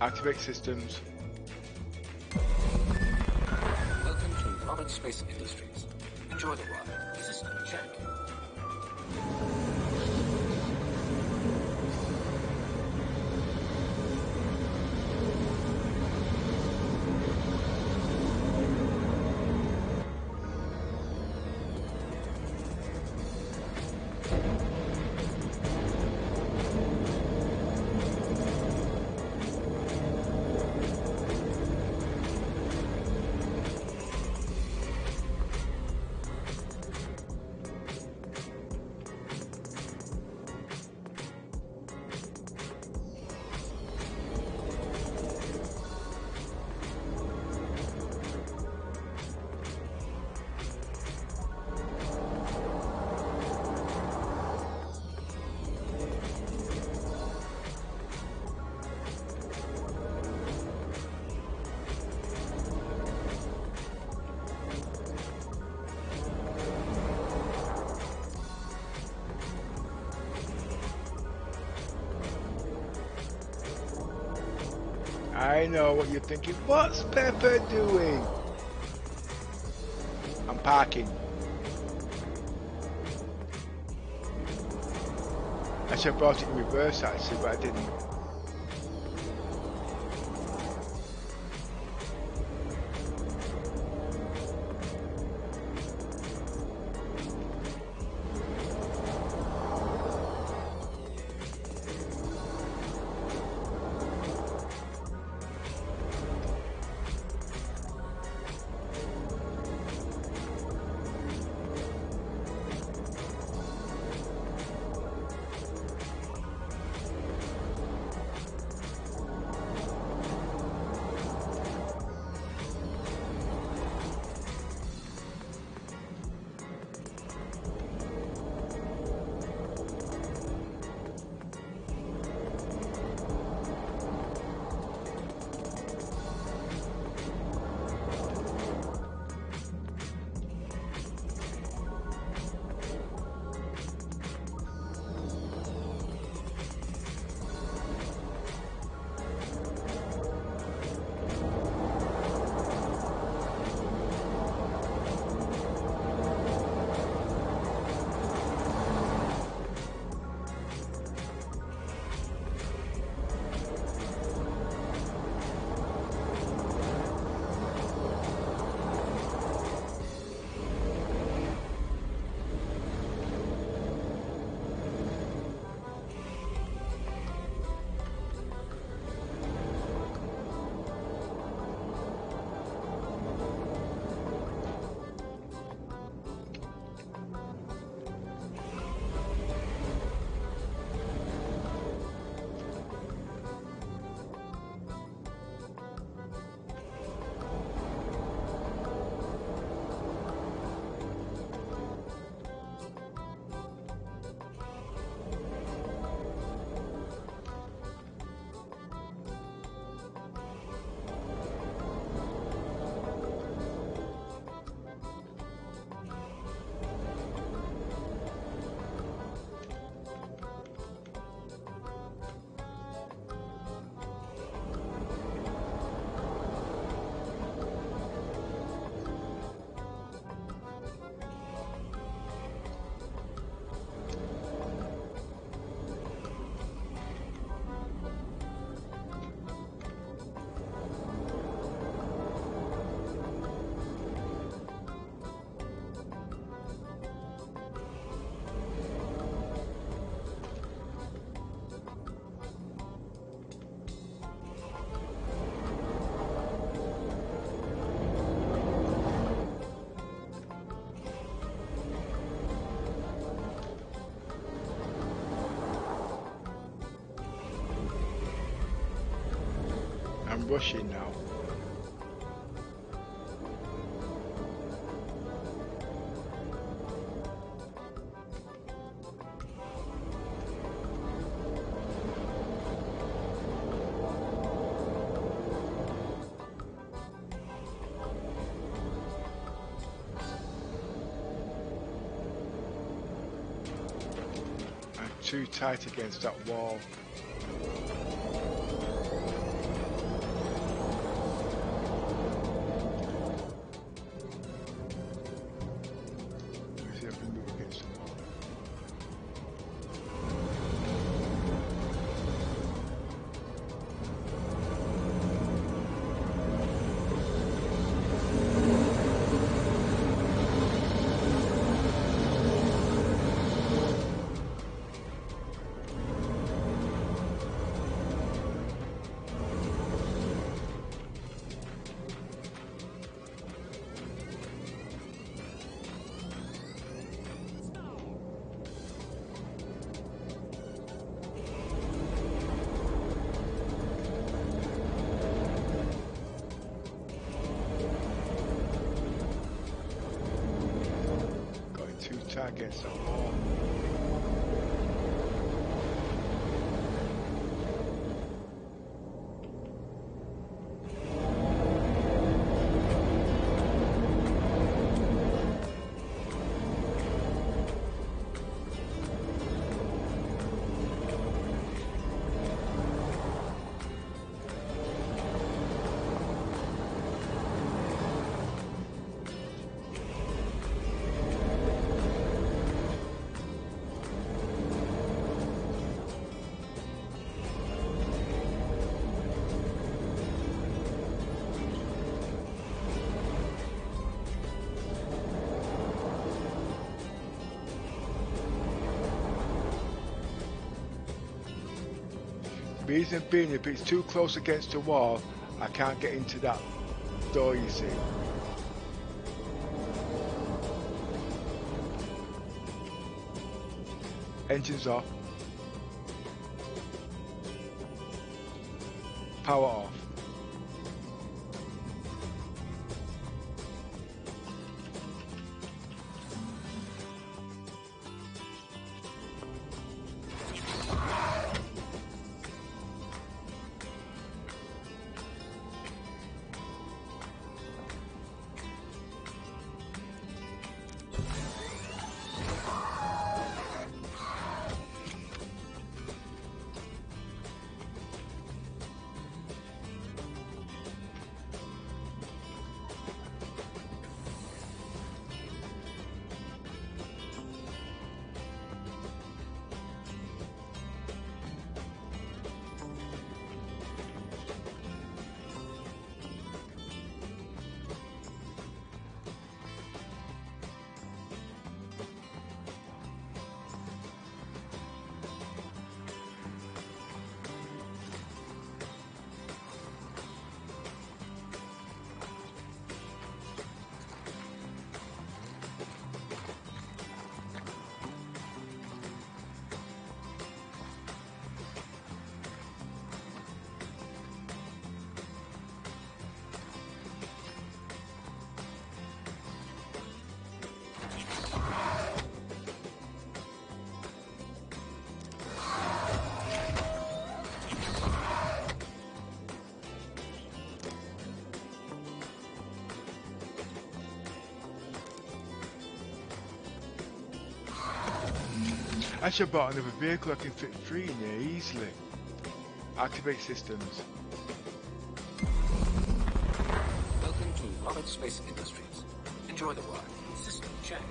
Activate systems. Welcome to Rocket Space Industries. Enjoy the ride. System check. I know what you're thinking. What's Pepper doing? I'm parking. I should have brought it in reverse actually, but I didn't. I'm rushing now. I'm too tight against that wall. See if I can move against the wall. Against the wall. Reason being, if it's too close against the wall, I can't get into that door, you see. Engines off. Power off. I should have bought another vehicle. I can fit 3 in here easily. Activate systems. Welcome to Rocket Space Industries. Enjoy the ride. System check.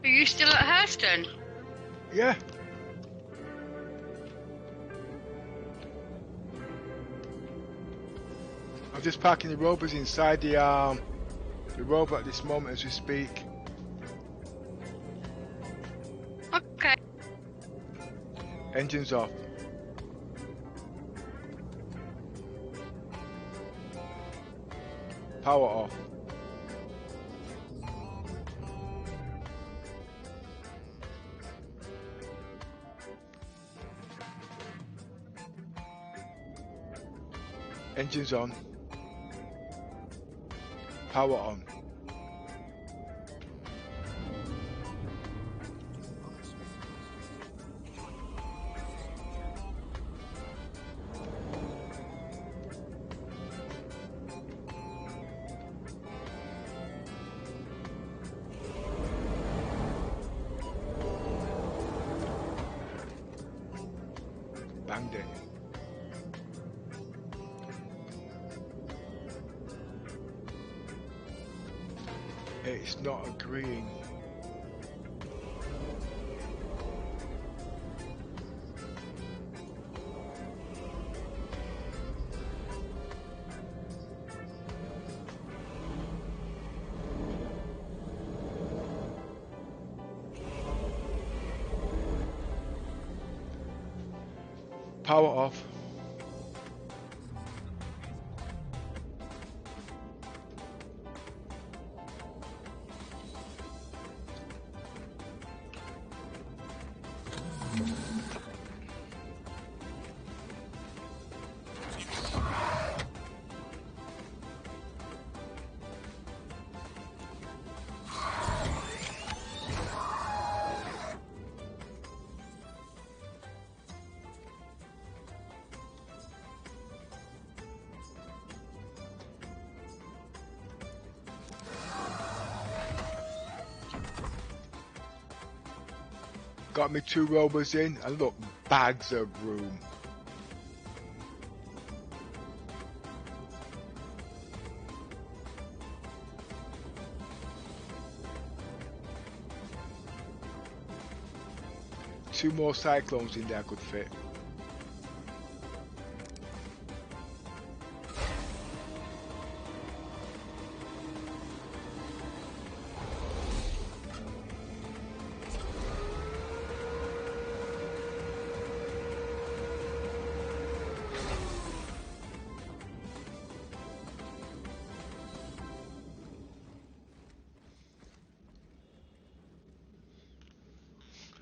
Are you still at Hurston? Yeah. I'm just parking the rovers inside the rover at this moment as we speak. Okay. Engines off. Power off. Engines on. Power on. Banged it. It's not agreeing. Power off. Got me 2 rovers in, and look, bags of room. Two more cyclones in there could fit.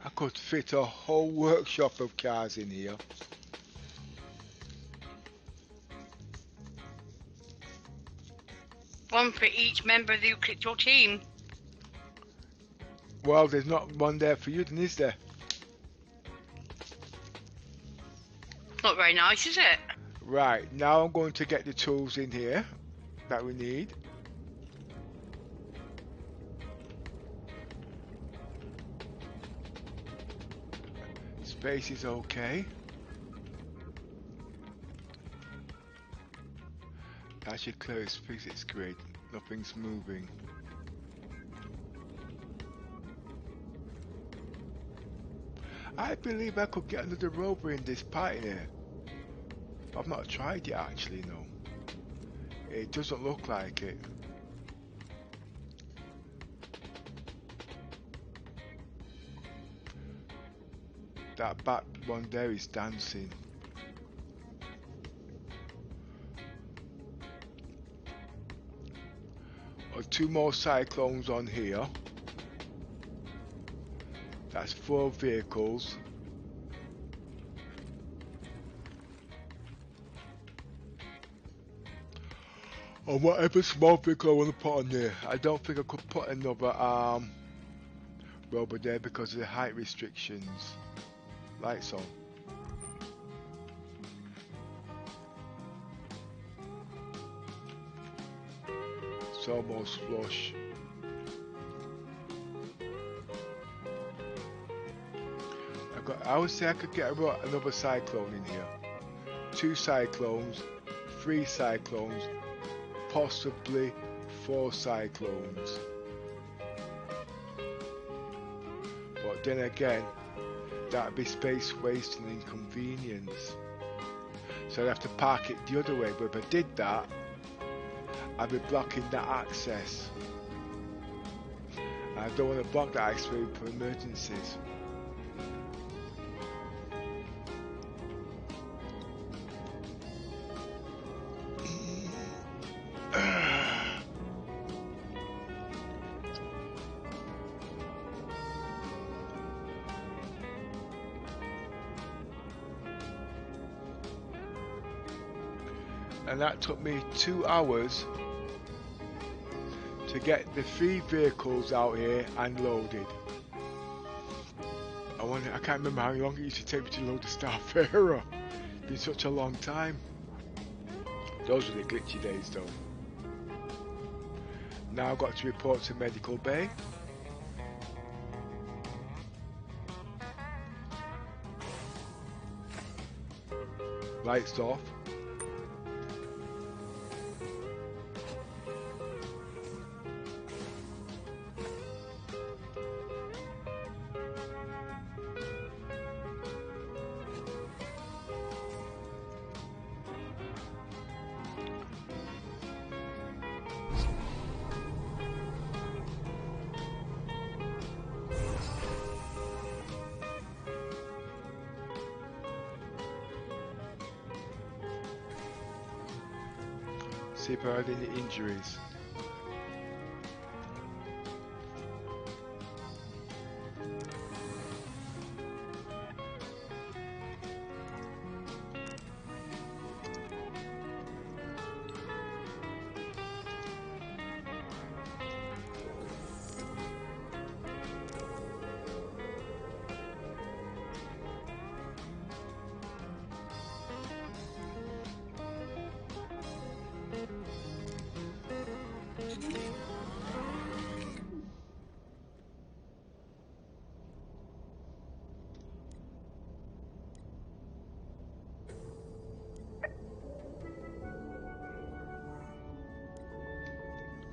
I could fit a whole workshop of cars in here. One for each member of your team. Well, there's not one there for you, then, is there? Not very nice, is it? Right, now I'm going to get the tools in here that we need. Space is okay. That should clear its physics grid. Nothing's moving. I believe I could get another rover in this party here. I've not tried it actually, no. It doesn't look like it. That back one there is dancing. Or 2 more cyclones on here. That's 4 vehicles. Or whatever small vehicle I want to put on there. I don't think I could put another rover there because of the height restrictions. Lights on. It's almost flush. I would say I could get another cyclone in here. 2 cyclones, 3 cyclones, possibly 4 cyclones. But then again, that'd be space waste and inconvenience. So I'd have to park it the other way, but if I did that, I'd be blocking that access. And I don't want to block that access for emergencies. And that took me 2 hours to get the 3 vehicles out here and loaded. I can't remember how long it used to take me to load the starfarer. It's been such a long time. Those were the glitchy days though. Now I've got to report to medical bay. Lights off. See if I had any injuries.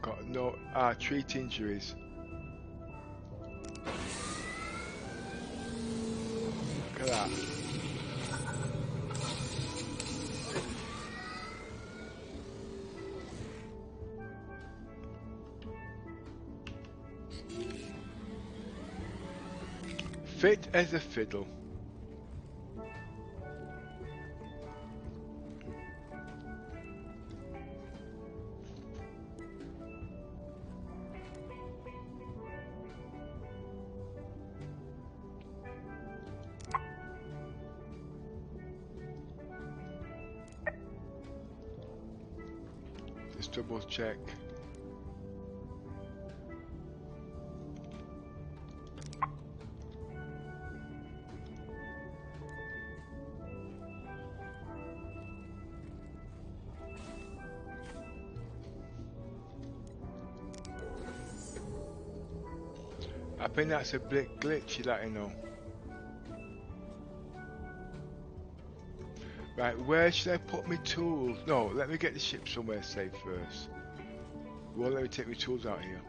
Got no treat injuries. Look at that. Fit as a fiddle. Just double check. I think that's a bit glitchy, that I know. Right, where should I put my tools? No, let me get the ship somewhere safe first. Well, let me take my tools out here.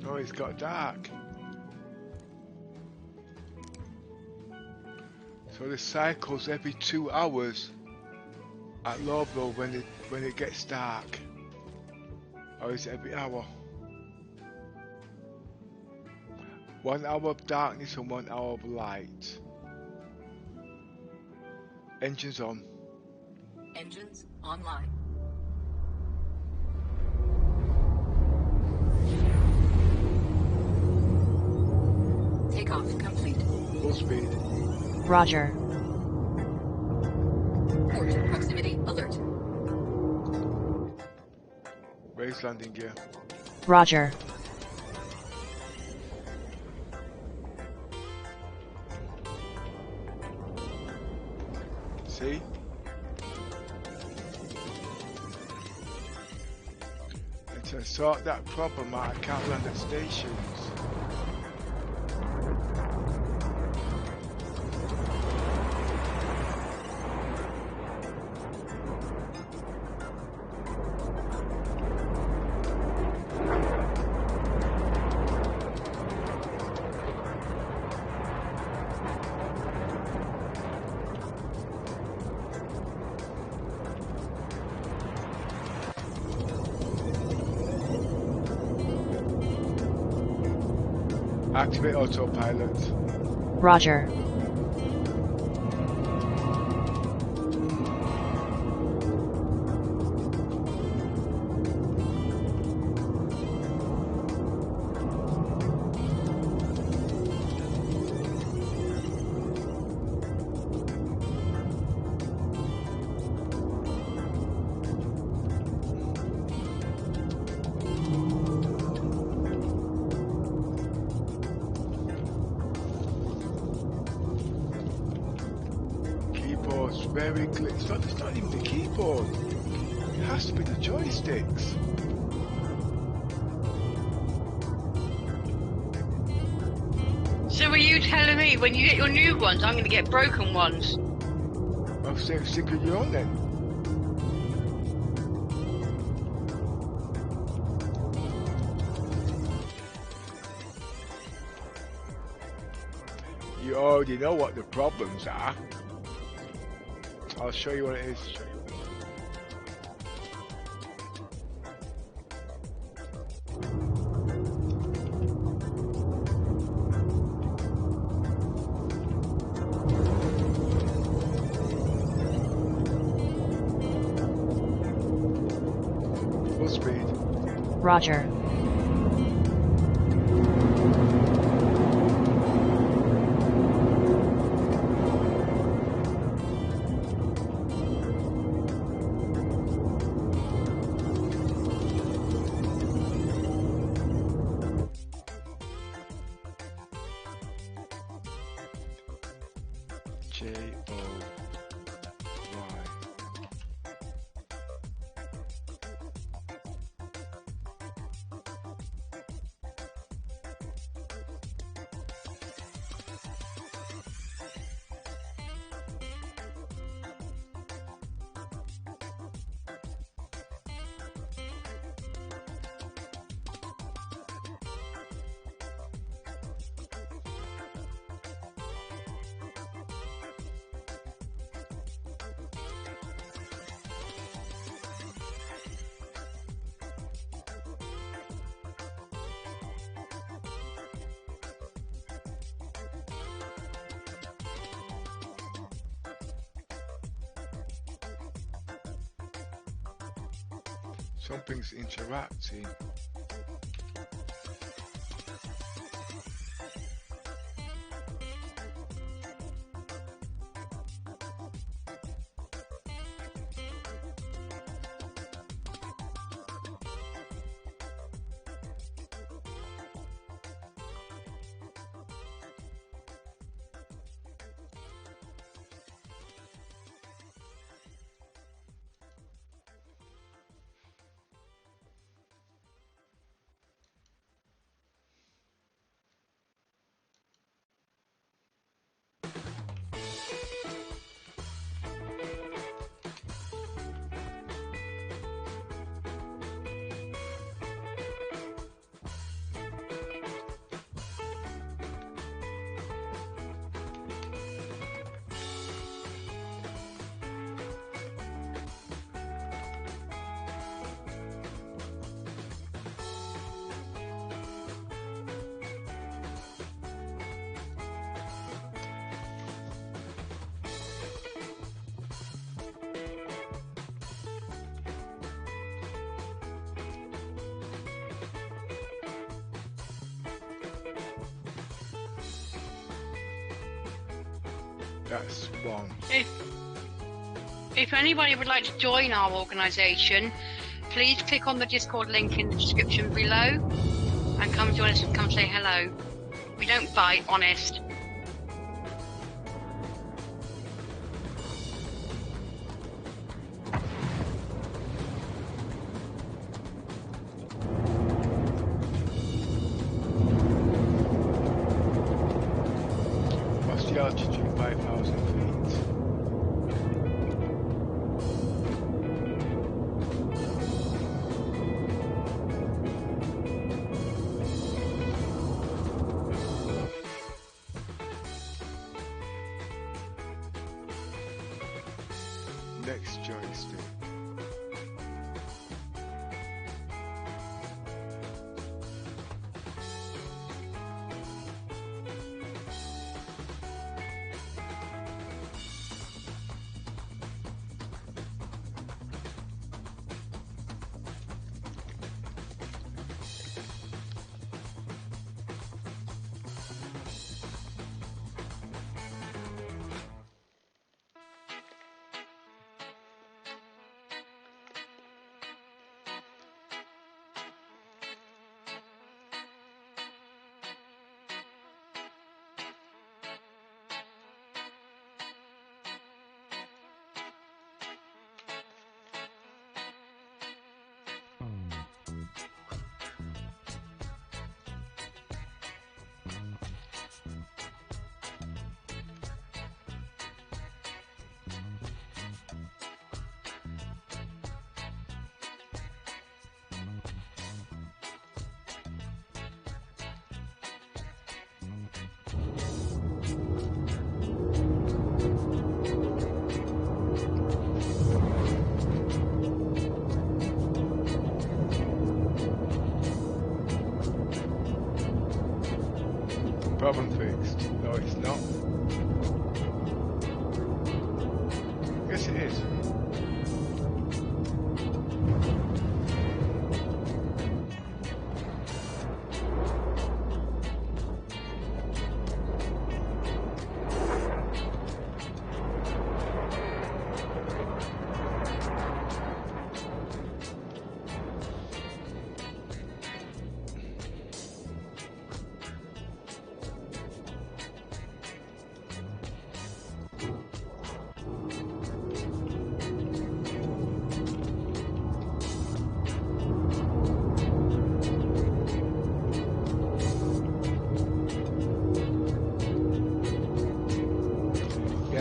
Oh, it's got dark. So the cycles every 2 hours at Rover when it gets dark. Or is it every hour? 1 hour of darkness and 1 hour of light. Engines on. Engines online. Takeoff complete. Full speed. Roger. Port proximity alert. Raise landing gear. Roger. See? And to sort that problem out, I can't land at stations. Activate autopilot. Roger. Very clear. It's not even the keyboard. It has to be the joysticks. So are you telling me when you get your new ones, I'm going to get broken ones? I'll stick with your own then. You already know what the problems are. I'll show you what it is. Full speed. Roger. Something's interacting. That's one. If anybody would like to join our organisation, please click on the Discord link in the description below and come join us and come say hello. We don't fight, honest. the altitude 5,000 feet. Next joystick. Problem fixed. No, it's not. Yes, it is.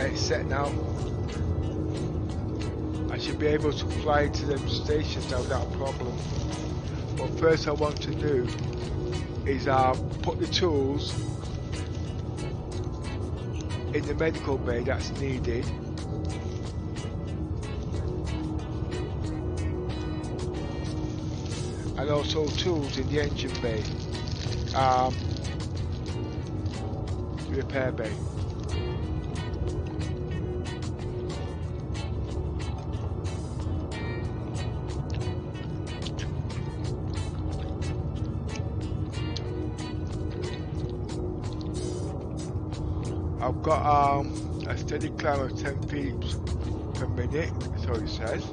It's set now. I should be able to fly to them stations now without a problem. But first I want to do is put the tools in the medical bay that's needed. And also tools in the engine bay. Repair bay. I've got a steady climb of 10 feet per minute, so it says,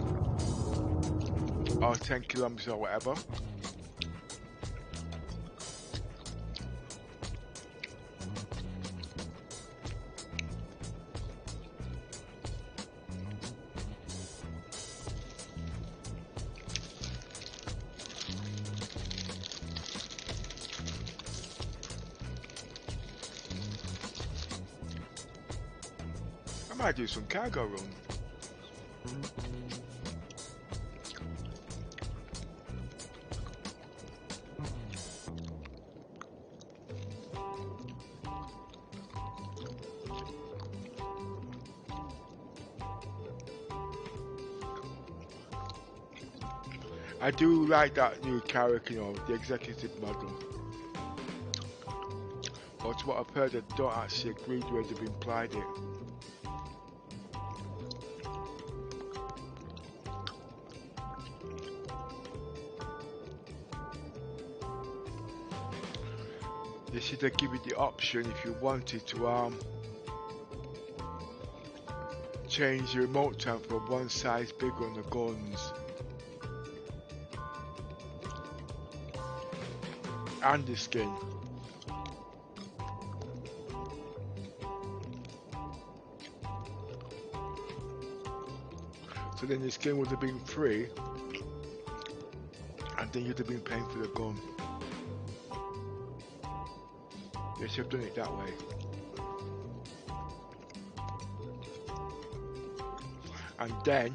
or 10 kilometers or whatever. I might do some cargo run. I do like that new Carrack, you know, the executive model. But what I've heard, I don't actually agree with the way they've implied it. They should have given you the option if you wanted to change the remote time from one size bigger on the guns and the skin. So then the skin would have been free and then you'd have been paying for the gun. They should have done it that way. and then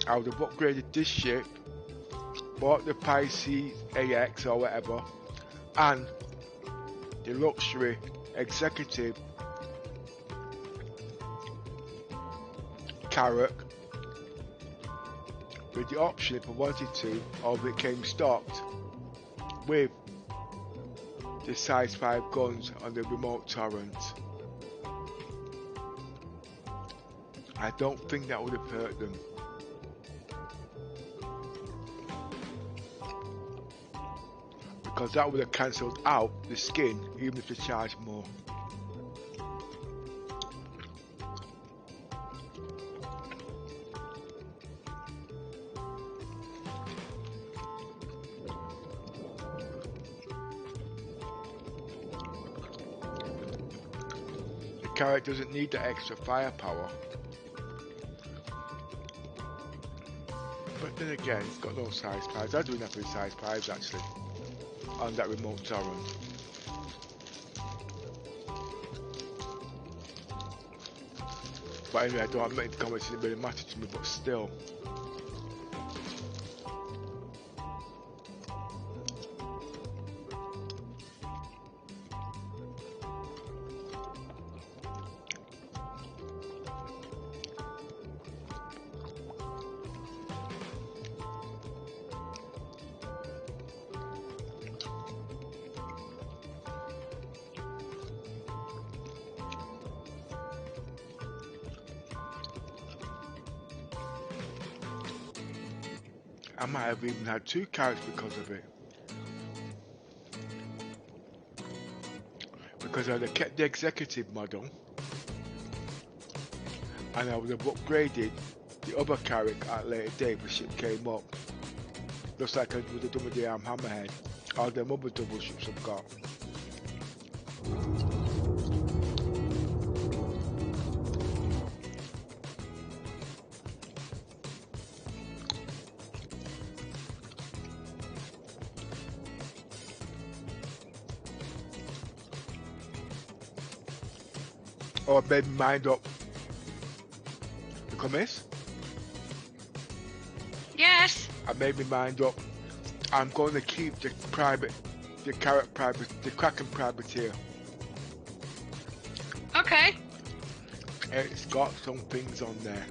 I would have upgraded this ship, bought the Pisces AX or whatever, and the luxury executive Carrack, with the option if I wanted to, or if it came stocked with the size 5 guns on the remote torrent. I don't think that would have hurt them. Because that would have cancelled out the skin even if they charged more. The Carrack doesn't need the extra firepower. But then again, it's got no size 5s. I do enough with size 5s actually on that remote torrent. But anyway, I don't make the comments, it didn't really matter to me, but still. I might have even had 2 Carracks because of it. Because I'd have kept the executive model and I would have upgraded the other Carrack at a later date if the ship came up. Looks like I would have done with the hammerhead or them other double ships I've got. Or I made my mind up. You come, miss? Yes. I made my mind up. I'm going to keep the Kraken privateer. Okay. It's got some things on there.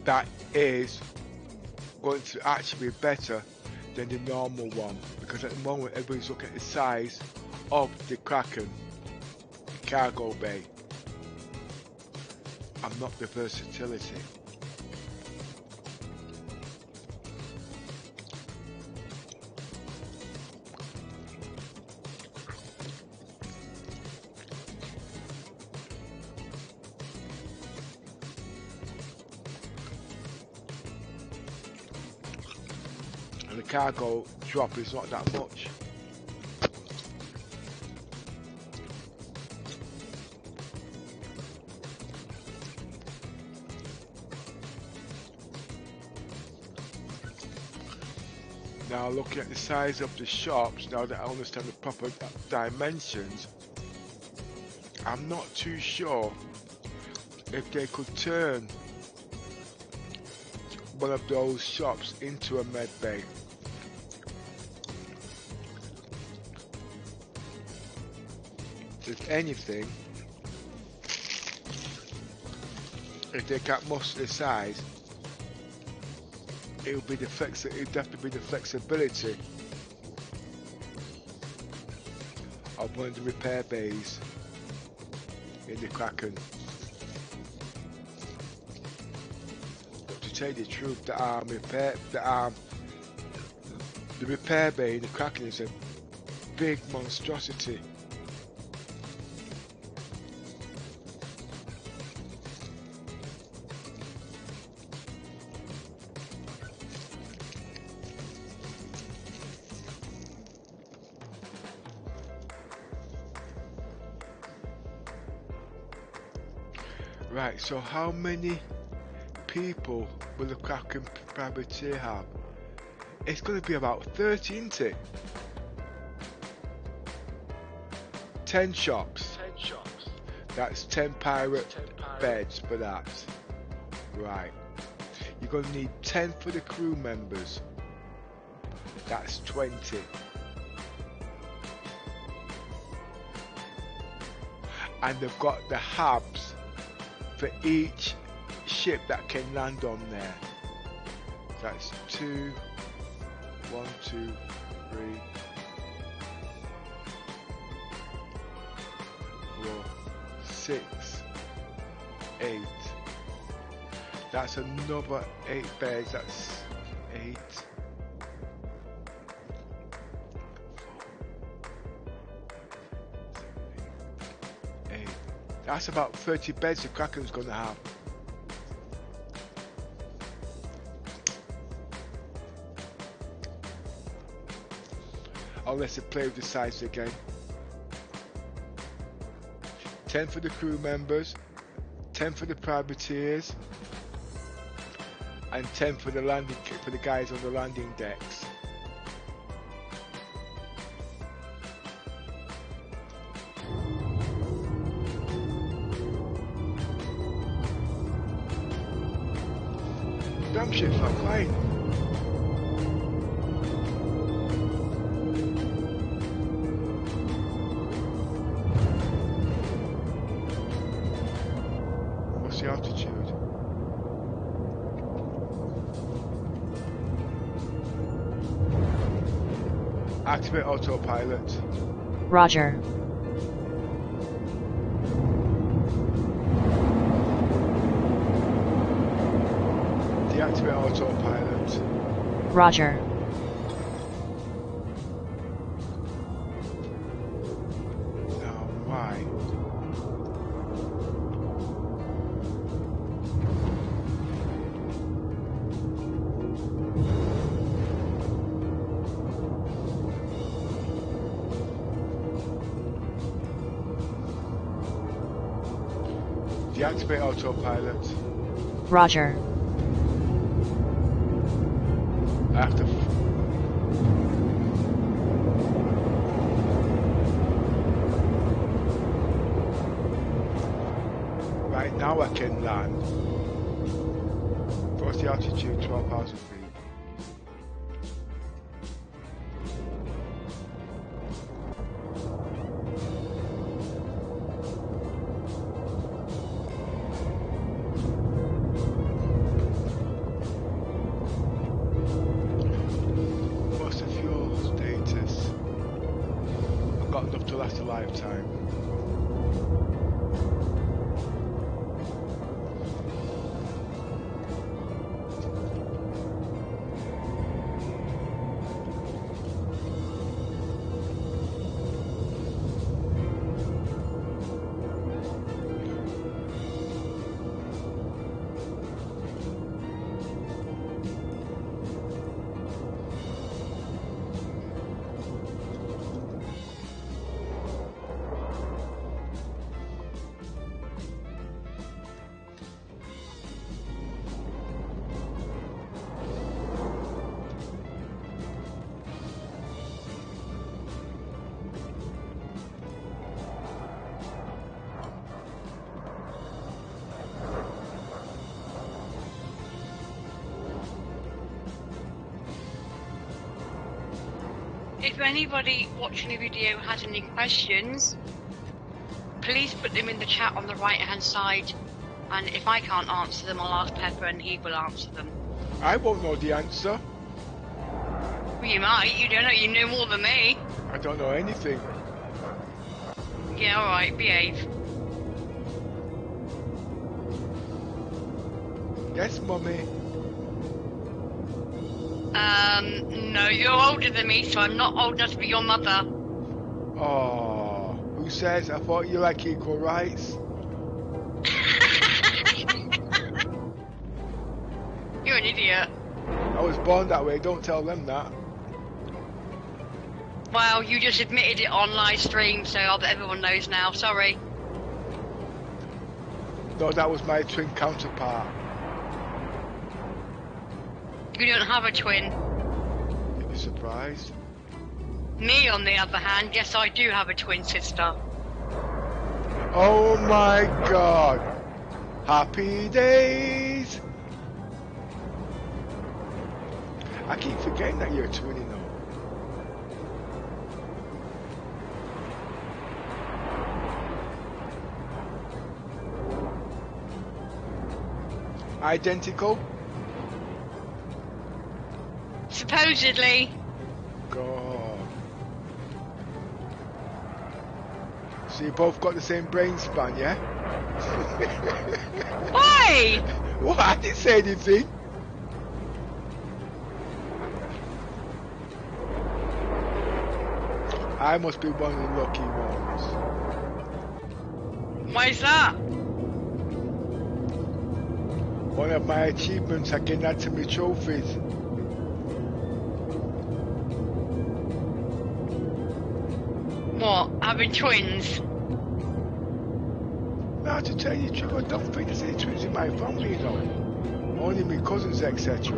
That is going to actually be better than the normal one, because at the moment everybody's looking at the size of the Kraken cargo bay and not the versatility. And the cargo drop is not that much. Now looking at the size of the shops, now that I understand the proper dimensions, I'm not too sure if they could turn one of those shops into a med bay. If anything, if they can't muster the size, it would be the it'd definitely be the flexibility of one of the repair bays in the Kraken. But to tell you the truth, the repair bay in the Kraken is a big monstrosity. Right, so how many people will the Kraken privateer have? It's going to be about 30, isn't it? 10 shops. That's 10 pirate beds for that. Right. You're going to need 10 for the crew members. That's 20. And they've got the hubs for each ship that can land on there. That's 2, 1, 2, 3, 4, 6, 8. That's another 8 beds. That's 8. 8. That's about 30 beds the Kraken's going to have. Unless they play with the size again. 10 for the crew members, 10 for the privateers, and 10 for the landing for the guys on the landing decks. Damn shit's not flying. What's the altitude? Activate autopilot. Roger. Deactivate autopilot. Roger. Now, why? Deactivate autopilot. Roger. I have to. Right now I can land. What's the altitude? 12,000 feet. What's the fuel status? I've got enough to last a lifetime. If anybody watching the video has any questions, please put them in the chat on the right hand side, and if I can't answer them, I'll ask Pepper and he will answer them. I won't know the answer. Well, you might, you don't know, you know more than me. I don't know anything. Yeah, alright, behave. Yes, Mummy. No, you're older than me, so I'm not old enough to be your mother. Oh, who says? I thought you like equal rights. You're an idiot. I was born that way, don't tell them that. Well, you just admitted it on live stream, so I'll bet everyone knows now, sorry. No, that was my twin counterpart. You don't have a twin. You'd be surprised. Me, on the other hand, yes, I do have a twin sister. Oh my god. Happy days. I keep forgetting that you're a twin, you know. Identical? Supposedly. God. So you both got the same brain span, yeah? Why? What? I didn't say anything. I must be one of the lucky ones. Why is that? One of my achievements, I can add to my trophies. What? Having twins? Now to tell you the truth, I don't think there's any twins in my family, you know. Only my cousins, etc.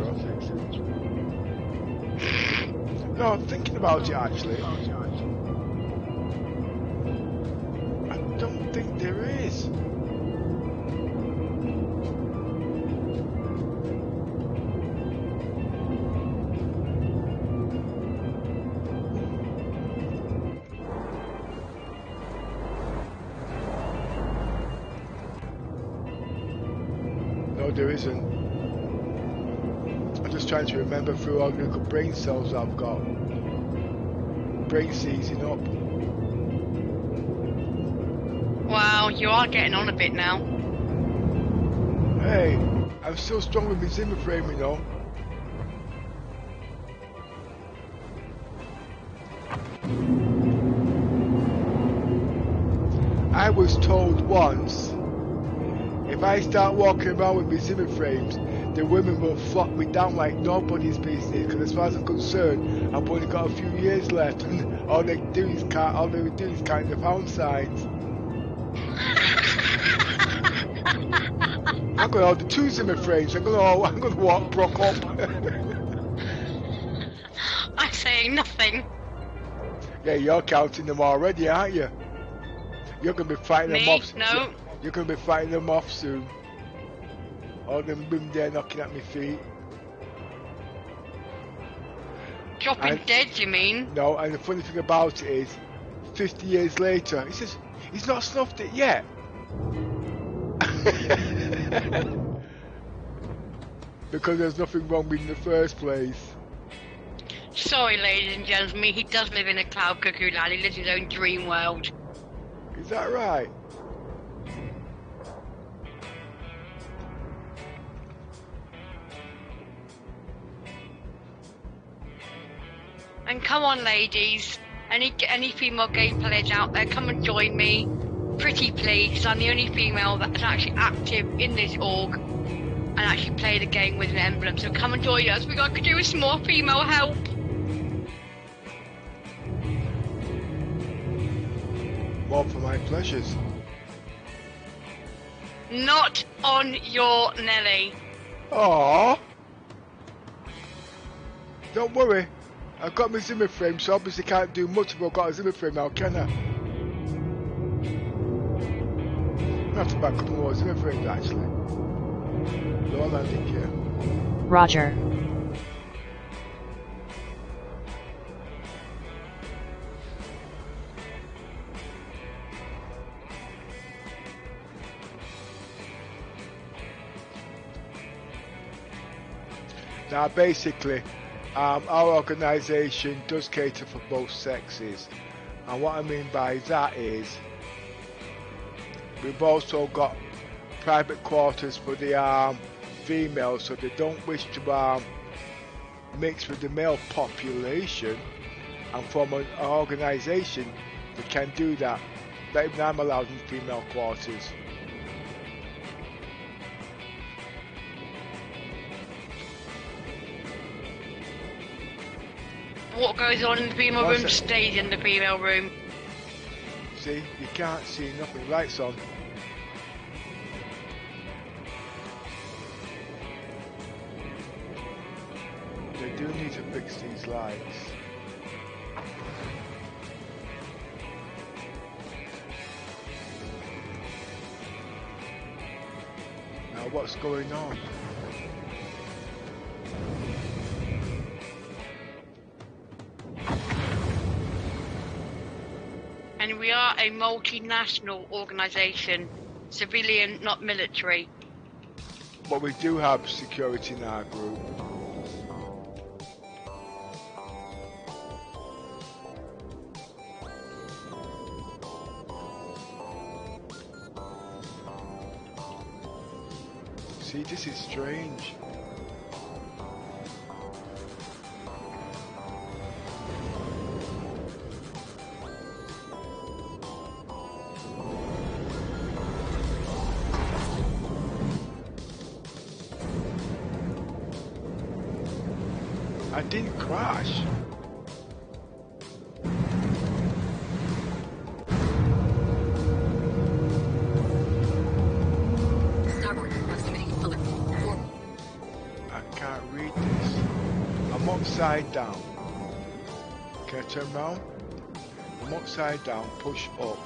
No, I'm thinking about it actually. I don't think there is. No, there isn't. I'm just trying to remember through all the little brain cells I've got. Brain seizing up. Wow, you are getting on a bit now. Hey, I'm still strong with my Zimmer frame, you know. I was told once, if I start walking around with my Zimmer frames, the women will flock me down like nobody's business. Because as far as I'm concerned, I've only got a few years left, and all they do is count the pound signs. I'm gonna hold the two Zimmer frames. I'm gonna walk Brock up. I'm saying nothing. Yeah, you're counting them already, aren't you? You're gonna be fighting them Me? off. No. You're gonna be fighting them off soon. All them boom there knocking at my feet. Dropping dead, you mean? No, and the funny thing about it is, 50 years later, he says he's not snuffed it yet. Because there's nothing wrong with it in the first place. Sorry, ladies and gentlemen, he does live in a cloud cuckoo land. He lives in his own dream world. Is that right? And come on, ladies. Any female game players out there, come and join me. Pretty please, because I'm the only female that's actually active in this org and actually play the game with an emblem. So come and join us. We got to do with some more female help. More for my pleasures. Not on your Nelly. Aww. Don't worry. I've got my Zimmer frame, so obviously can't do much if I've got a Zimmer frame now, can I? I have to back up more Zimmer frames actually. Lower landing gear. Roger. Now basically, our organisation does cater for both sexes, and what I mean by that is we've also got private quarters for the females, so they don't wish to mix with the male population and form an organisation, they can do that. Not even I'm allowed in female quarters. What goes on in the female room stays in the female room. See, you can't see nothing. Lights on. They do need to fix these lights. what's going on? And we are a multinational organisation, civilian, not military. But we do have security in our group. See, this is strange. I didn't crash. Starboard proximity alert. I can't read this. I'm upside down. Can I turn around? I'm upside down, push up.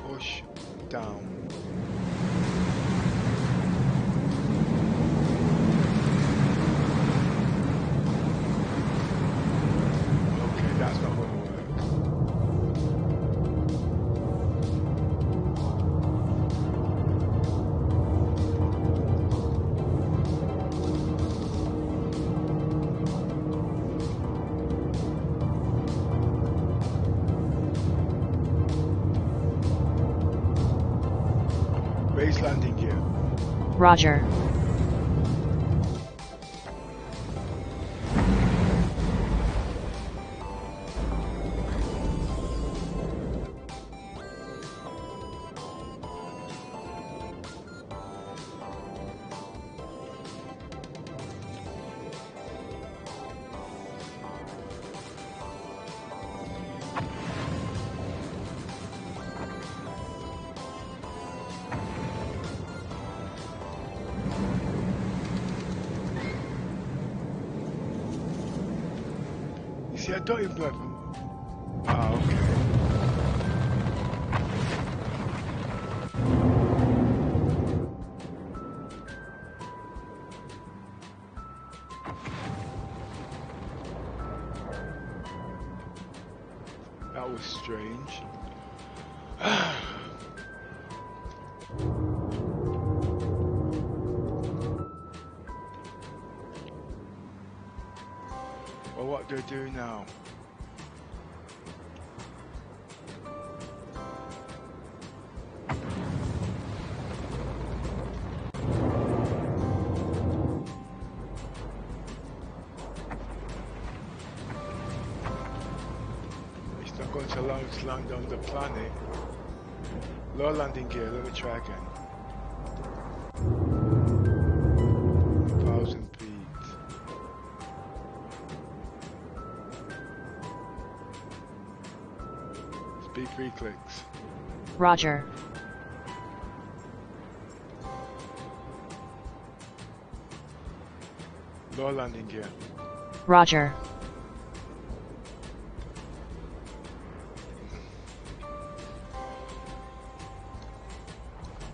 Push down. Okay, that's not going to work. Base landing gear. Roger. See, I don't even know if I'm... Ah, okay. That was strange. Well, what do I do now? It's not going to allow us to land on the planet. Low landing gear, let me try again. 1,000 feet. Speed 3 clicks. Roger. Low landing gear. Roger.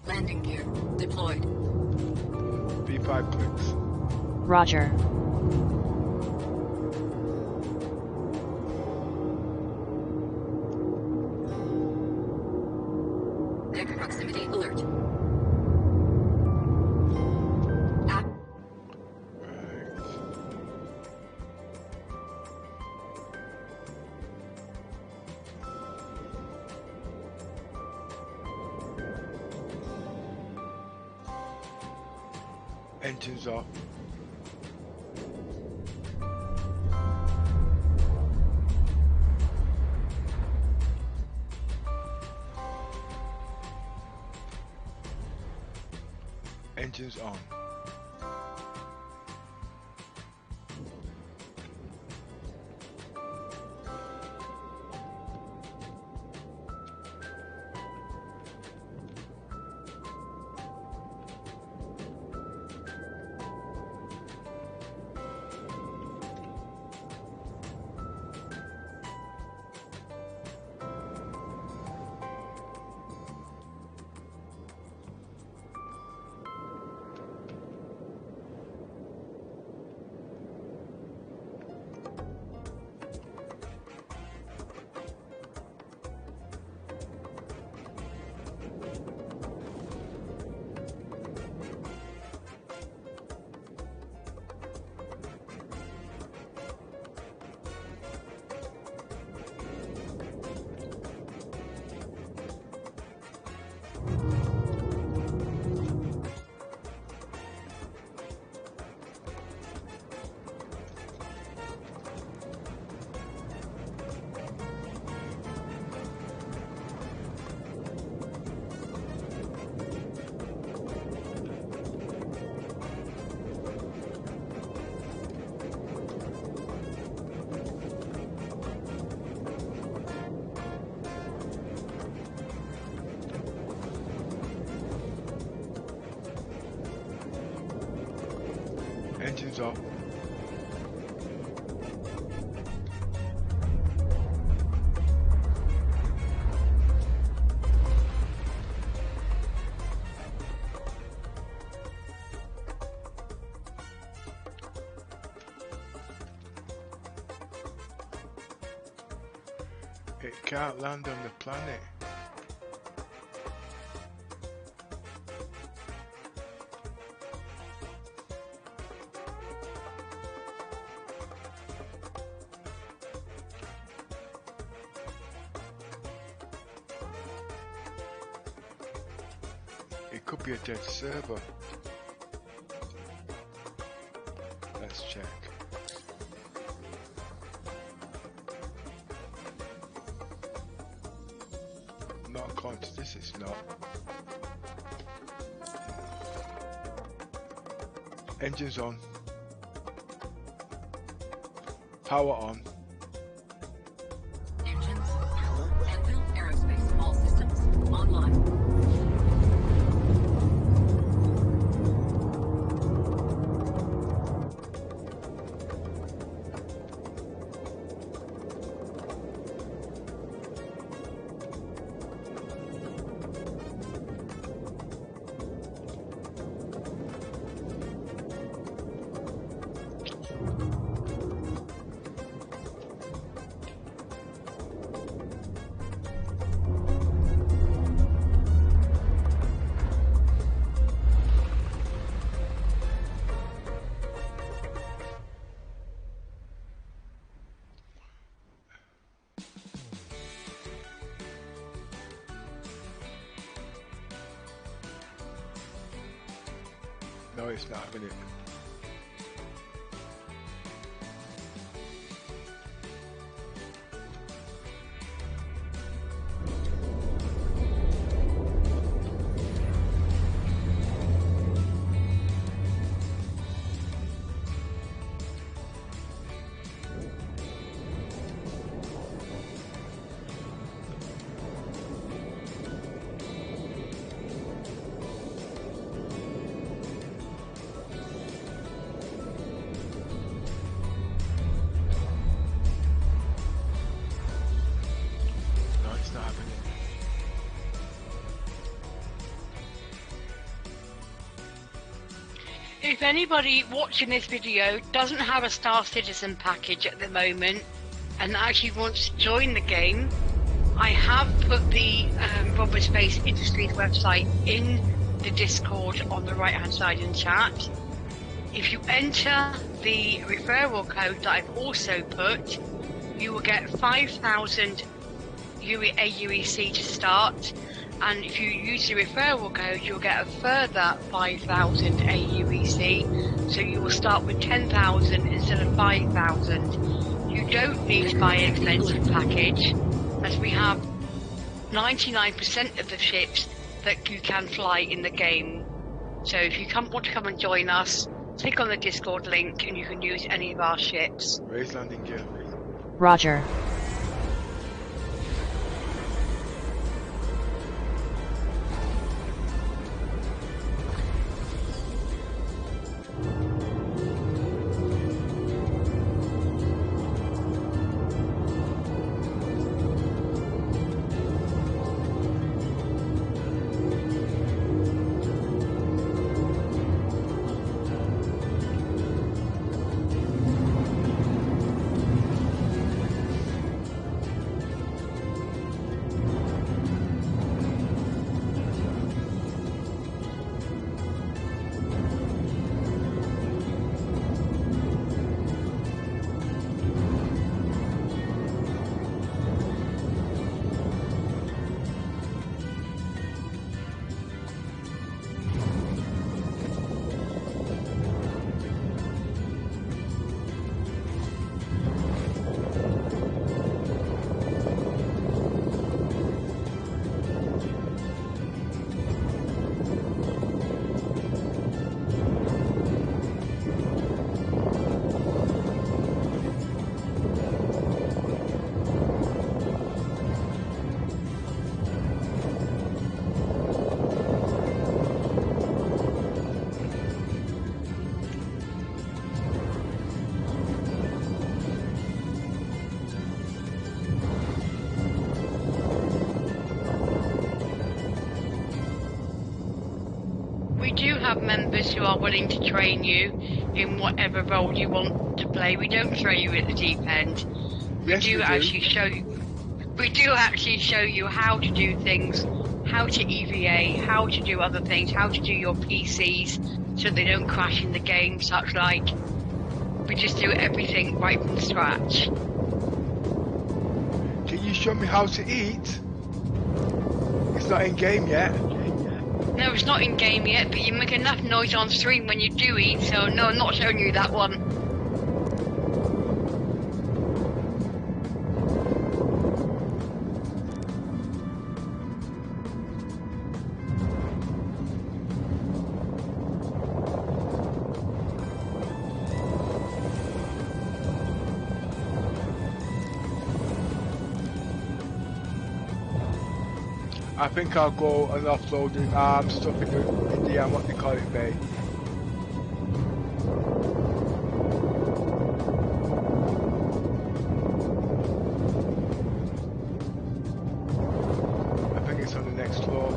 Landing gear deployed. B5 clicks. Roger. Deck proximity alert. Engines off. Engines on. Engines on. It can't land on the planet. It could be a dead server. Let's check. Not according to this, it's not. Engines on. Power on. Engines, power, anvil, aerospace, all systems online. No, it's not having it. If anybody watching this video doesn't have a Star Citizen package at the moment and actually wants to join the game, I have put the Rover Space Industries website in the Discord on the right hand side in chat. If you enter the referral code that I've also put, you will get 5,000 AUEC to start, and if you use the referral code you'll get a further 5,000 AUEC, so you will start with 10,000 instead of 5,000. You don't need to buy an expensive package, as we have 99% of the ships that you can fly in the game. So if you want to come and join us, click on the Discord link and you can use any of our ships. Raise landing gear. Roger. have members who are willing to train you in whatever role you want to play. We don't throw you at the deep end. Yes, we do. We do actually show you how to do things, how to EVA, how to do other things, how to do your PCs so they don't crash in the game, such like. We just do everything right from scratch. Can you show me how to eat? It's not in game yet. No, it's not in game yet, but you make enough noise on stream when you do eat, so no, I'm not showing you that one. I think I'll go and offload stuff in the what they call it, bay. I think it's on the next floor.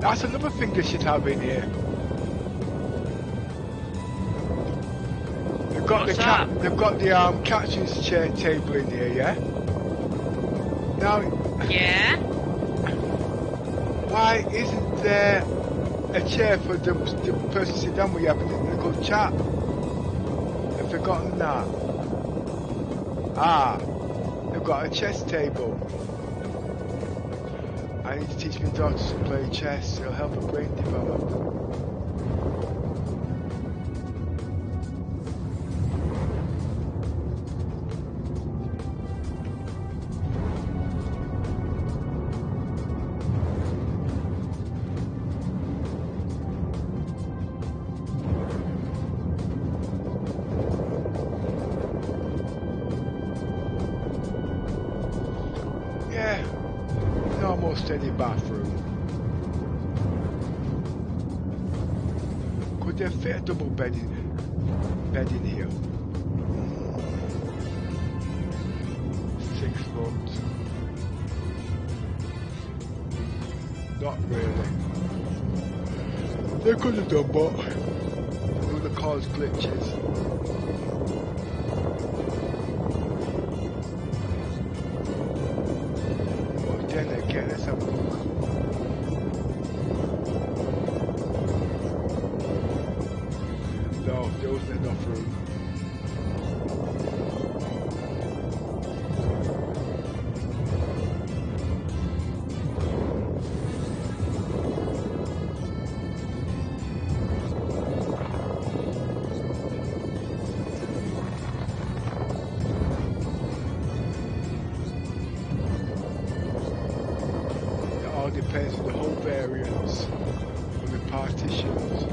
That's another thing they should have in here. They've got they've got the captain's chair table in here, yeah? Now, yeah? Why isn't there a chair for the person to sit down with you having a good chat? I've forgotten that. Ah, they've got a chess table. I need to teach my daughters to play chess. It'll help her brain develop. Any bathroom. Could there fit a double bed in here? 6 foot. Not really. They could have done, but it would have caused glitches. Then again, let's have a look. No, there wasn't enough room. Depends on the whole variance of the partitions.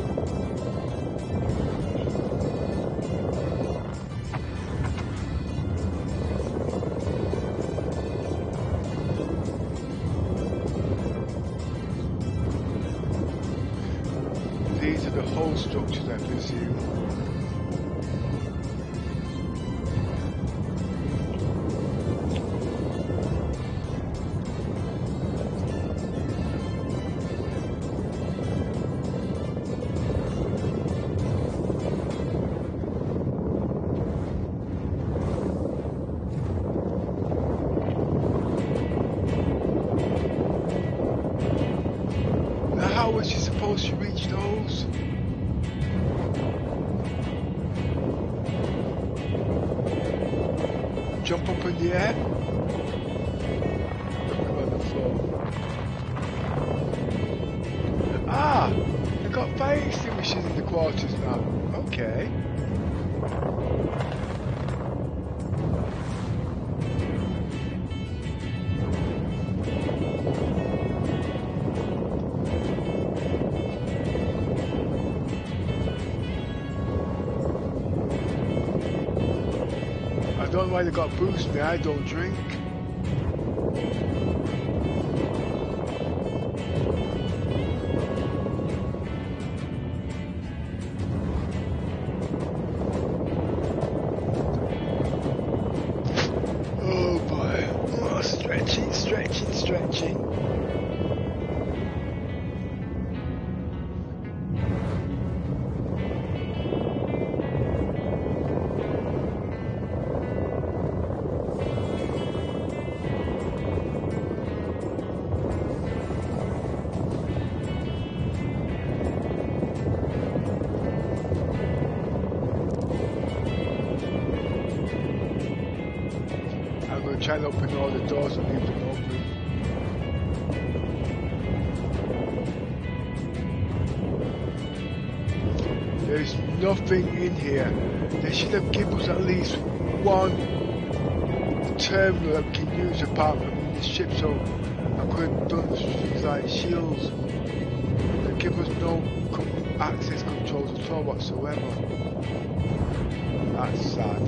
These are the whole structures, I presume. You reach those? Jump up in the air? Look on the floor. Ah! They've got fire extinguishers in the quarters now. Okay. I don't know why they got booze, man. I don't drink. try and open all the doors and leave them open. There's nothing in here. They should have given us at least one terminal that we can use apart from the ship, so I could have done things like shields. They give us no access controls at all whatsoever. That's sad.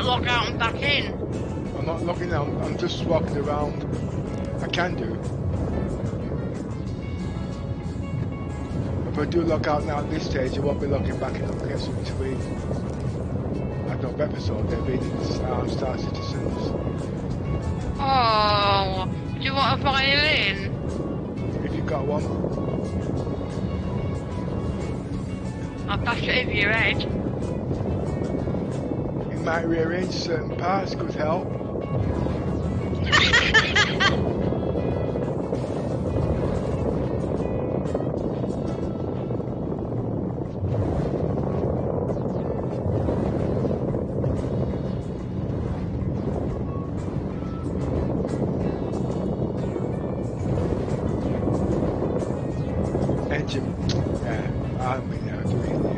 Log out and back in. I'm not logging out, I'm just walking around. I can do. If I do log out now at this stage, I won't be logging back in. I'll get something to eat. I've no breakfast all day reading Star Citizens. Oh, do you want a violin? If you've got one. I'll bash it over your head. Might rearrange certain parts, could help. Engine, yeah, I mean, now doing it.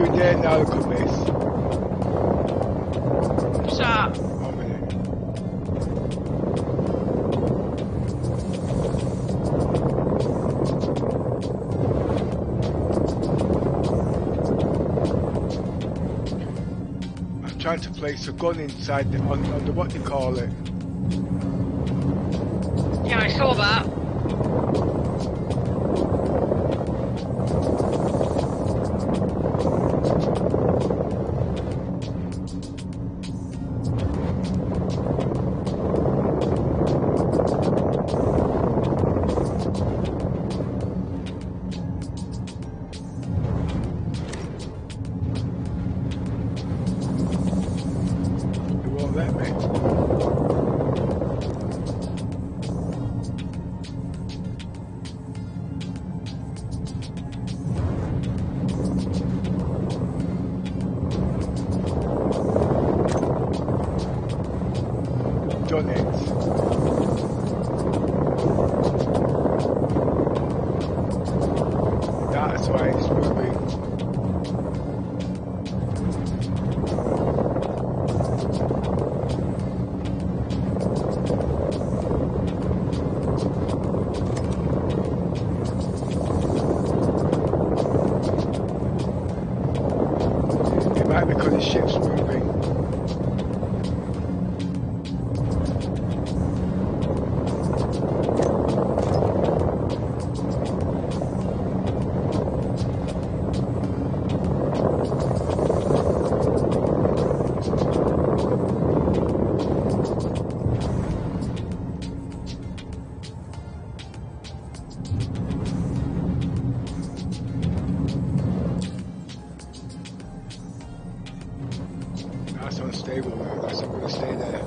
doing there now? Look at this. What's that? 1 minute. I'm trying to place a gun inside on the what do you call it? Yeah, I saw that. It won't let me. Done it. That's why it's moving. It might be because the ship's moving. That's unstable now. That's not going to stay there.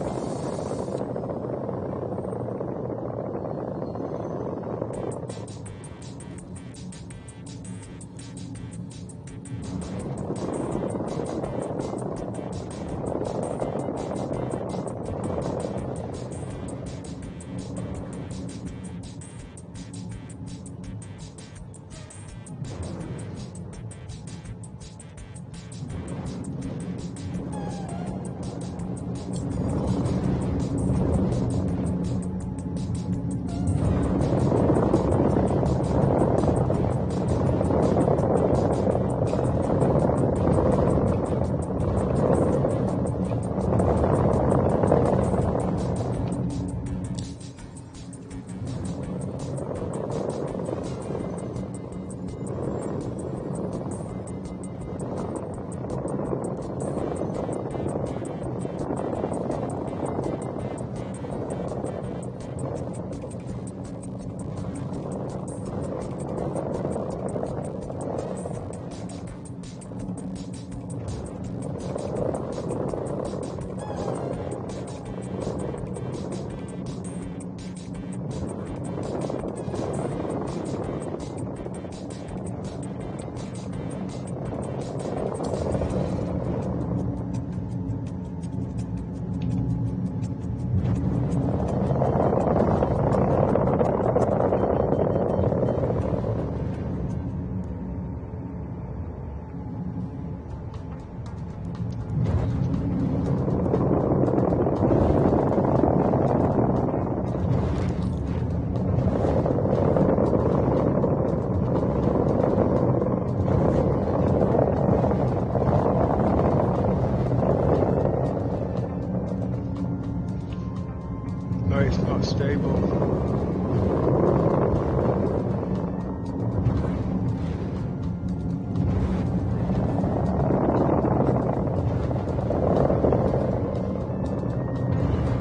No, it's not stable.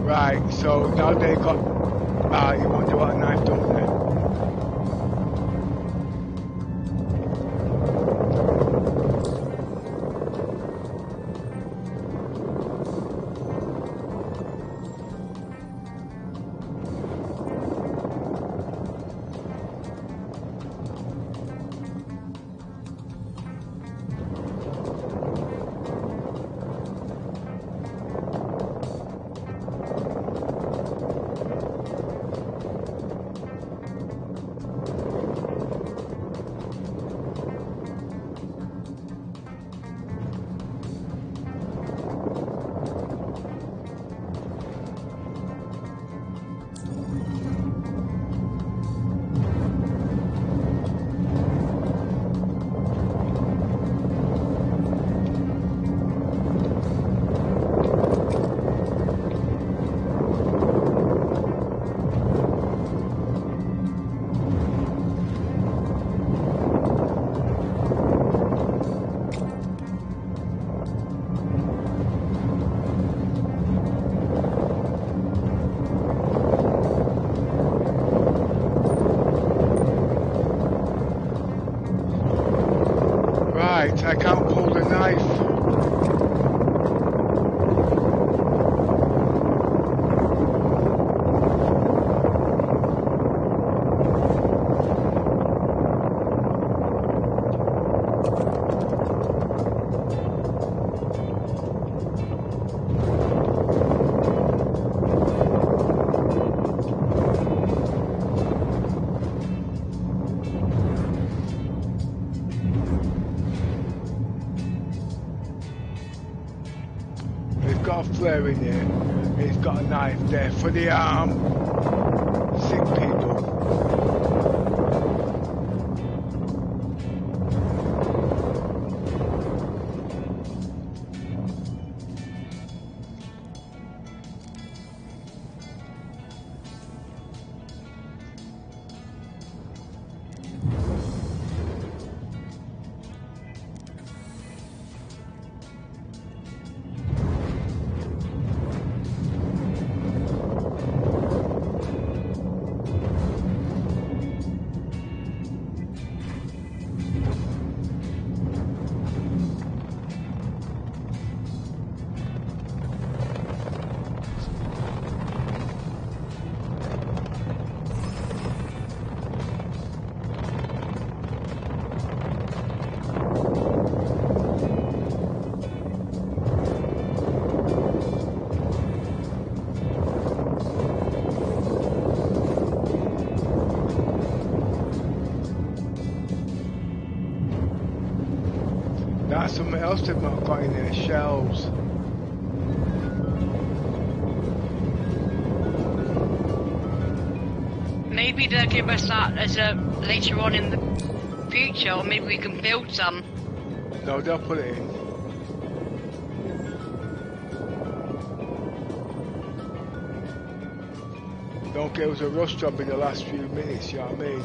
Right, so now they got... you wonder what a knife done there. got a flare in here. He's got a knife there for the sick people. That's something else they've not got in their shelves. Maybe they'll give us that as a later on in the future, or maybe we can build some. No, they'll put it in. Don't give us a rush job in the last few minutes, you know what I mean?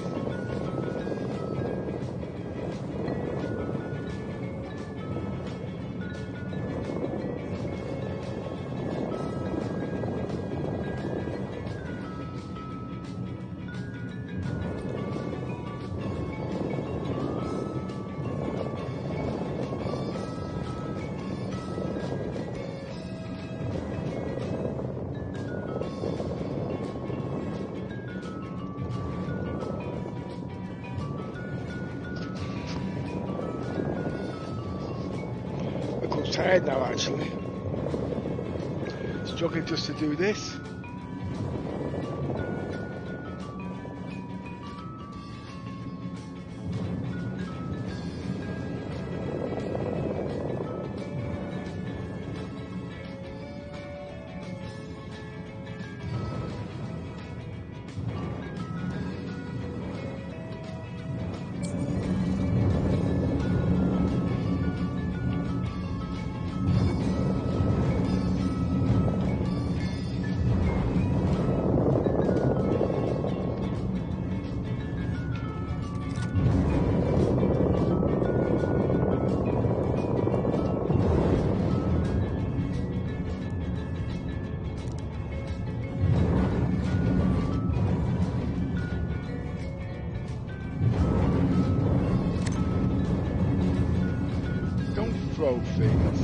Tired now, actually. Struggling just to do this. Throw things.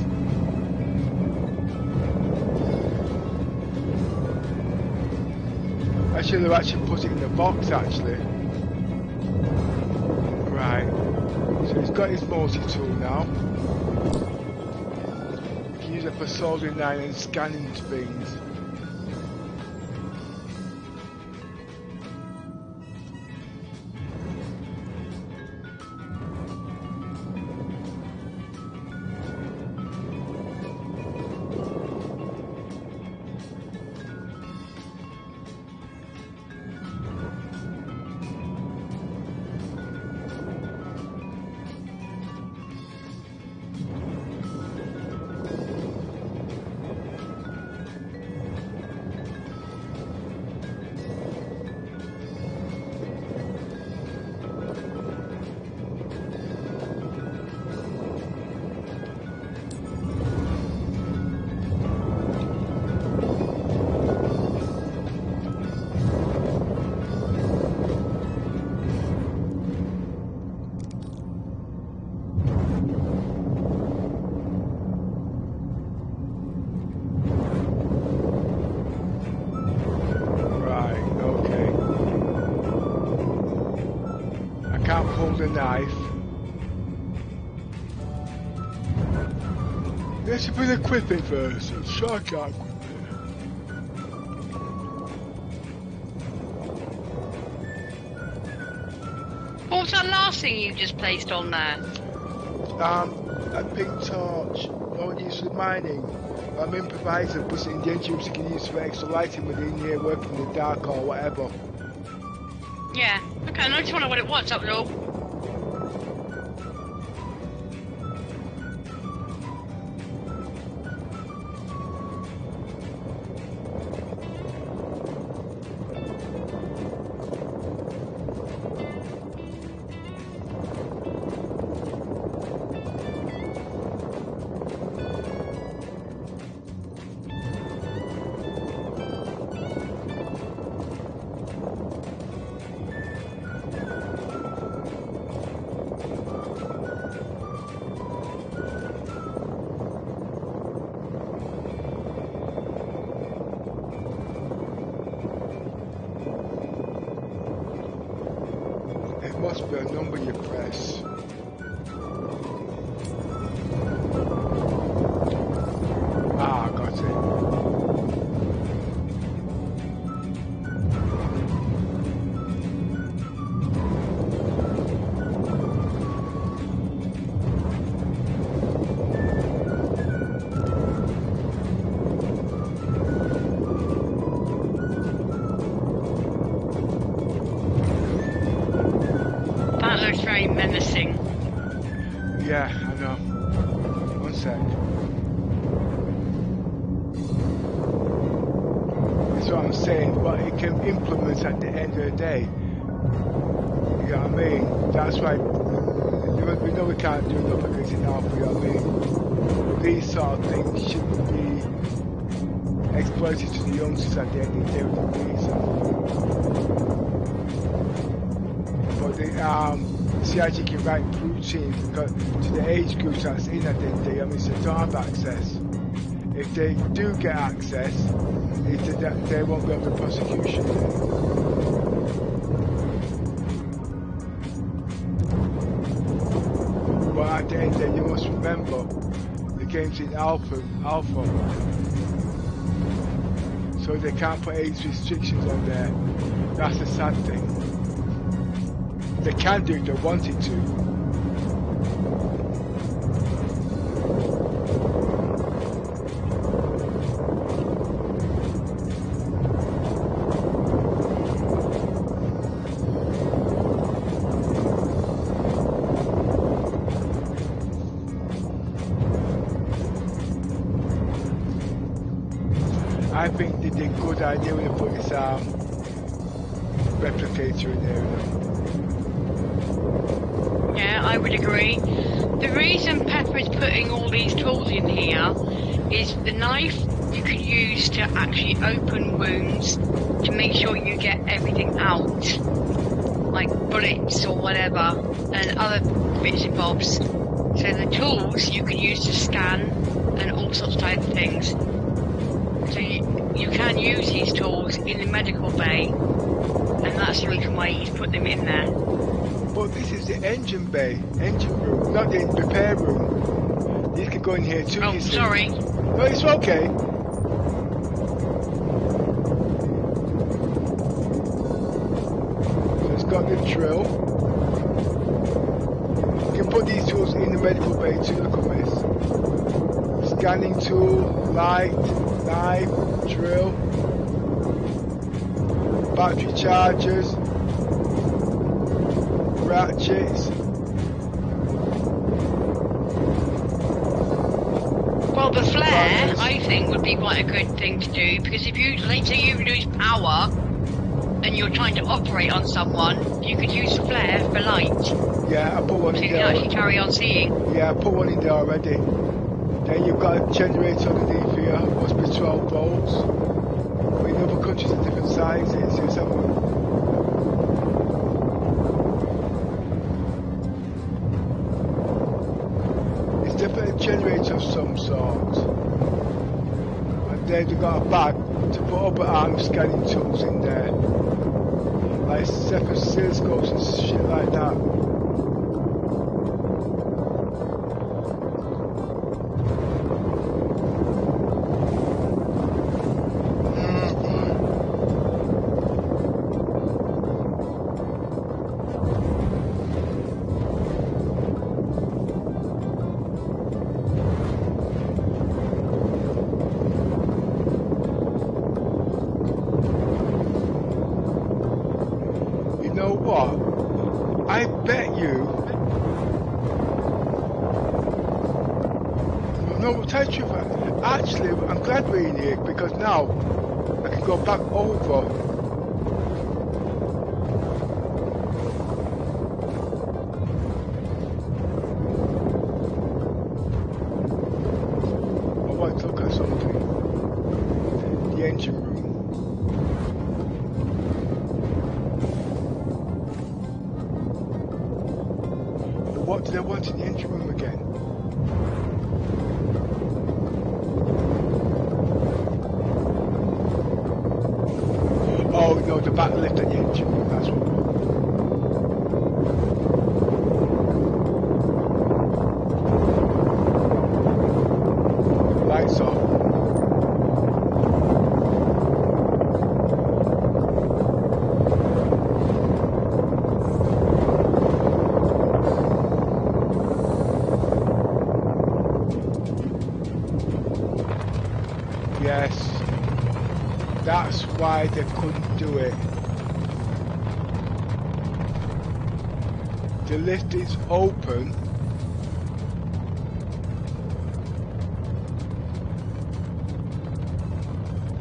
I should have actually put it in the box actually. Right. So he's got his multi-tool now. He can use it for soldering iron and scanning things. The knife. Let's put equip it first. I'm sure I can't equip it. What was that last thing you just placed on there? That pink torch. don't use for mining. I'm improvising, put it in the engine rooms you can use for extra lighting within here, working in the dark or whatever. Yeah. Okay, I just wonder what it was, that was all. It must be a number you press. Ah, got it. That looks very menacing. Yeah, I know. One sec. That's what I'm saying, what it can implement at the end of the day. You know what I mean? That's why we know we can't do nothing against it now, you know what I mean? These sort of things shouldn't be exploited to the youngsters at the end of the day with the reason. But the CIG can write routines to the age groups that's in at the end of the day. I mean, so they don't have access. If they do get access, they won't be under prosecution. But at the end of the day, you must remember the game's in alpha, so they can't put age restrictions on there. That's the sad thing. They can do it if they wanted to. I think they did a good idea when they put this replicator in there. Yeah, I would agree. The reason Pepper is putting all these tools in here is the knife you could use to actually open wounds to make sure you get everything out, like bullets or whatever, and other bits and bobs. So the tools you can use to scan and all sorts of type of things. So you can use these tools in the medical bay, and that's the reason why he's put them in there. But this is the engine bay, engine room, not the repair room. These could go in here too. Oh, sorry. No, it's okay. So it's got the drill. You can put these tools in the medical bay too, look at this. Scanning tool, light, knife, drill, battery chargers, ratchets. Well, the flare, I think, would be quite a good thing to do, because if you, let's say you lose power and you're trying to operate on someone, you could use the flare for light. Yeah, I put one So in you can there. actually carry on seeing. Yeah, I put one in there already. Then you've got a generator underneath here, must be 12 volts. But in other countries are different sizes. It's definitely a generator of some sort. And then you've got a bag to put upper arm scanning tools in there. Like separate oscilloscopes and shit like that. know what? I bet you. No, tell you the truth, actually, I'm glad we're in here because now I can go back over. I want to look at something. The engine room. What do they want in the engine room again? Oh no, the back lift at the engine room, that's what. Lights off. Yes, that's why they couldn't do it. The lift is open.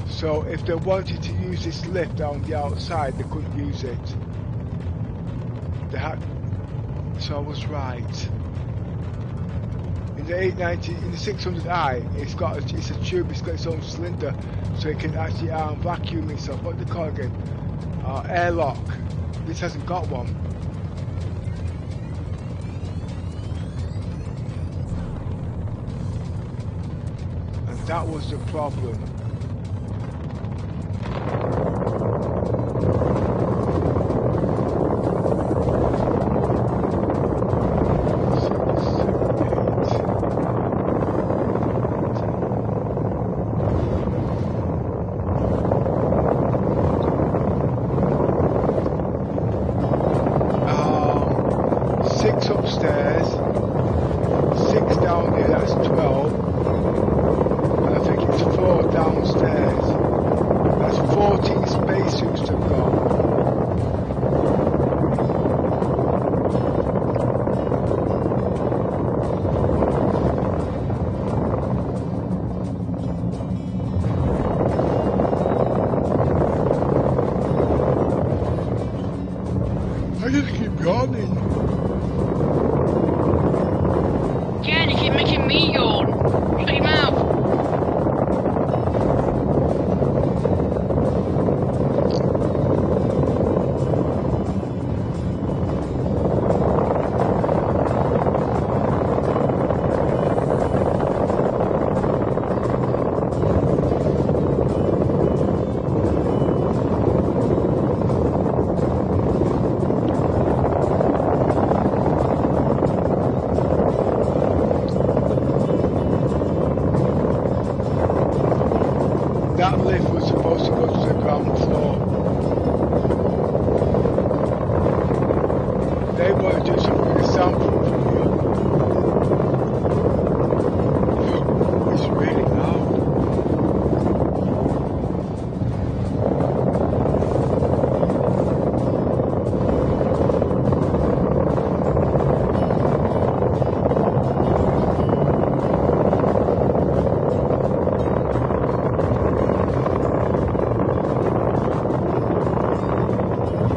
So if they wanted to use this lift on the outside, they couldn't use it. They had. So I was right. In the 890, in the 600i, it's a tube. It's got its own cylinder, so it can actually vacuum itself. What do they call it again? Airlock. This hasn't got one. And that was the problem.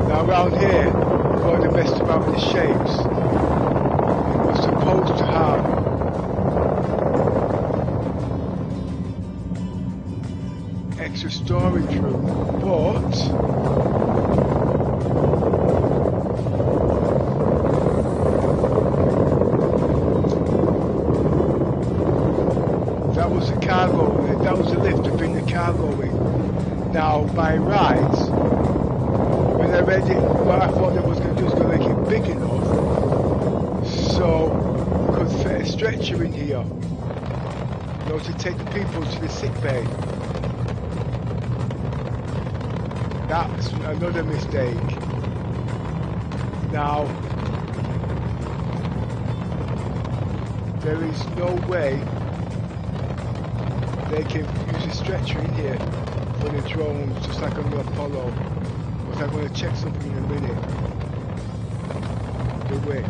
Around here, where they messed about with the shapes, it was supposed to have extra storage room, but that was the cargo, that was the lift to bring the cargo in. Now, by rights, when I read it, what I thought they was going to do is going to make it big enough so we could fit a stretcher in here, you know, to take the people to the sick bay. That's another mistake. Now, there is no way they can use a stretcher in here for the drones, just like on the Apollo. So I'm going to check something in a minute. The width.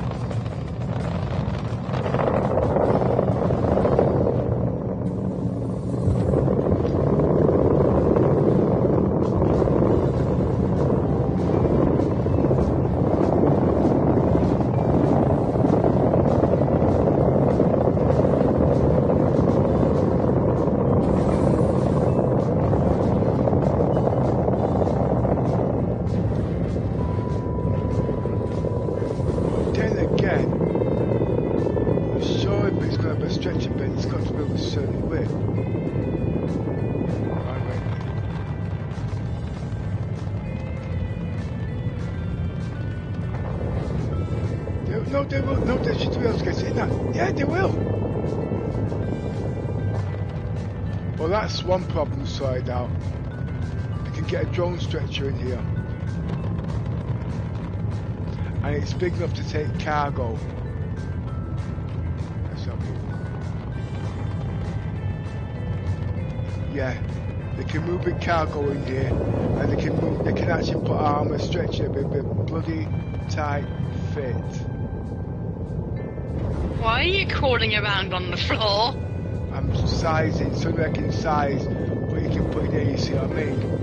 No, they will. No, they should be able to get in that. Yeah, they will. Well, that's one problem sorted out. I can get a drone stretcher in here. And it's big enough to take cargo. Let's have a look. Yeah, they can move big cargo in here, and they can actually put armor stretcher with a bloody tight fit. Why are you crawling around on the floor? I'm sizing, so I can size what you can put in there, you see what I mean?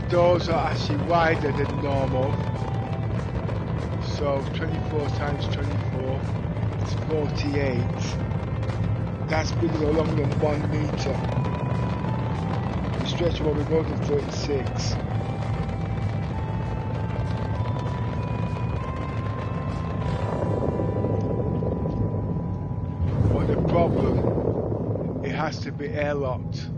Doors are actually wider than normal, so 24 times 24 is 48. That's bigger or longer than 1 meter. The stretch will be more than 36. But the problem, it has to be airlocked.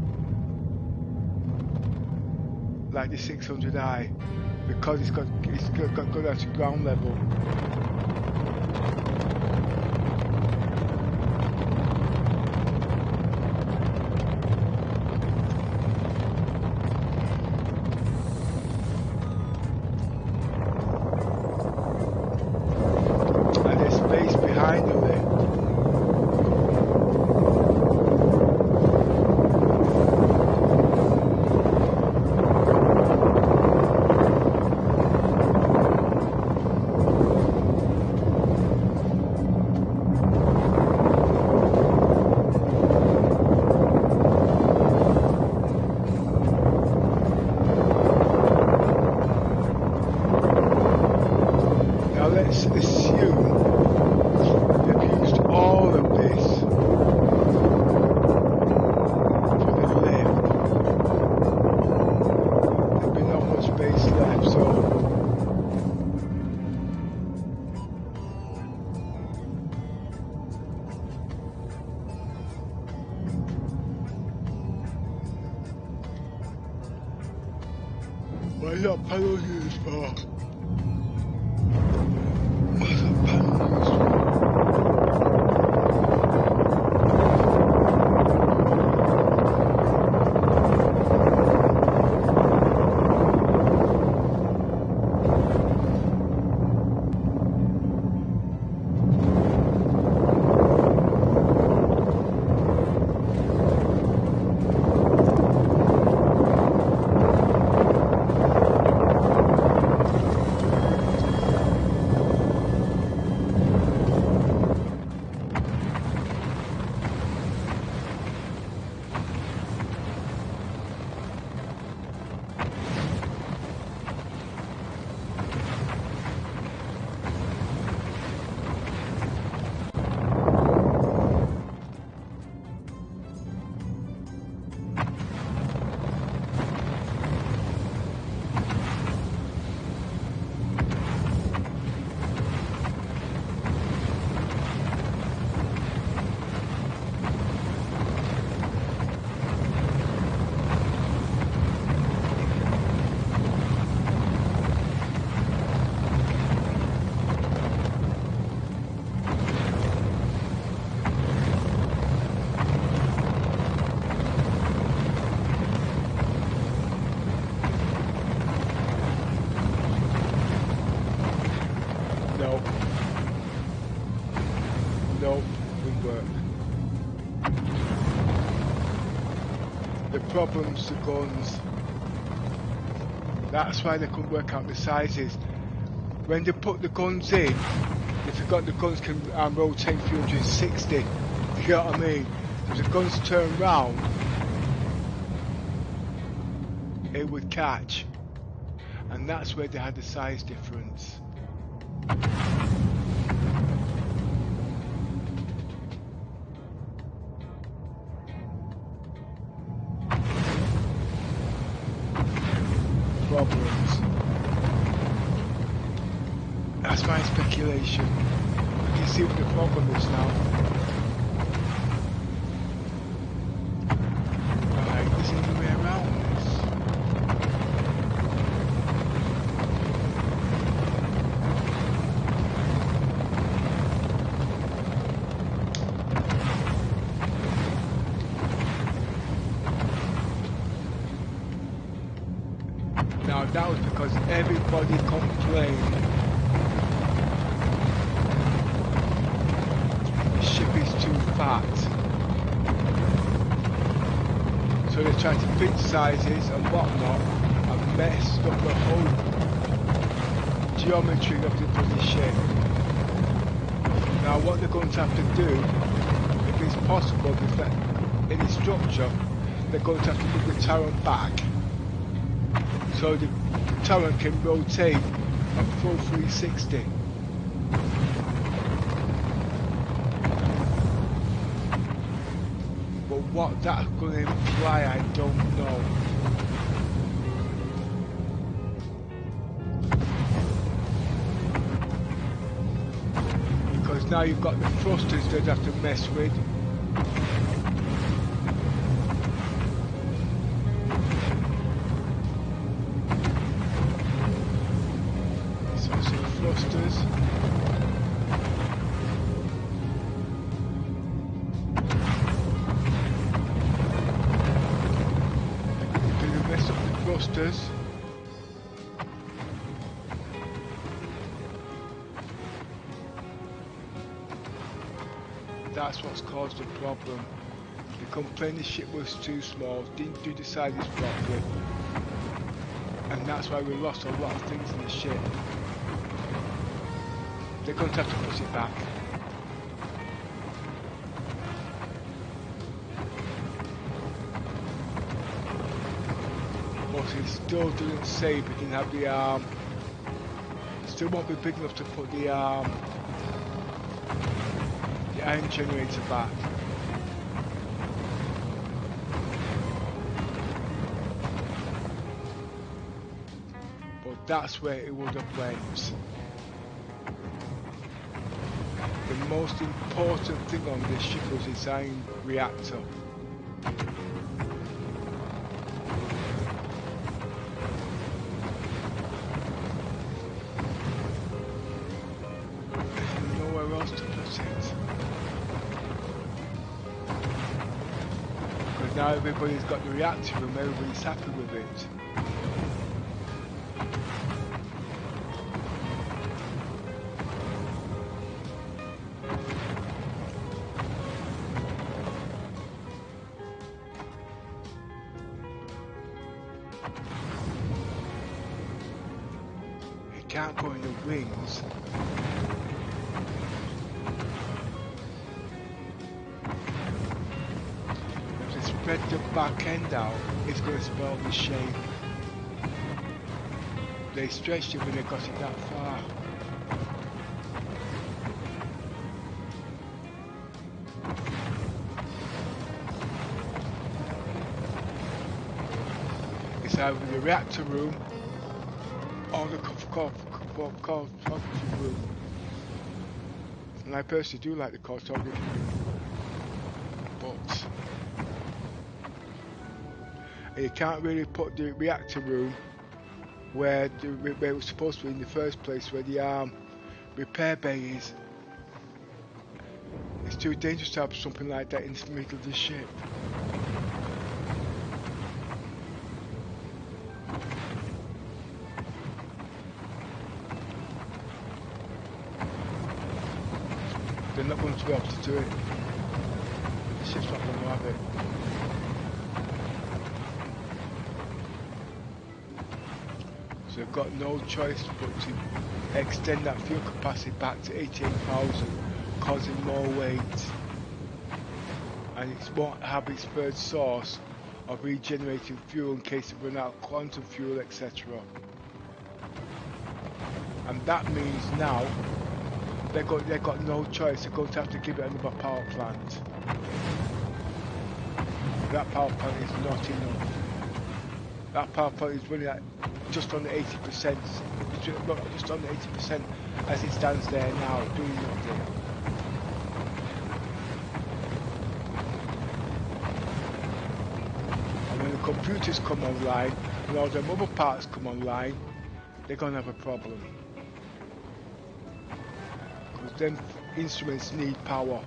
Like the 600i, because it's got good at ground level. And there's space behind the lift. Let's assume they've used all of this for the lift. There'll be not much space left, so why not panels used for? the problem's the guns. That's why they couldn't work out the sizes. When they put the guns in, they forgot the guns can rotate 360. You get what I mean? If the guns turn round, it would catch. And that's where they had the size difference. Problems. That's my speculation. I can see what the problem is now. Right, there's another way around this. Now that was because everybody complained the ship is too fat. So they tried to fit sizes and whatnot and messed up the whole geometry of the bloody ship. Now what they're going to have to do, if it's possible, if any structure, they're going to have to move the turret back. So the turret can rotate a full 360. But what that's going to imply, I don't know. Because now you've got the thrusters that you have to mess with. That's what's caused the problem. They complained the ship was too small, didn't do the sizes properly, and that's why we lost a lot of things in the ship. They're going to have to push it back. But it still doesn't say we can have the still won't be big enough to put the iron generator back. But that's where it would have went. The most important thing on this ship was its iron reactor. There's nowhere else to put it. Because now everybody's got the reactor room, everybody's happy with it. Can't go in the wings. If they spread the back end out, it's going to spoil the shape. They stretched it when they got it that far. It's either the reactor room or the cartography room. And I personally do like the cartography room, but you can't really put the reactor room where it was supposed to be in the first place, where the repair bay is. It's too dangerous to have something like that in the middle of the ship. They're not going to be able to do it. The ship's not going to have it. they've got no choice but to extend that fuel capacity back to 88,000, causing more weight. And it won't have its third source of regenerating fuel in case it run out of quantum fuel, etc. And that means now they've got no choice. They're going to have to give it another power plant. That power plant is not enough. That power plant is running at just under 80%. Just under 80% as it stands there now, doing nothing. And when the computers come online and all them other parts come online, they're going to have a problem. Because them instruments need power.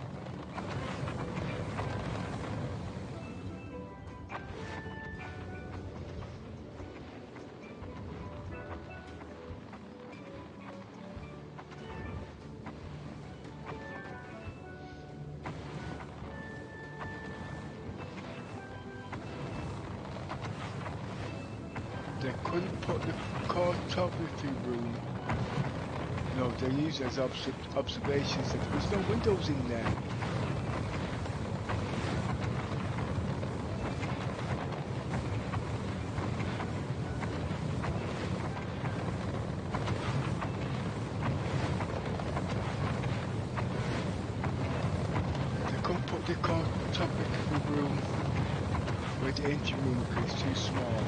They couldn't put the cartography room. No, they use it as observations. There's no windows in there. They couldn't put the cartography room where the engine room is too small.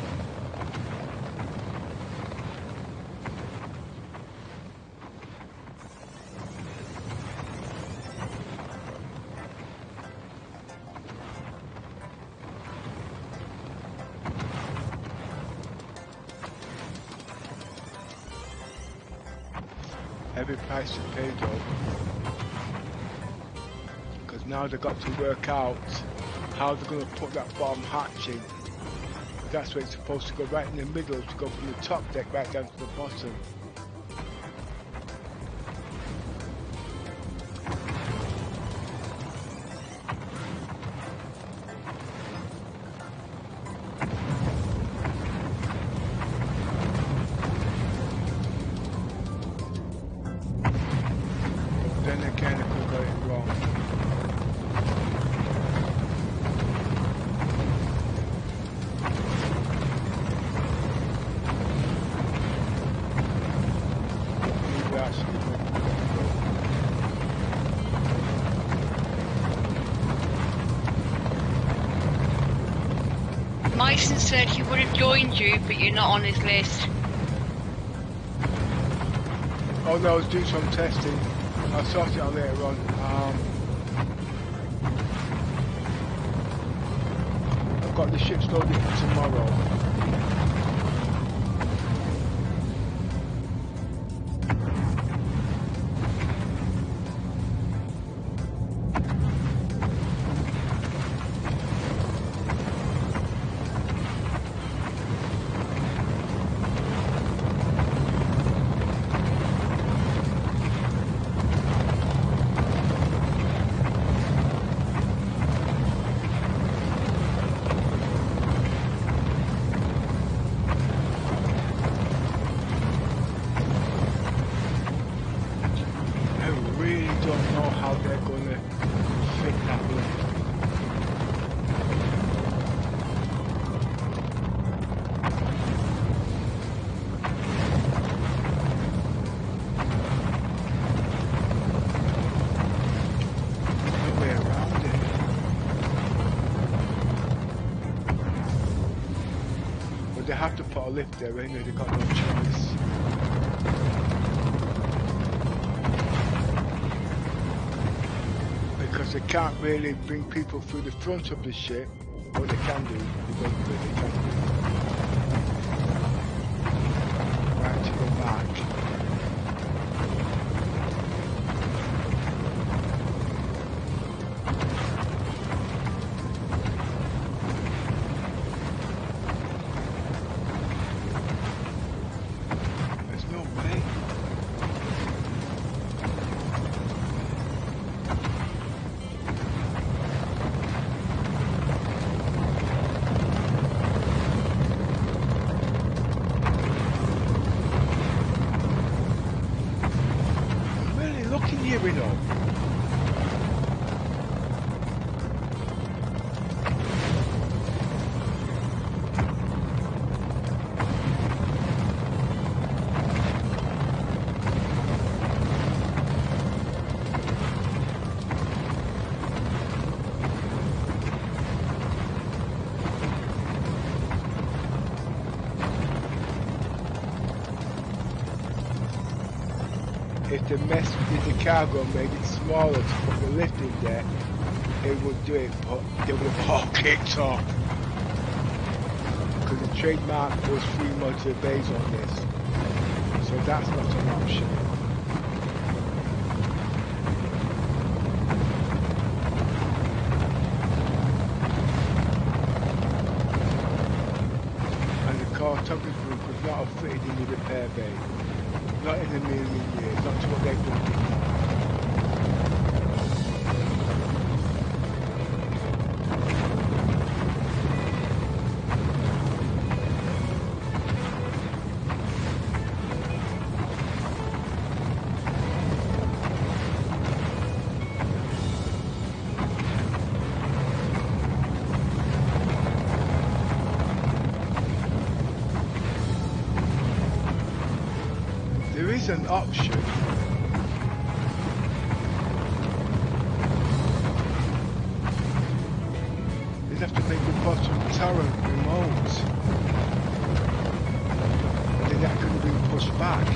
Heavy price to pay though, because now they've got to work out how they're going to put that bottom hatch in. That's where it's supposed to go, right in the middle, to go from the top deck right down to the bottom. Myson said he would have joined you, but you're not on his list. Oh no, I was doing some testing. I'll sort it out later on. I've got the ships loaded for tomorrow. They have to put a lift there anyway, they've got no choice. Because they can't really bring people through the front of the ship. What they can do, they don't really can do. Right to the back. if the cargo made it smaller to put the lift in there, it would do it, but they would have all kicked off. Because the trademark was 3 modular bays on this. So that's not an option. And the cartography group could not have fitted in the repair bay. Not in a million years, not to what they've done before. An option. You'd have to make the bottom turret remote. And then that could have been pushed back.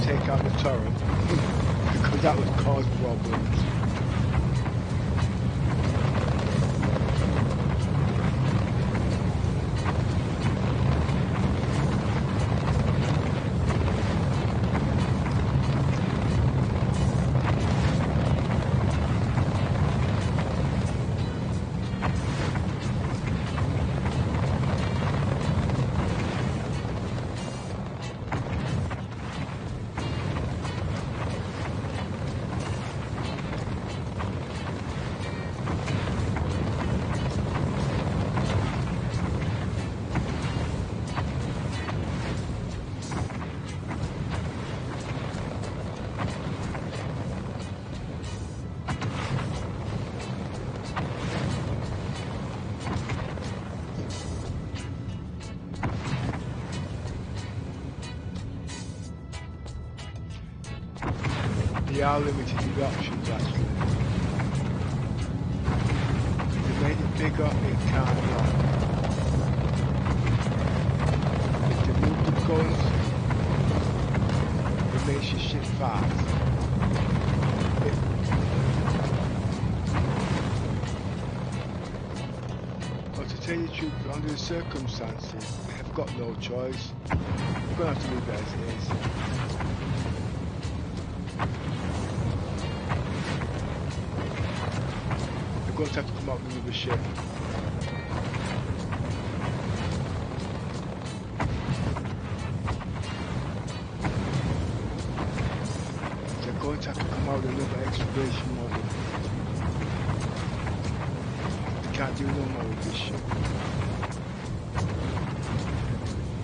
Take out the turret because that would cause problems. They are limited in the options actually. If they made it bigger, it can't run. If they move the guns, it makes your ship fast. But to tell you the truth, under the circumstances, they've got no choice. We're going to have to leave it as it is. We're going to have to come up with another ship. simulation model. You can't do no more with this ship.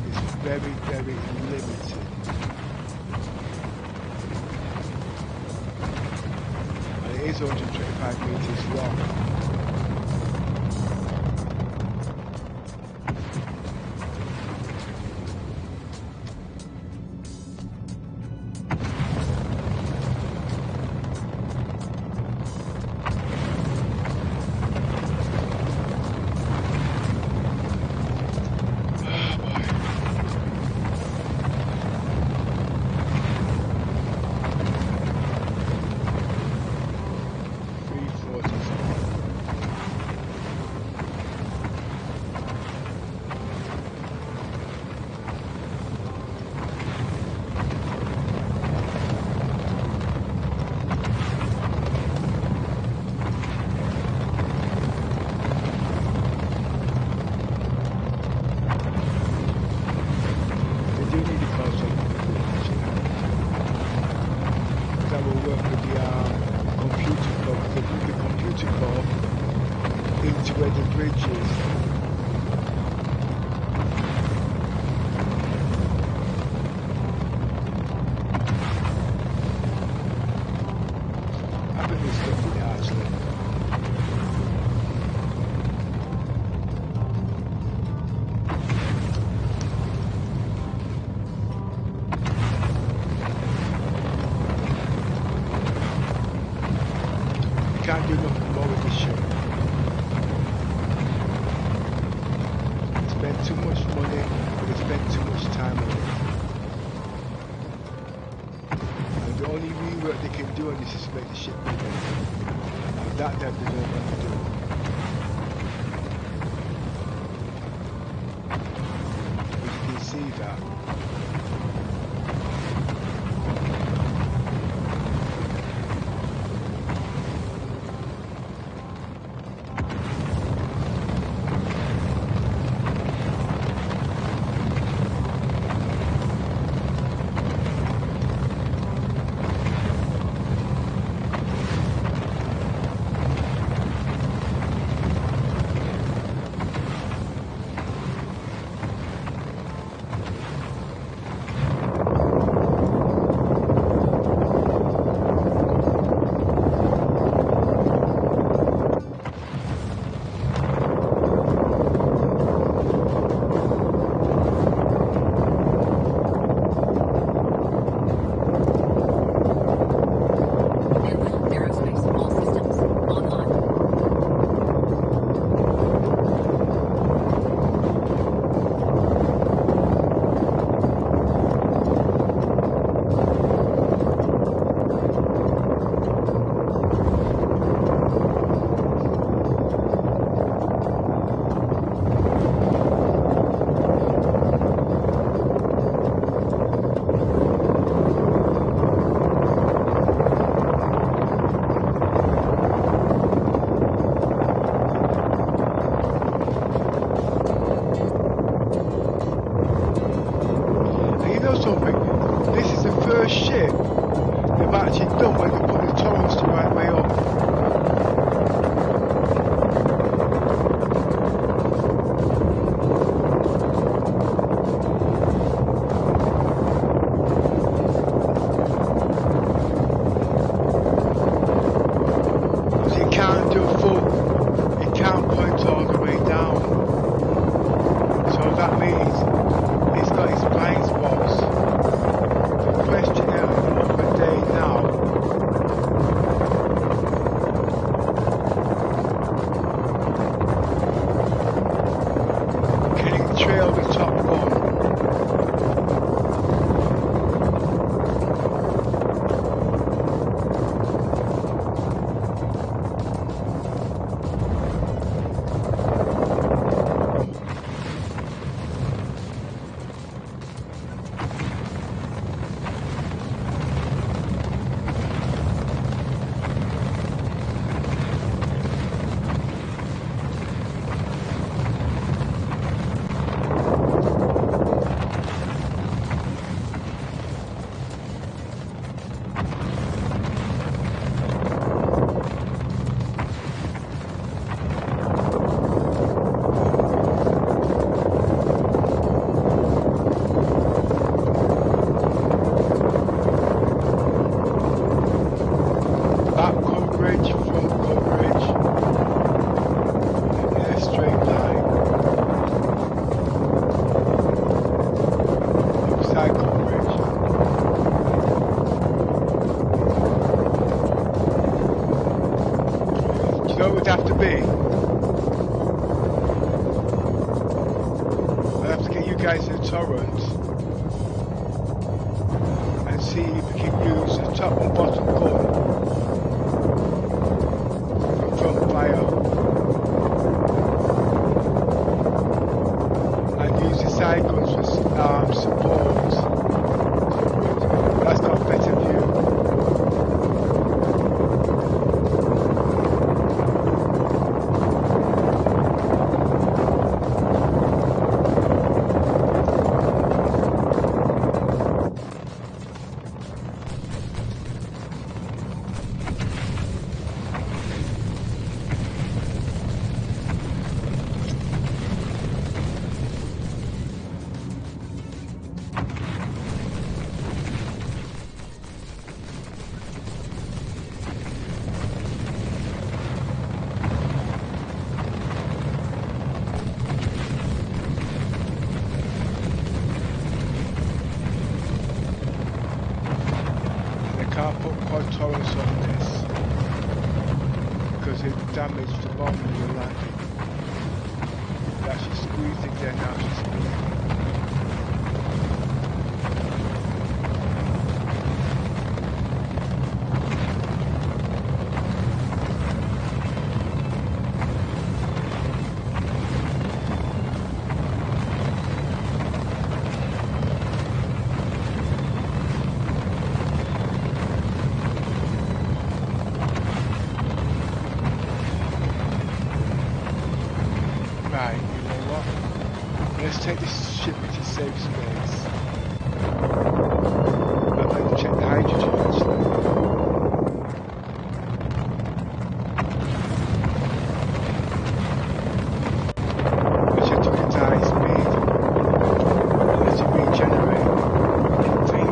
It's very, very limited. And it is 125 meters long. Can't do nothing more with this ship. Spend too much money, but they spend too much time on it. And the only rework they can do on this is make the ship bigger. And that they don't want to do. But you can see that. guys in the torrent and see if we can use the top and bottom gun for front fire and use the side guns for support. That's got a better view. Damage the bomb when you're landing. That she squeezed again, now she's squeezed. Let's take this ship into safe space. I'm going to check the hydrogen actually. I should took it to high speed. Let it regenerate. I think.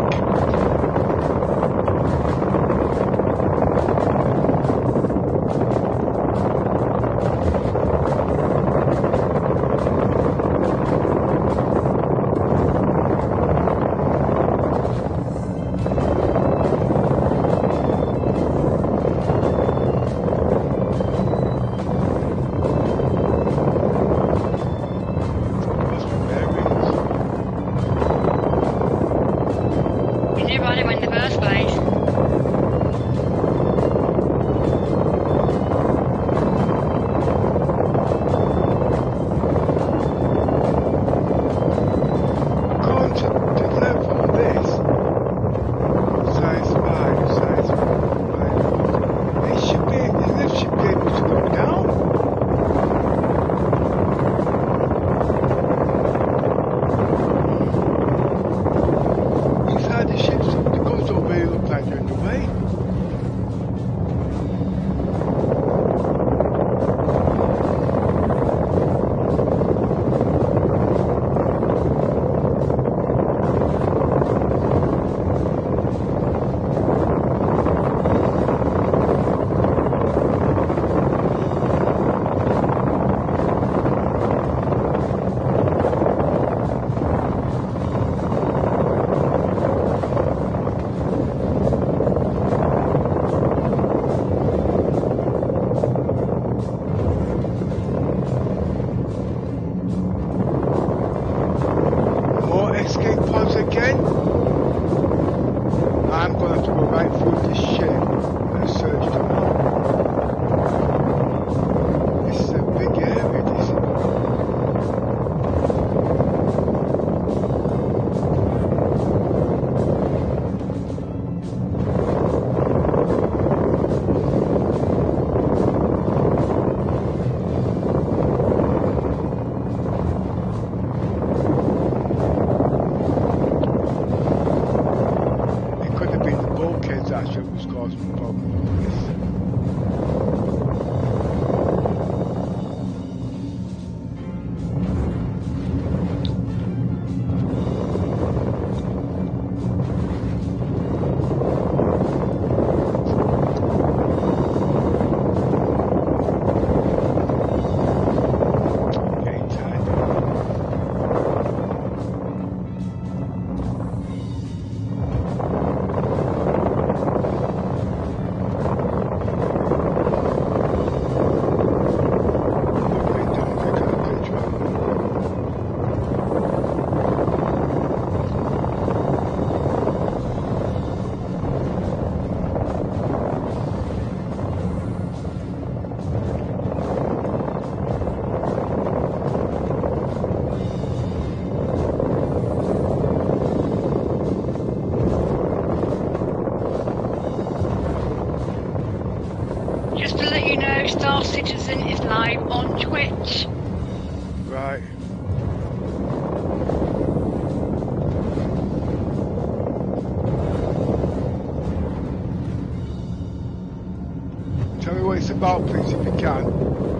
Tell me what it's about, please, if you can.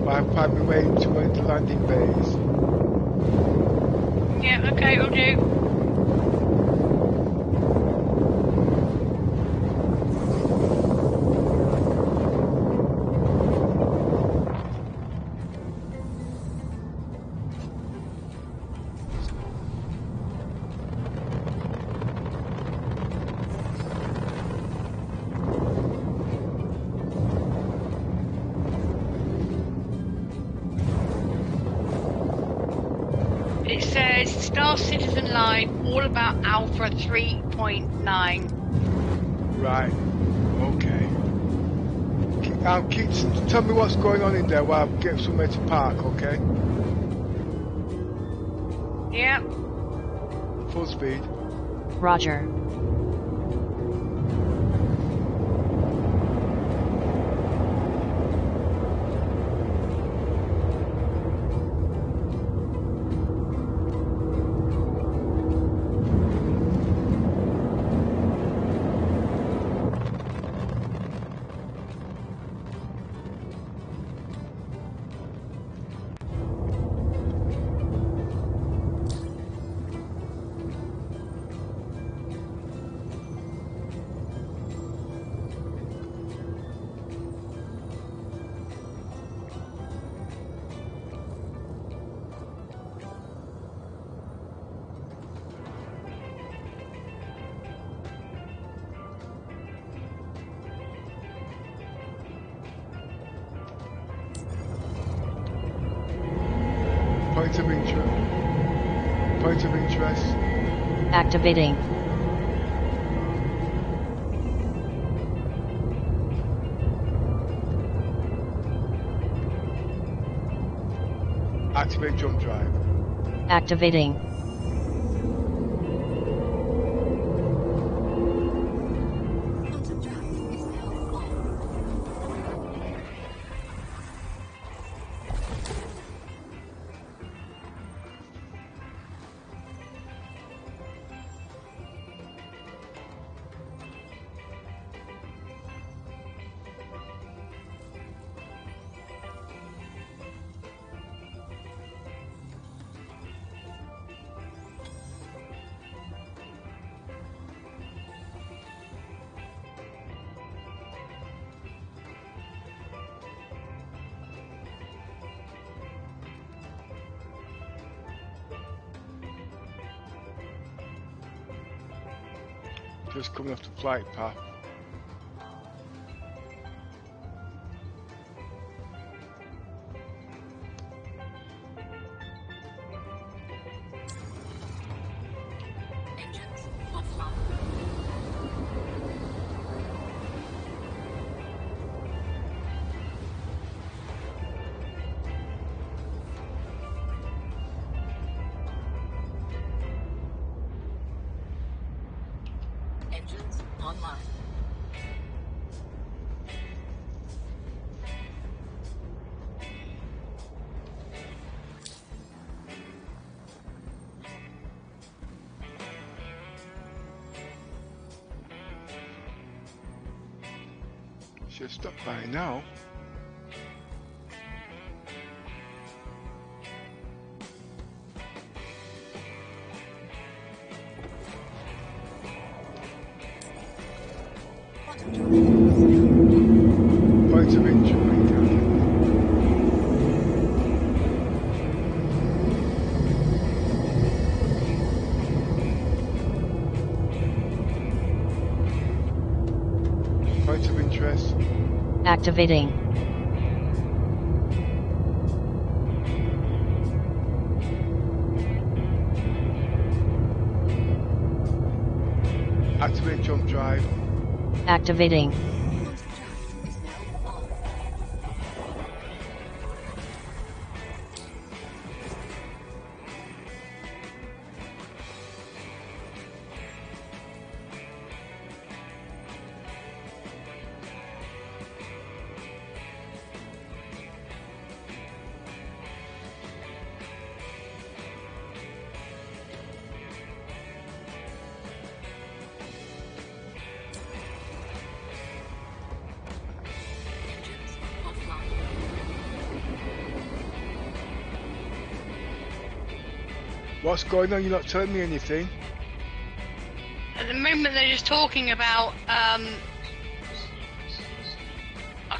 While I find my way to one of the landing bays. Yeah, okay, will do. It says Star Citizen Line, all about Alpha 3.9. Right. Okay. Tell me what's going on in there while I get somewhere to park, okay? Yep. Full speed. Roger. Point of interest. Point of interest. Activating. Activate jump drive. Activating. Quantum drive is now on. Just coming off the flight path. Engines offline. Engines online. Should stop by now. Quantum drive is now Point of interest. Point of interest. Activating. Activate jump drive. Activating. quantum drive is now on. What's going on? You're not telling me anything. At the moment, they're just talking about. I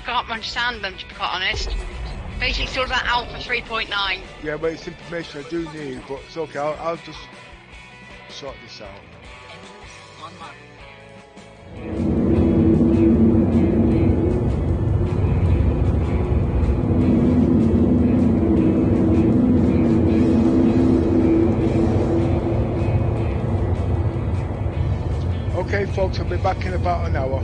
can't understand them, to be quite honest. Basically, it's all about Alpha 3.9. Yeah, but it's information I do need. But it's okay. I'll just sort this out. Evidence on mark. Okay, folks. I'll be back in about an hour.